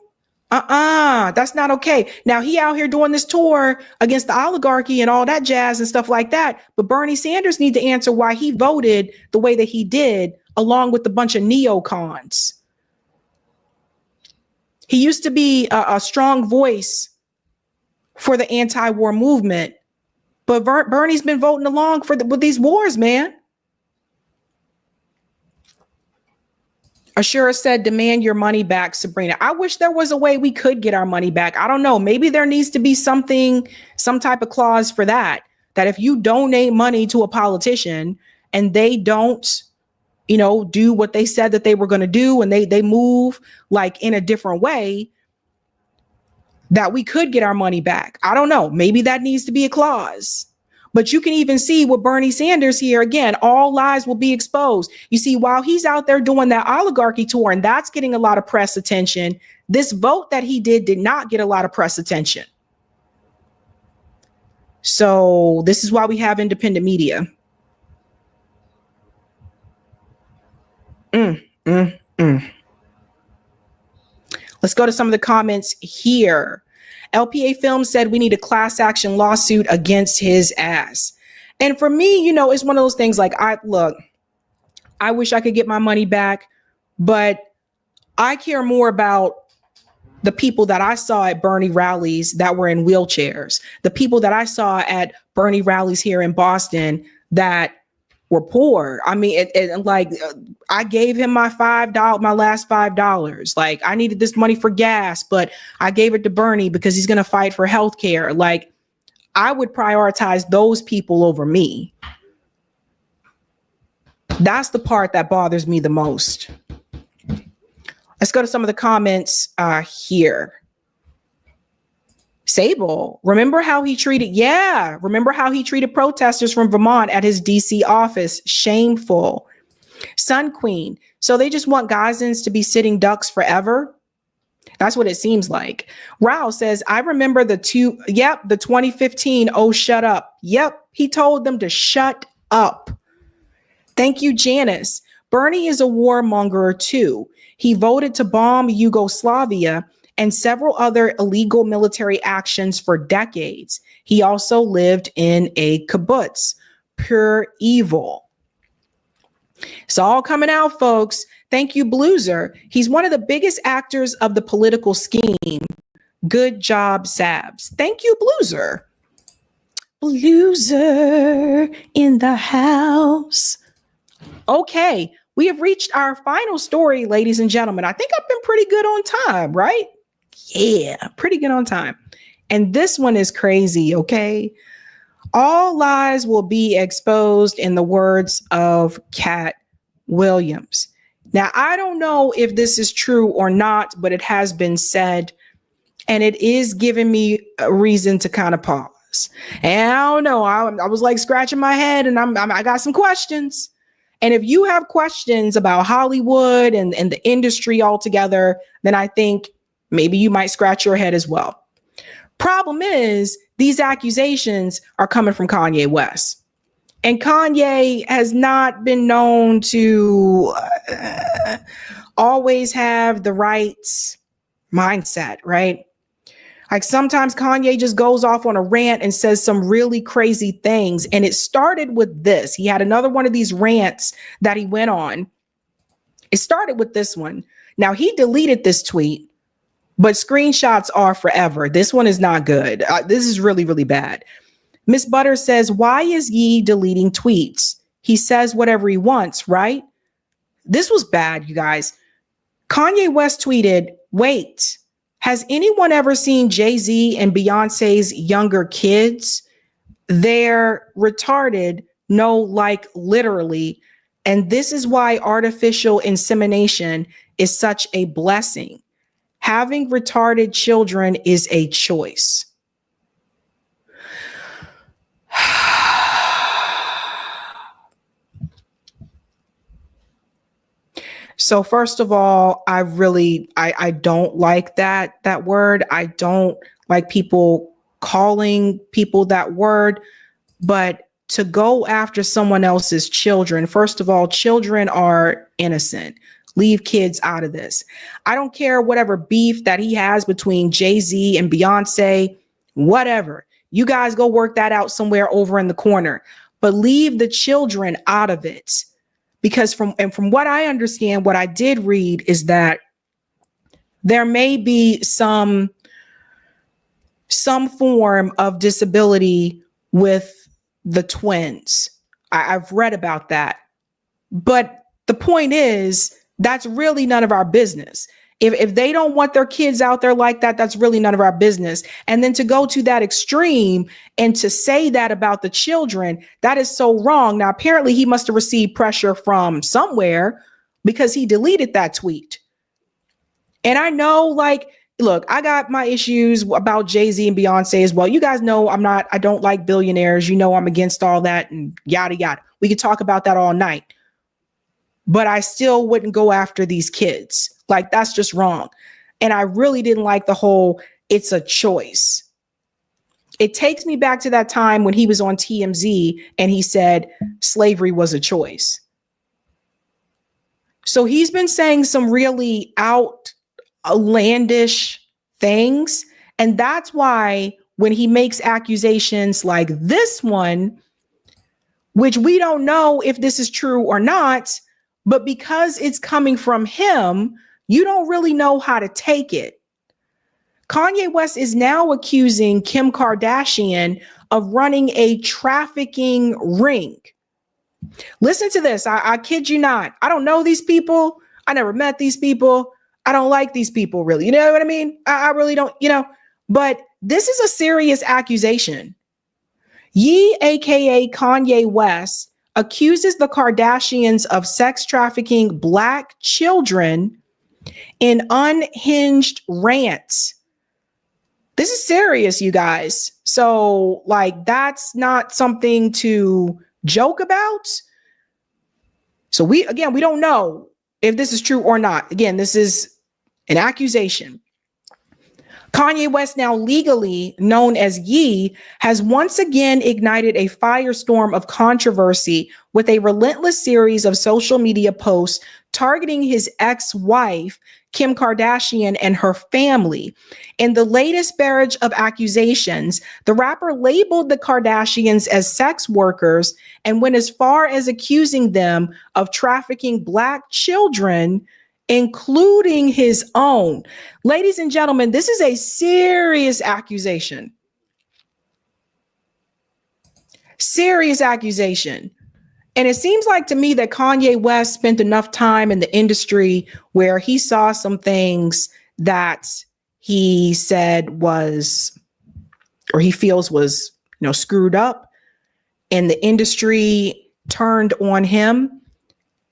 that's not okay. Now he out here doing this tour against the oligarchy and all that jazz and stuff like that. But Bernie Sanders need to answer why he voted the way that he did, along with a bunch of neocons. He used to be a strong voice for the anti-war movement, but Bernie's been voting along with these wars, man. Ashura said, demand your money back, Sabrina. I wish there was a way we could get our money back. I don't know. Maybe there needs to be some type of clause for that if you donate money to a politician and they don't, do what they said that they were going to do, and they move like in a different way, that we could get our money back. I don't know. Maybe that needs to be a clause. But you can even see with Bernie Sanders here, again, all lies will be exposed. You see, while he's out there doing that oligarchy tour, and that's getting a lot of press attention, this vote that he did not get a lot of press attention. So this is why we have independent media. Let's go to some of the comments here. LPA Film said we need a class action lawsuit against his ass. And for me, it's one of those things like, I wish I could get my money back, but I care more about the people that I saw at Bernie rallies that were in wheelchairs, the people that I saw at Bernie rallies here in Boston that were poor. I mean, I gave him my last $5. Like, I needed this money for gas, but I gave it to Bernie because he's going to fight for healthcare. Like, I would prioritize those people over me. That's the part that bothers me the most. Let's go to some of the comments here. Sable, remember how he treated protesters from Vermont at his DC office? Shameful. Sun Queen, so they just want Gazans to be sitting ducks forever? That's what it seems like. Rao says, I remember the 2015, oh, shut up. Yep, he told them to shut up. Thank you, Janice. Bernie is a warmonger too. He voted to bomb Yugoslavia and several other illegal military actions for decades. He also lived in a kibbutz. Pure evil. It's all coming out, folks. Thank you, Blueser. He's one of the biggest actors of the political scheme. Good job, Sabs. Thank you, Blueser. loser in the house. Okay, we have reached our final story, ladies and gentlemen. I think I've been pretty good on time, right? Yeah, pretty good on time. And this one is crazy, okay? All lies will be exposed, in the words of Cat Williams. Now, I don't know if this is true or not, but it has been said, and it is giving me a reason to kind of pause. And I don't know, I was like scratching my head, and I got some questions. And if you have questions about Hollywood and the industry altogether, then I think maybe you might scratch your head as well. Problem is, these accusations are coming from Kanye West. And Kanye has not been known to always have the right mindset, right? Like sometimes Kanye just goes off on a rant and says some really crazy things. And it started with this. He had another one of these rants that he went on. It started with this one. Now, he deleted this tweet, but screenshots are forever. This one is not good. This is really, really bad. Miss Butter says, why is Ye deleting tweets? He says whatever he wants, right? This was bad, you guys. Kanye West tweeted, wait, has anyone ever seen Jay-Z and Beyonce's younger kids? They're retarded, no, like literally. And this is why artificial insemination is such a blessing. Having retarded children is a choice. So first of all, I don't like that word. I don't like people calling people that word, but to go after someone else's children, first of all, children are innocent. Leave kids out of this. I don't care whatever beef that he has between Jay-Z and Beyonce, whatever. You guys go work that out somewhere over in the corner, but leave the children out of it. Because from what I understand, what I did read is that there may be some form of disability with the twins. I've read about that. But the point is, that's really none of our business. If they don't want their kids out there like that, that's really none of our business. And then to go to that extreme and to say that about the children, that is so wrong. Now, apparently he must have received pressure from somewhere because he deleted that tweet. And I know, like, look, I got my issues about Jay-Z and Beyonce as well. You guys know I don't like billionaires. You know, I'm against all that and yada, yada. We could talk about that all night. But I still wouldn't go after these kids. Like, that's just wrong. And I really didn't like the whole, it's a choice. It takes me back to that time when he was on TMZ and he said slavery was a choice. So he's been saying some really outlandish things. And that's why when he makes accusations like this one, which we don't know if this is true or not, but because it's coming from him, you don't really know how to take it. Kanye West is now accusing Kim Kardashian of running a trafficking ring. Listen to this. I kid you not. I don't know these people. I never met these people. I don't like these people, really. You know what I mean? I really don't, but this is a serious accusation. Ye, aka Kanye West, accuses the Kardashians of sex trafficking Black children in unhinged rants. This is serious, you guys. So, like, that's not something to joke about. So we don't know if this is true or not. Again, this is an accusation. Kanye West, now legally known as Ye, has once again ignited a firestorm of controversy with a relentless series of social media posts targeting his ex-wife, Kim Kardashian, and her family. In the latest barrage of accusations, the rapper labeled the Kardashians as sex workers and went as far as accusing them of trafficking Black children, including his own. Ladies and gentlemen, this is a serious accusation. Serious accusation. And it seems like to me that Kanye West spent enough time in the industry where he saw some things that he said was, or he feels was, screwed up, and the industry turned on him.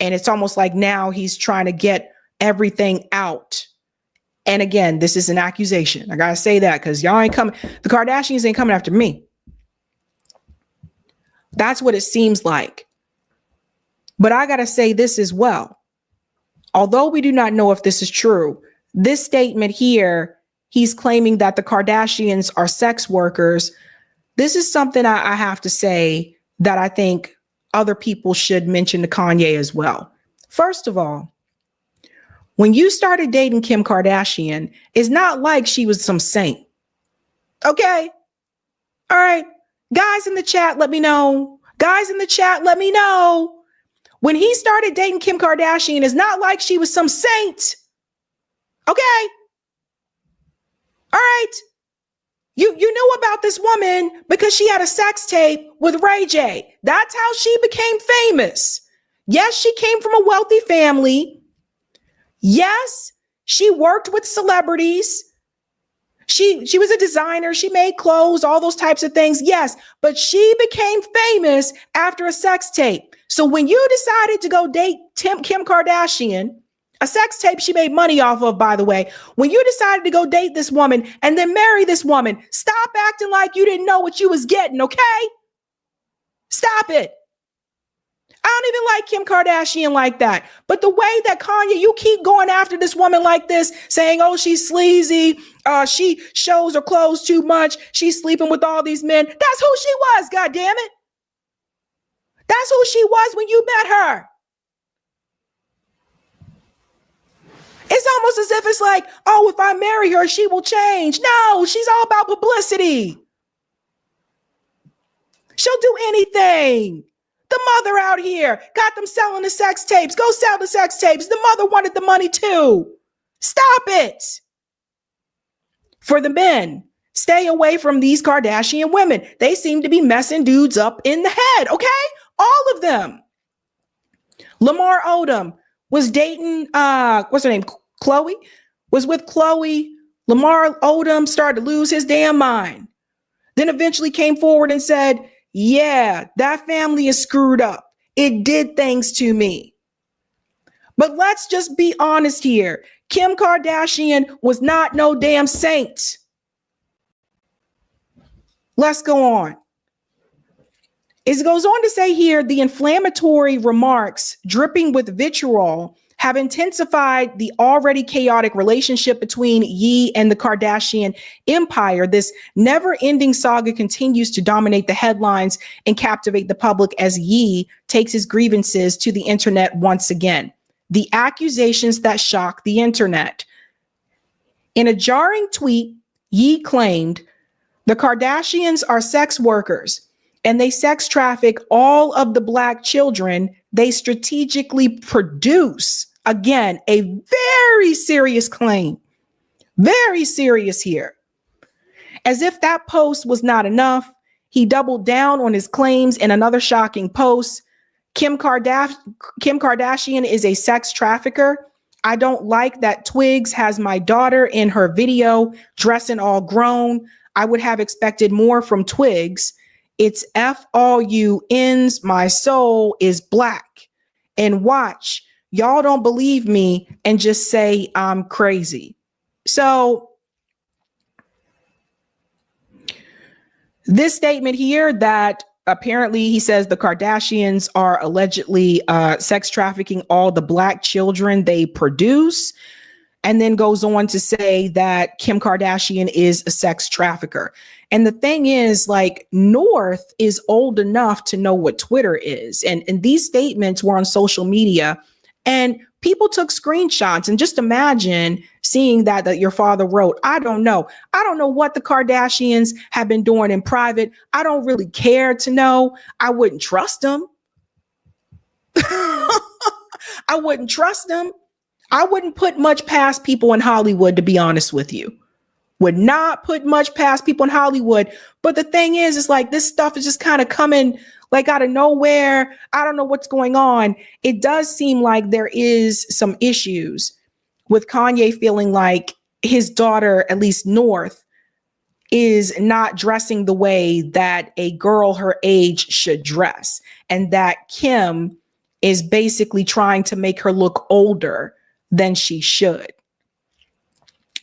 And it's almost like now he's trying to get everything out. And again, this is an accusation. I gotta say that because y'all ain't coming. The Kardashians ain't coming after me. That's what it seems like. But I gotta say this as well. Although we do not know if this is true, this statement here, he's claiming that the Kardashians are sex workers. This is something I have to say that I think other people should mention to Kanye as well. First of all, when you started dating Kim Kardashian, it's not like she was some saint. Okay? All right. Guys in the chat, let me know. Guys in the chat, let me know. When he started dating Kim Kardashian, it's not like she was some saint. Okay? All right. You knew about this woman because she had a sex tape with Ray J. That's how she became famous. Yes, she came from a wealthy family. Yes, she worked with celebrities. She was a designer. She made clothes, all those types of things. Yes, but she became famous after a sex tape. So when you decided to go date Kim Kardashian, a sex tape she made money off of, by the way, when you decided to go date this woman and then marry this woman, stop acting like you didn't know what you was getting, okay? Stop it. I don't even like Kim Kardashian like that. But the way that Kanye, you keep going after this woman like this, saying, oh, she's sleazy. She shows her clothes too much. She's sleeping with all these men. That's who she was, goddammit. That's who she was when you met her. It's almost as if it's like, oh, if I marry her, she will change. No, she's all about publicity. She'll do anything. The mother out here got them selling the sex tapes. Go sell the sex tapes. The mother wanted the money too. Stop it. For the men, stay away from these Kardashian women. They seem to be messing dudes up in the head, okay? All of them. Lamar Odom was dating, what's her name? Chloe? Was with Chloe. Lamar Odom started to lose his damn mind. Then eventually came forward and said, yeah, that family is screwed up. It did things to me. But let's just be honest here. Kim Kardashian was not no damn saint. Let's go on. It goes on to say here, the inflammatory remarks dripping with vitriol have intensified the already chaotic relationship between Ye and the Kardashian empire. This never-ending saga continues to dominate the headlines and captivate the public as Ye takes his grievances to the internet once again. The accusations that shock the internet. In a jarring tweet, Ye claimed, the Kardashians are sex workers and they sex traffic all of the Black children they strategically produce. Again, a very serious claim. Very serious here. As if that post was not enough, he doubled down on his claims in another shocking post. Kim Kardashian is a sex trafficker. I don't like that Twigs has my daughter in her video dressing all grown. I would have expected more from Twigs. It's F all you ends. My soul is Black. And watch, y'all don't believe me and just say I'm crazy. So this statement here that apparently he says the Kardashians are allegedly sex trafficking all the Black children they produce, and then goes on to say that Kim Kardashian is a sex trafficker. And the thing is, like, North is old enough to know what Twitter is. And these statements were on social media and people took screenshots. And just imagine seeing that your father wrote, I don't know what the Kardashians have been doing in private. I don't really care to know. I wouldn't trust them. I wouldn't trust them. I wouldn't put much past people in Hollywood, to be honest with you. would not put much past people in Hollywood. But the thing is, it's like this stuff is just kind of coming like out of nowhere. I don't know what's going on. It does seem like there is some issues with Kanye feeling like his daughter, at least North, is not dressing the way that a girl her age should dress. And that Kim is basically trying to make her look older than she should.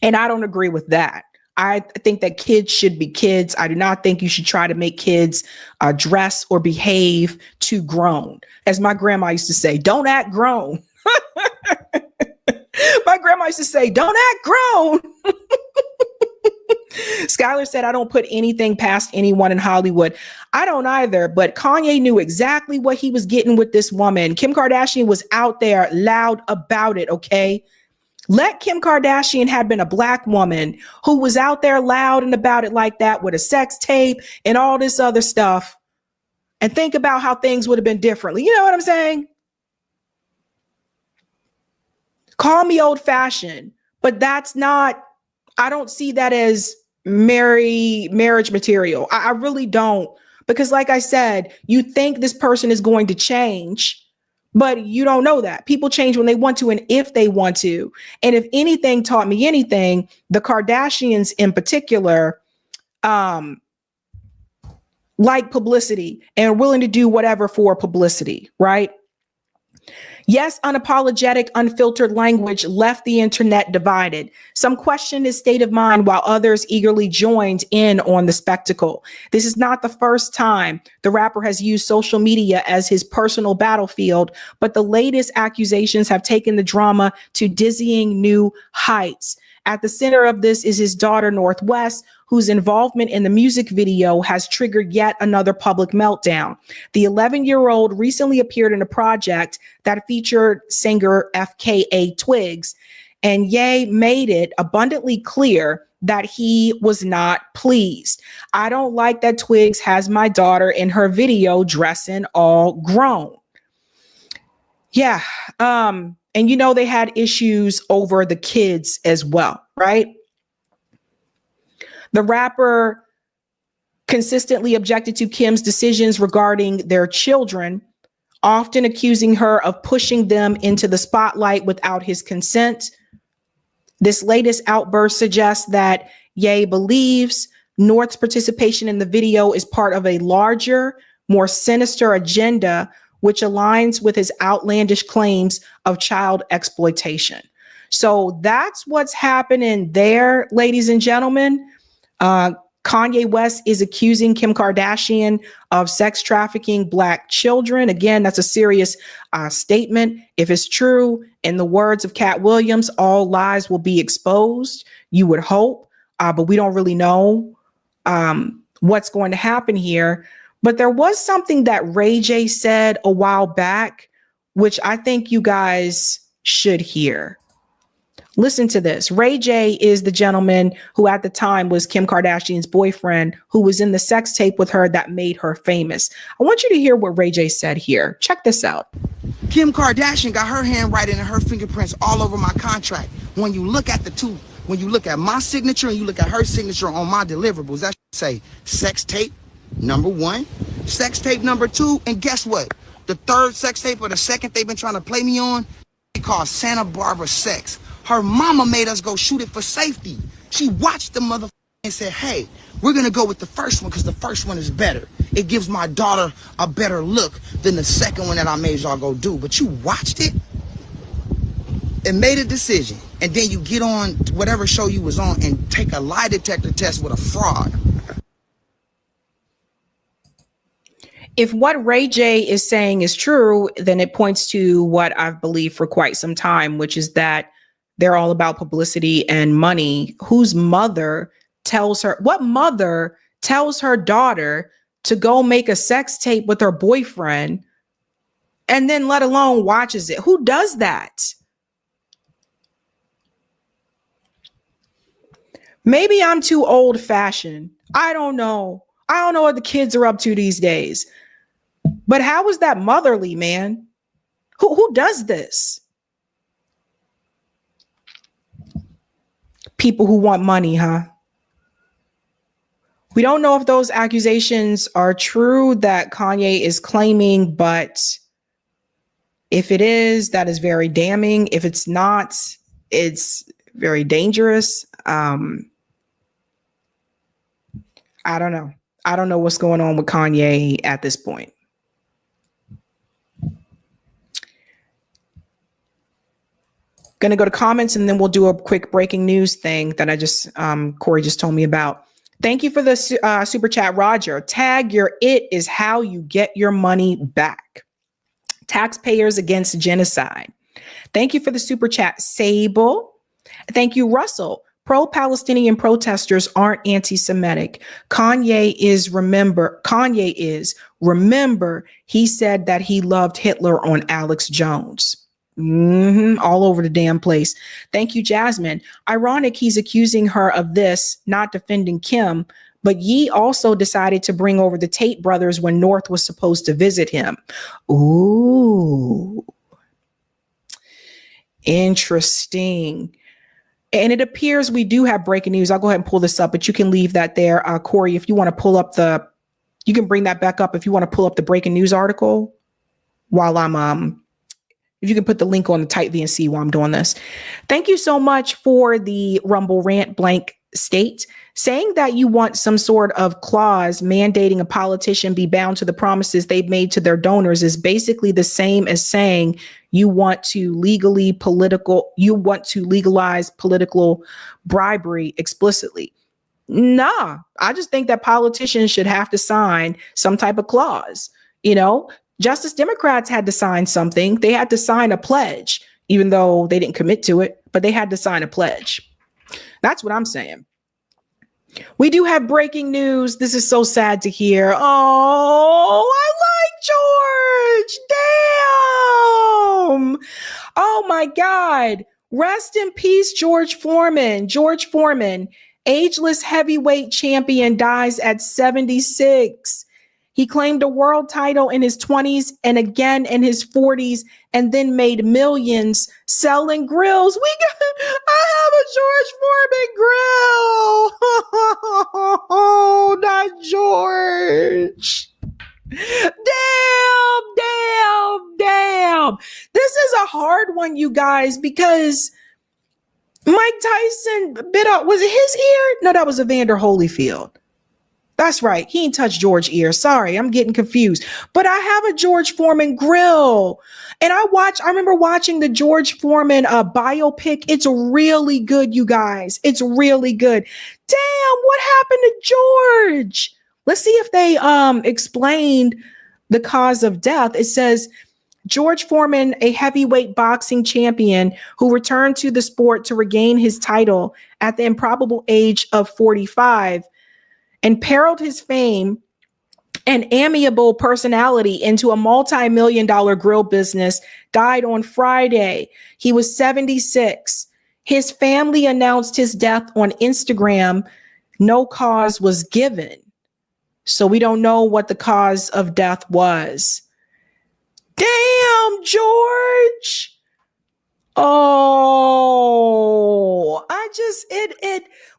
And I don't agree with that. I think that kids should be kids. I do not think you should try to make kids dress or behave too grown. As my grandma used to say, don't act grown. My grandma used to say, don't act grown. Skylar said, I don't put anything past anyone in Hollywood. I don't either, but Kanye knew exactly what he was getting with this woman. Kim Kardashian was out there loud about it, okay? Let Kim Kardashian have been a black woman who was out there loud and about it like that with a sex tape and all this other stuff, and think about how things would have been differently. You know what I'm saying? Call me old fashioned, but that's not, I don't see that as marriage material. I really don't, because like I said, you think this person is going to change, but you don't know that. People change when they want to and if they want to. And if anything taught me anything, the Kardashians in particular, like publicity and are willing to do whatever for publicity, right? Yes, unapologetic, unfiltered language left the internet divided. Some questioned his state of mind while others eagerly joined in on the spectacle. This is not the first time the rapper has used social media as his personal battlefield, but the latest accusations have taken the drama to dizzying new heights. At the center of this is his daughter, Northwest, whose involvement in the music video has triggered yet another public meltdown. The 11-year-old recently appeared in a project that featured singer FKA Twigs, and Ye made it abundantly clear that he was not pleased. I don't like that Twigs has my daughter in her video dressing all grown. Yeah, and you know they had issues over the kids as well, right? The rapper consistently objected to Kim's decisions regarding their children, often accusing her of pushing them into the spotlight without his consent. This latest outburst suggests that Ye believes North's participation in the video is part of a larger, more sinister agenda, which aligns with his outlandish claims of child exploitation. So that's what's happening there, ladies and gentlemen. Kanye West is accusing Kim Kardashian of sex trafficking Black children. Again, that's a serious statement. If it's true, in the words of Cat Williams, all lies will be exposed. You would hope, but we don't really know what's going to happen here. But there was something that Ray J said a while back, which I think you guys should hear. Listen to this. Ray J is the gentleman who at the time was Kim Kardashian's boyfriend, who was in the sex tape with her that made her famous. I want you to hear what Ray J said here. Check this out. Kim Kardashian got her handwriting and her fingerprints all over my contract. When you look at the two, when you look at my signature and you look at her signature on my deliverables, that say sex tape number 1, sex tape number 2, and guess what? The third sex tape or the second they've been trying to play me on, they call Santa Barbara Sex. Her mama made us go shoot it for safety. She watched the motherfucker and said, hey, we're going to go with the first one because the first one is better. It gives my daughter a better look than the second one that I made y'all go do. But you watched it and made a decision. And then you get on whatever show you was on and take a lie detector test with a fraud. If what Ray J is saying is true, then it points to what I've believed for quite some time, which is that they're all about publicity and money. Whose mother tells her, what mother tells her daughter to go make a sex tape with her boyfriend and then let alone watches it? Who does that? Maybe I'm too old fashioned. I don't know. I don't know what the kids are up to these days. But how is that motherly, man? Who does this? People who want money, huh? We don't know if those accusations are true that Kanye is claiming, but if it is, that is very damning. If it's not, it's very dangerous. I don't know. I don't know what's going on with Kanye at this point. Going to go to comments and then we'll do a quick breaking news thing that I just, Cori just told me about. Thank you for the super chat, Roger. Tag your it is how you get your money back. Taxpayers against genocide. Thank you for the super chat, Sable. Thank you, Russell. Pro-Palestinian protesters aren't anti-Semitic. Kanye is, remember, he said that he loved Hitler on Alex Jones. All over the damn place. Thank you, Jasmine. Ironic he's accusing her of this, not defending Kim, but Ye also decided to bring over the Tate brothers when North was supposed to visit him. Ooh. Interesting. And it appears we do have breaking news. I'll go ahead and pull this up, but you can leave that there. Cori, if you want to pull up you can bring that back up if you want to pull up the breaking news article while I'm, if you can put the link on the Type VNC while I'm doing this. Thank you so much for the Rumble rant blank state. Saying that you want some sort of clause mandating a politician be bound to the promises they've made to their donors is basically the same as saying you want to legalize political bribery explicitly. Nah, I just think that politicians should have to sign some type of clause. You know, Justice Democrats had to sign something. They had to sign a pledge, even though they didn't commit to it, but they had to sign a pledge. That's what I'm saying. We do have breaking news. This is so sad to hear. Oh, I like George. Damn. Oh my God. Rest in peace, George Foreman. George Foreman, ageless heavyweight champion, dies at 76. He claimed a world title in his 20s and again in his 40s, and then made millions selling grills. I have a George Foreman grill. Oh, not George. Damn. This is a hard one, you guys, because Mike Tyson bit off, was it his ear? No, that was Evander Holyfield. That's right. He ain't touched George's ear. Sorry, I'm getting confused. But I have a George Foreman grill. And I remember watching the George Foreman biopic. It's really good, you guys. It's really good. Damn, what happened to George? Let's see if they explained the cause of death. It says, George Foreman, a heavyweight boxing champion who returned to the sport to regain his title at the improbable age of 45, and periled his fame and amiable personality into a multi-million-dollar grill business, died on Friday. He was 76. His family announced his death on Instagram. No cause was given. So we don't know what the cause of death was. Damn, George. Oh,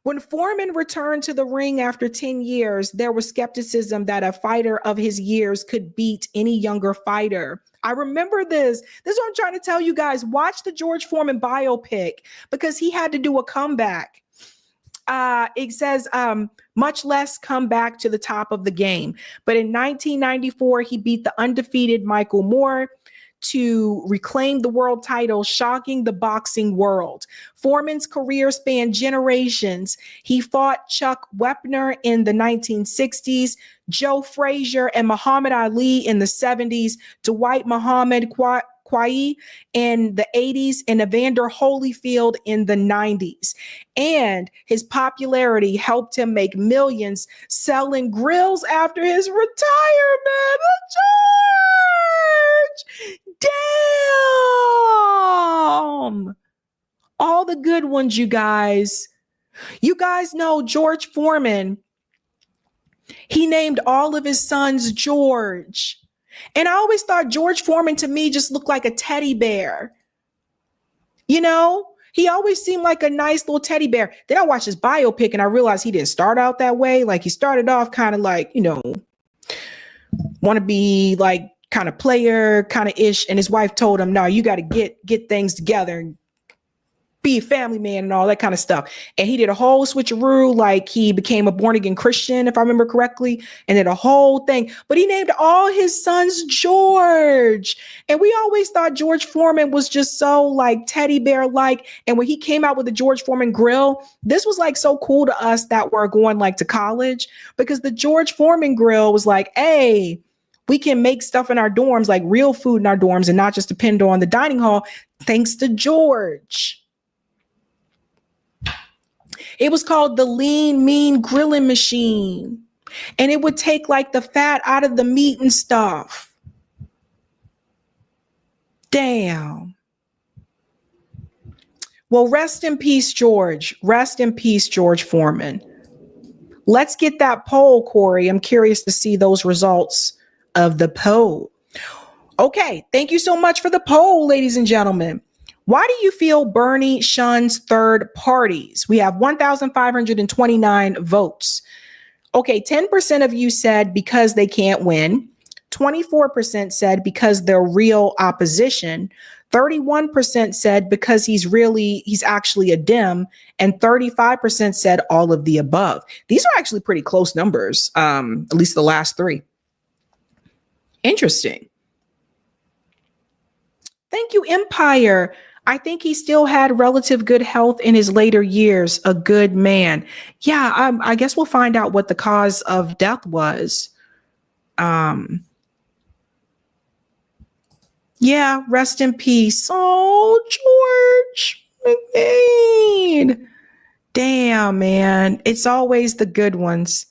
when Foreman returned to the ring after 10 years, there was skepticism that a fighter of his years could beat any younger fighter. I remember this. This is what I'm trying to tell you guys. Watch the George Foreman biopic because he had to do a comeback. It says, much less come back to the top of the game. But in 1994, he beat the undefeated Michael Moore to reclaim the world title, shocking the boxing world. Foreman's career spanned generations. He fought Chuck Wepner in the 1960s, Joe Frazier and Muhammad Ali in the 70s, Dwight Muhammad Quai in the 80s, and Evander Holyfield in the 90s. And his popularity helped him make millions selling grills after his retirement. George! Damn! All the good ones, you guys. You guys know George Foreman. He named all of his sons George. And I always thought George Foreman to me just looked like a teddy bear. You know, He always seemed like a nice little teddy bear. Then I watched his biopic and I realized he didn't start out that way. Like, he started off kind of like, want to be like kind of player, kind of ish. And his wife told him, no, you got to get things together and be a family man and all that kind of stuff. And he did a whole switcheroo, like he became a born again Christian, if I remember correctly, and did a whole thing. But he named all his sons George. And we always thought George Foreman was just so like teddy bear like. And when he came out with the George Foreman grill, this was like so cool to us that were going like to college, because the George Foreman grill was like, hey, we can make stuff in our dorms, like real food in our dorms, and not just depend on the dining hall, thanks to George. It was called the Lean Mean Grilling Machine. And it would take like the fat out of the meat and stuff. Damn. Well, rest in peace, George. Rest in peace, George Foreman. Let's get that poll, Cori. I'm curious to see those results of the poll. Okay, thank you so much for the poll, ladies and gentlemen. Why do you feel Bernie shuns third parties? We have 1,529 votes. Okay, 10% of you said because they can't win. 24% said because they're real opposition. 31% said because he's actually a Dem. And 35% said all of the above. These are actually pretty close numbers, at least the last three. Interesting. Thank you, Empire. I think he still had relative good health in his later years. A good man. Yeah, I guess we'll find out what the cause of death was. Yeah, rest in peace. Oh, George McBain. Damn, man. It's always the good ones.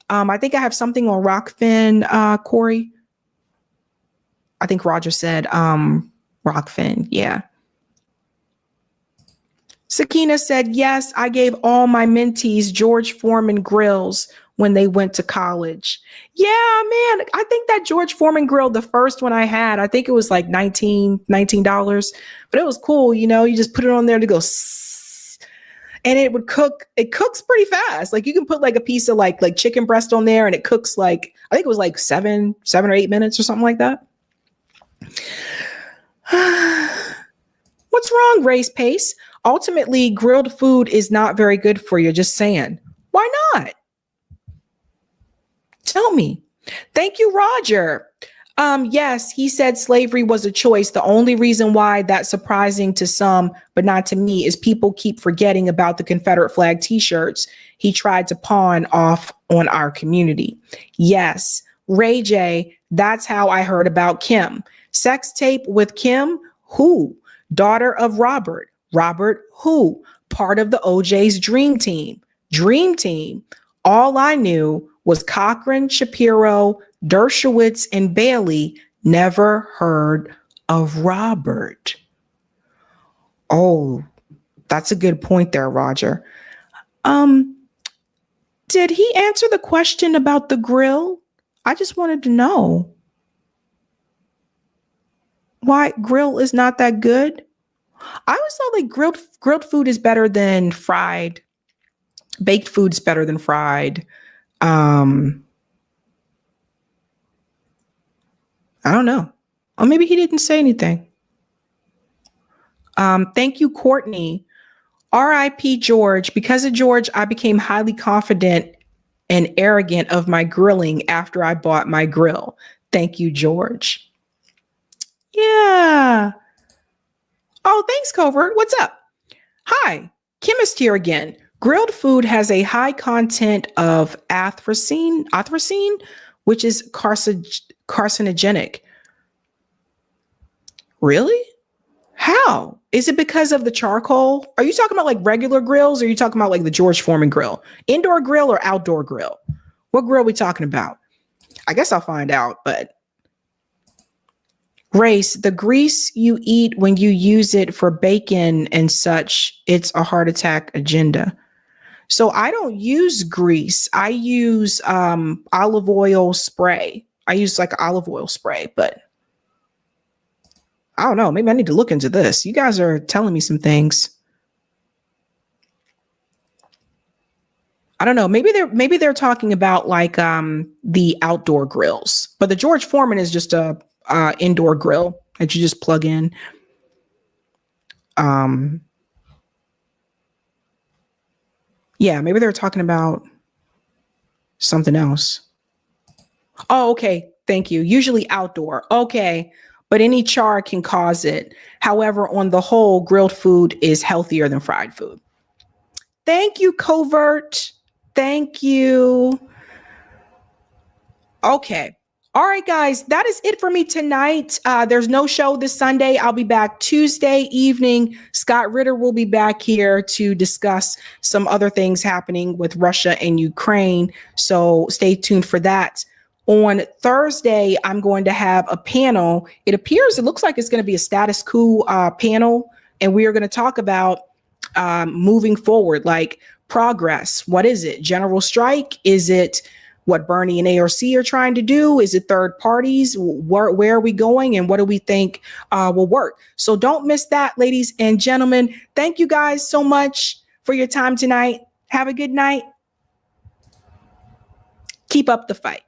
I think I have something on Rockfin, Cori. I think Roger said Rockfin. Yeah. Sakina said, yes, I gave all my mentees George Foreman grills when they went to college. Yeah, man. I think that George Foreman grill, the first one I had, I think it was like $19, but it was cool. You just put it on there to go, and it would cook. It cooks pretty fast. Like, you can put like a piece of like chicken breast on there and it cooks like, I think it was like 7 or 8 minutes or something like that. What's wrong, Race Pace? Ultimately, grilled food is not very good for you. Just saying. Why not? Tell me. Thank you, Roger. Yes, he said slavery was a choice. The only reason why that's surprising to some, but not to me, is people keep forgetting about the Confederate flag t-shirts he tried to pawn off on our community. Yes, Ray J, that's how I heard about Kim. Sex tape with Kim? Who? Daughter of Robert. Robert who? Part of the OJ's dream team. Dream team. All I knew was Cochran, Shapiro, Dershowitz, and Bailey. Never heard of Robert. Oh, that's a good point there, Roger. Did he answer the question about the grill? I just wanted to know why grill is not that good. I always thought like grilled food is better than fried. Baked food's better than fried. I don't know. Or maybe he didn't say anything. Thank you, Courtney. R.I.P. George. Because of George, I became highly confident and arrogant of my grilling after I bought my grill. Thank you, George. Yeah. Oh, thanks, Covert. What's up? Hi, Chemist here again. Grilled food has a high content of atrazine, which is carcinogenic. Really? How? Is it because of the charcoal? Are you talking about like regular grills, or are you talking about like the George Foreman grill? Indoor grill or outdoor grill? What grill are we talking about? I guess I'll find out, but Race, the grease you eat when you use it for bacon and such, it's a heart attack agenda. So I don't use grease. I use olive oil spray. I use like olive oil spray, but I don't know. Maybe I need to look into this. You guys are telling me some things. I don't know. Maybe they're talking about like the outdoor grills, but the George Foreman is just a indoor grill that you just plug in. Yeah, maybe they're talking about something else. Oh, okay. Thank you. Usually outdoor. Okay. But any char can cause it. However, on the whole, grilled food is healthier than fried food. Thank you, Covert. Thank you. Okay. All right, guys, that is it for me tonight. There's no show this Sunday. I'll be back Tuesday evening. Scott Ritter will be back here to discuss some other things happening with Russia and Ukraine. So stay tuned for that. On Thursday, I'm going to have a panel. It looks like it's going to be a status quo panel. And we are going to talk about moving forward, like progress. What is it? General strike? Is it what Bernie and ARC are trying to do? Is it third parties? Where are we going? And what do we think will work? So don't miss that, ladies and gentlemen. Thank you guys so much for your time tonight. Have a good night. Keep up the fight.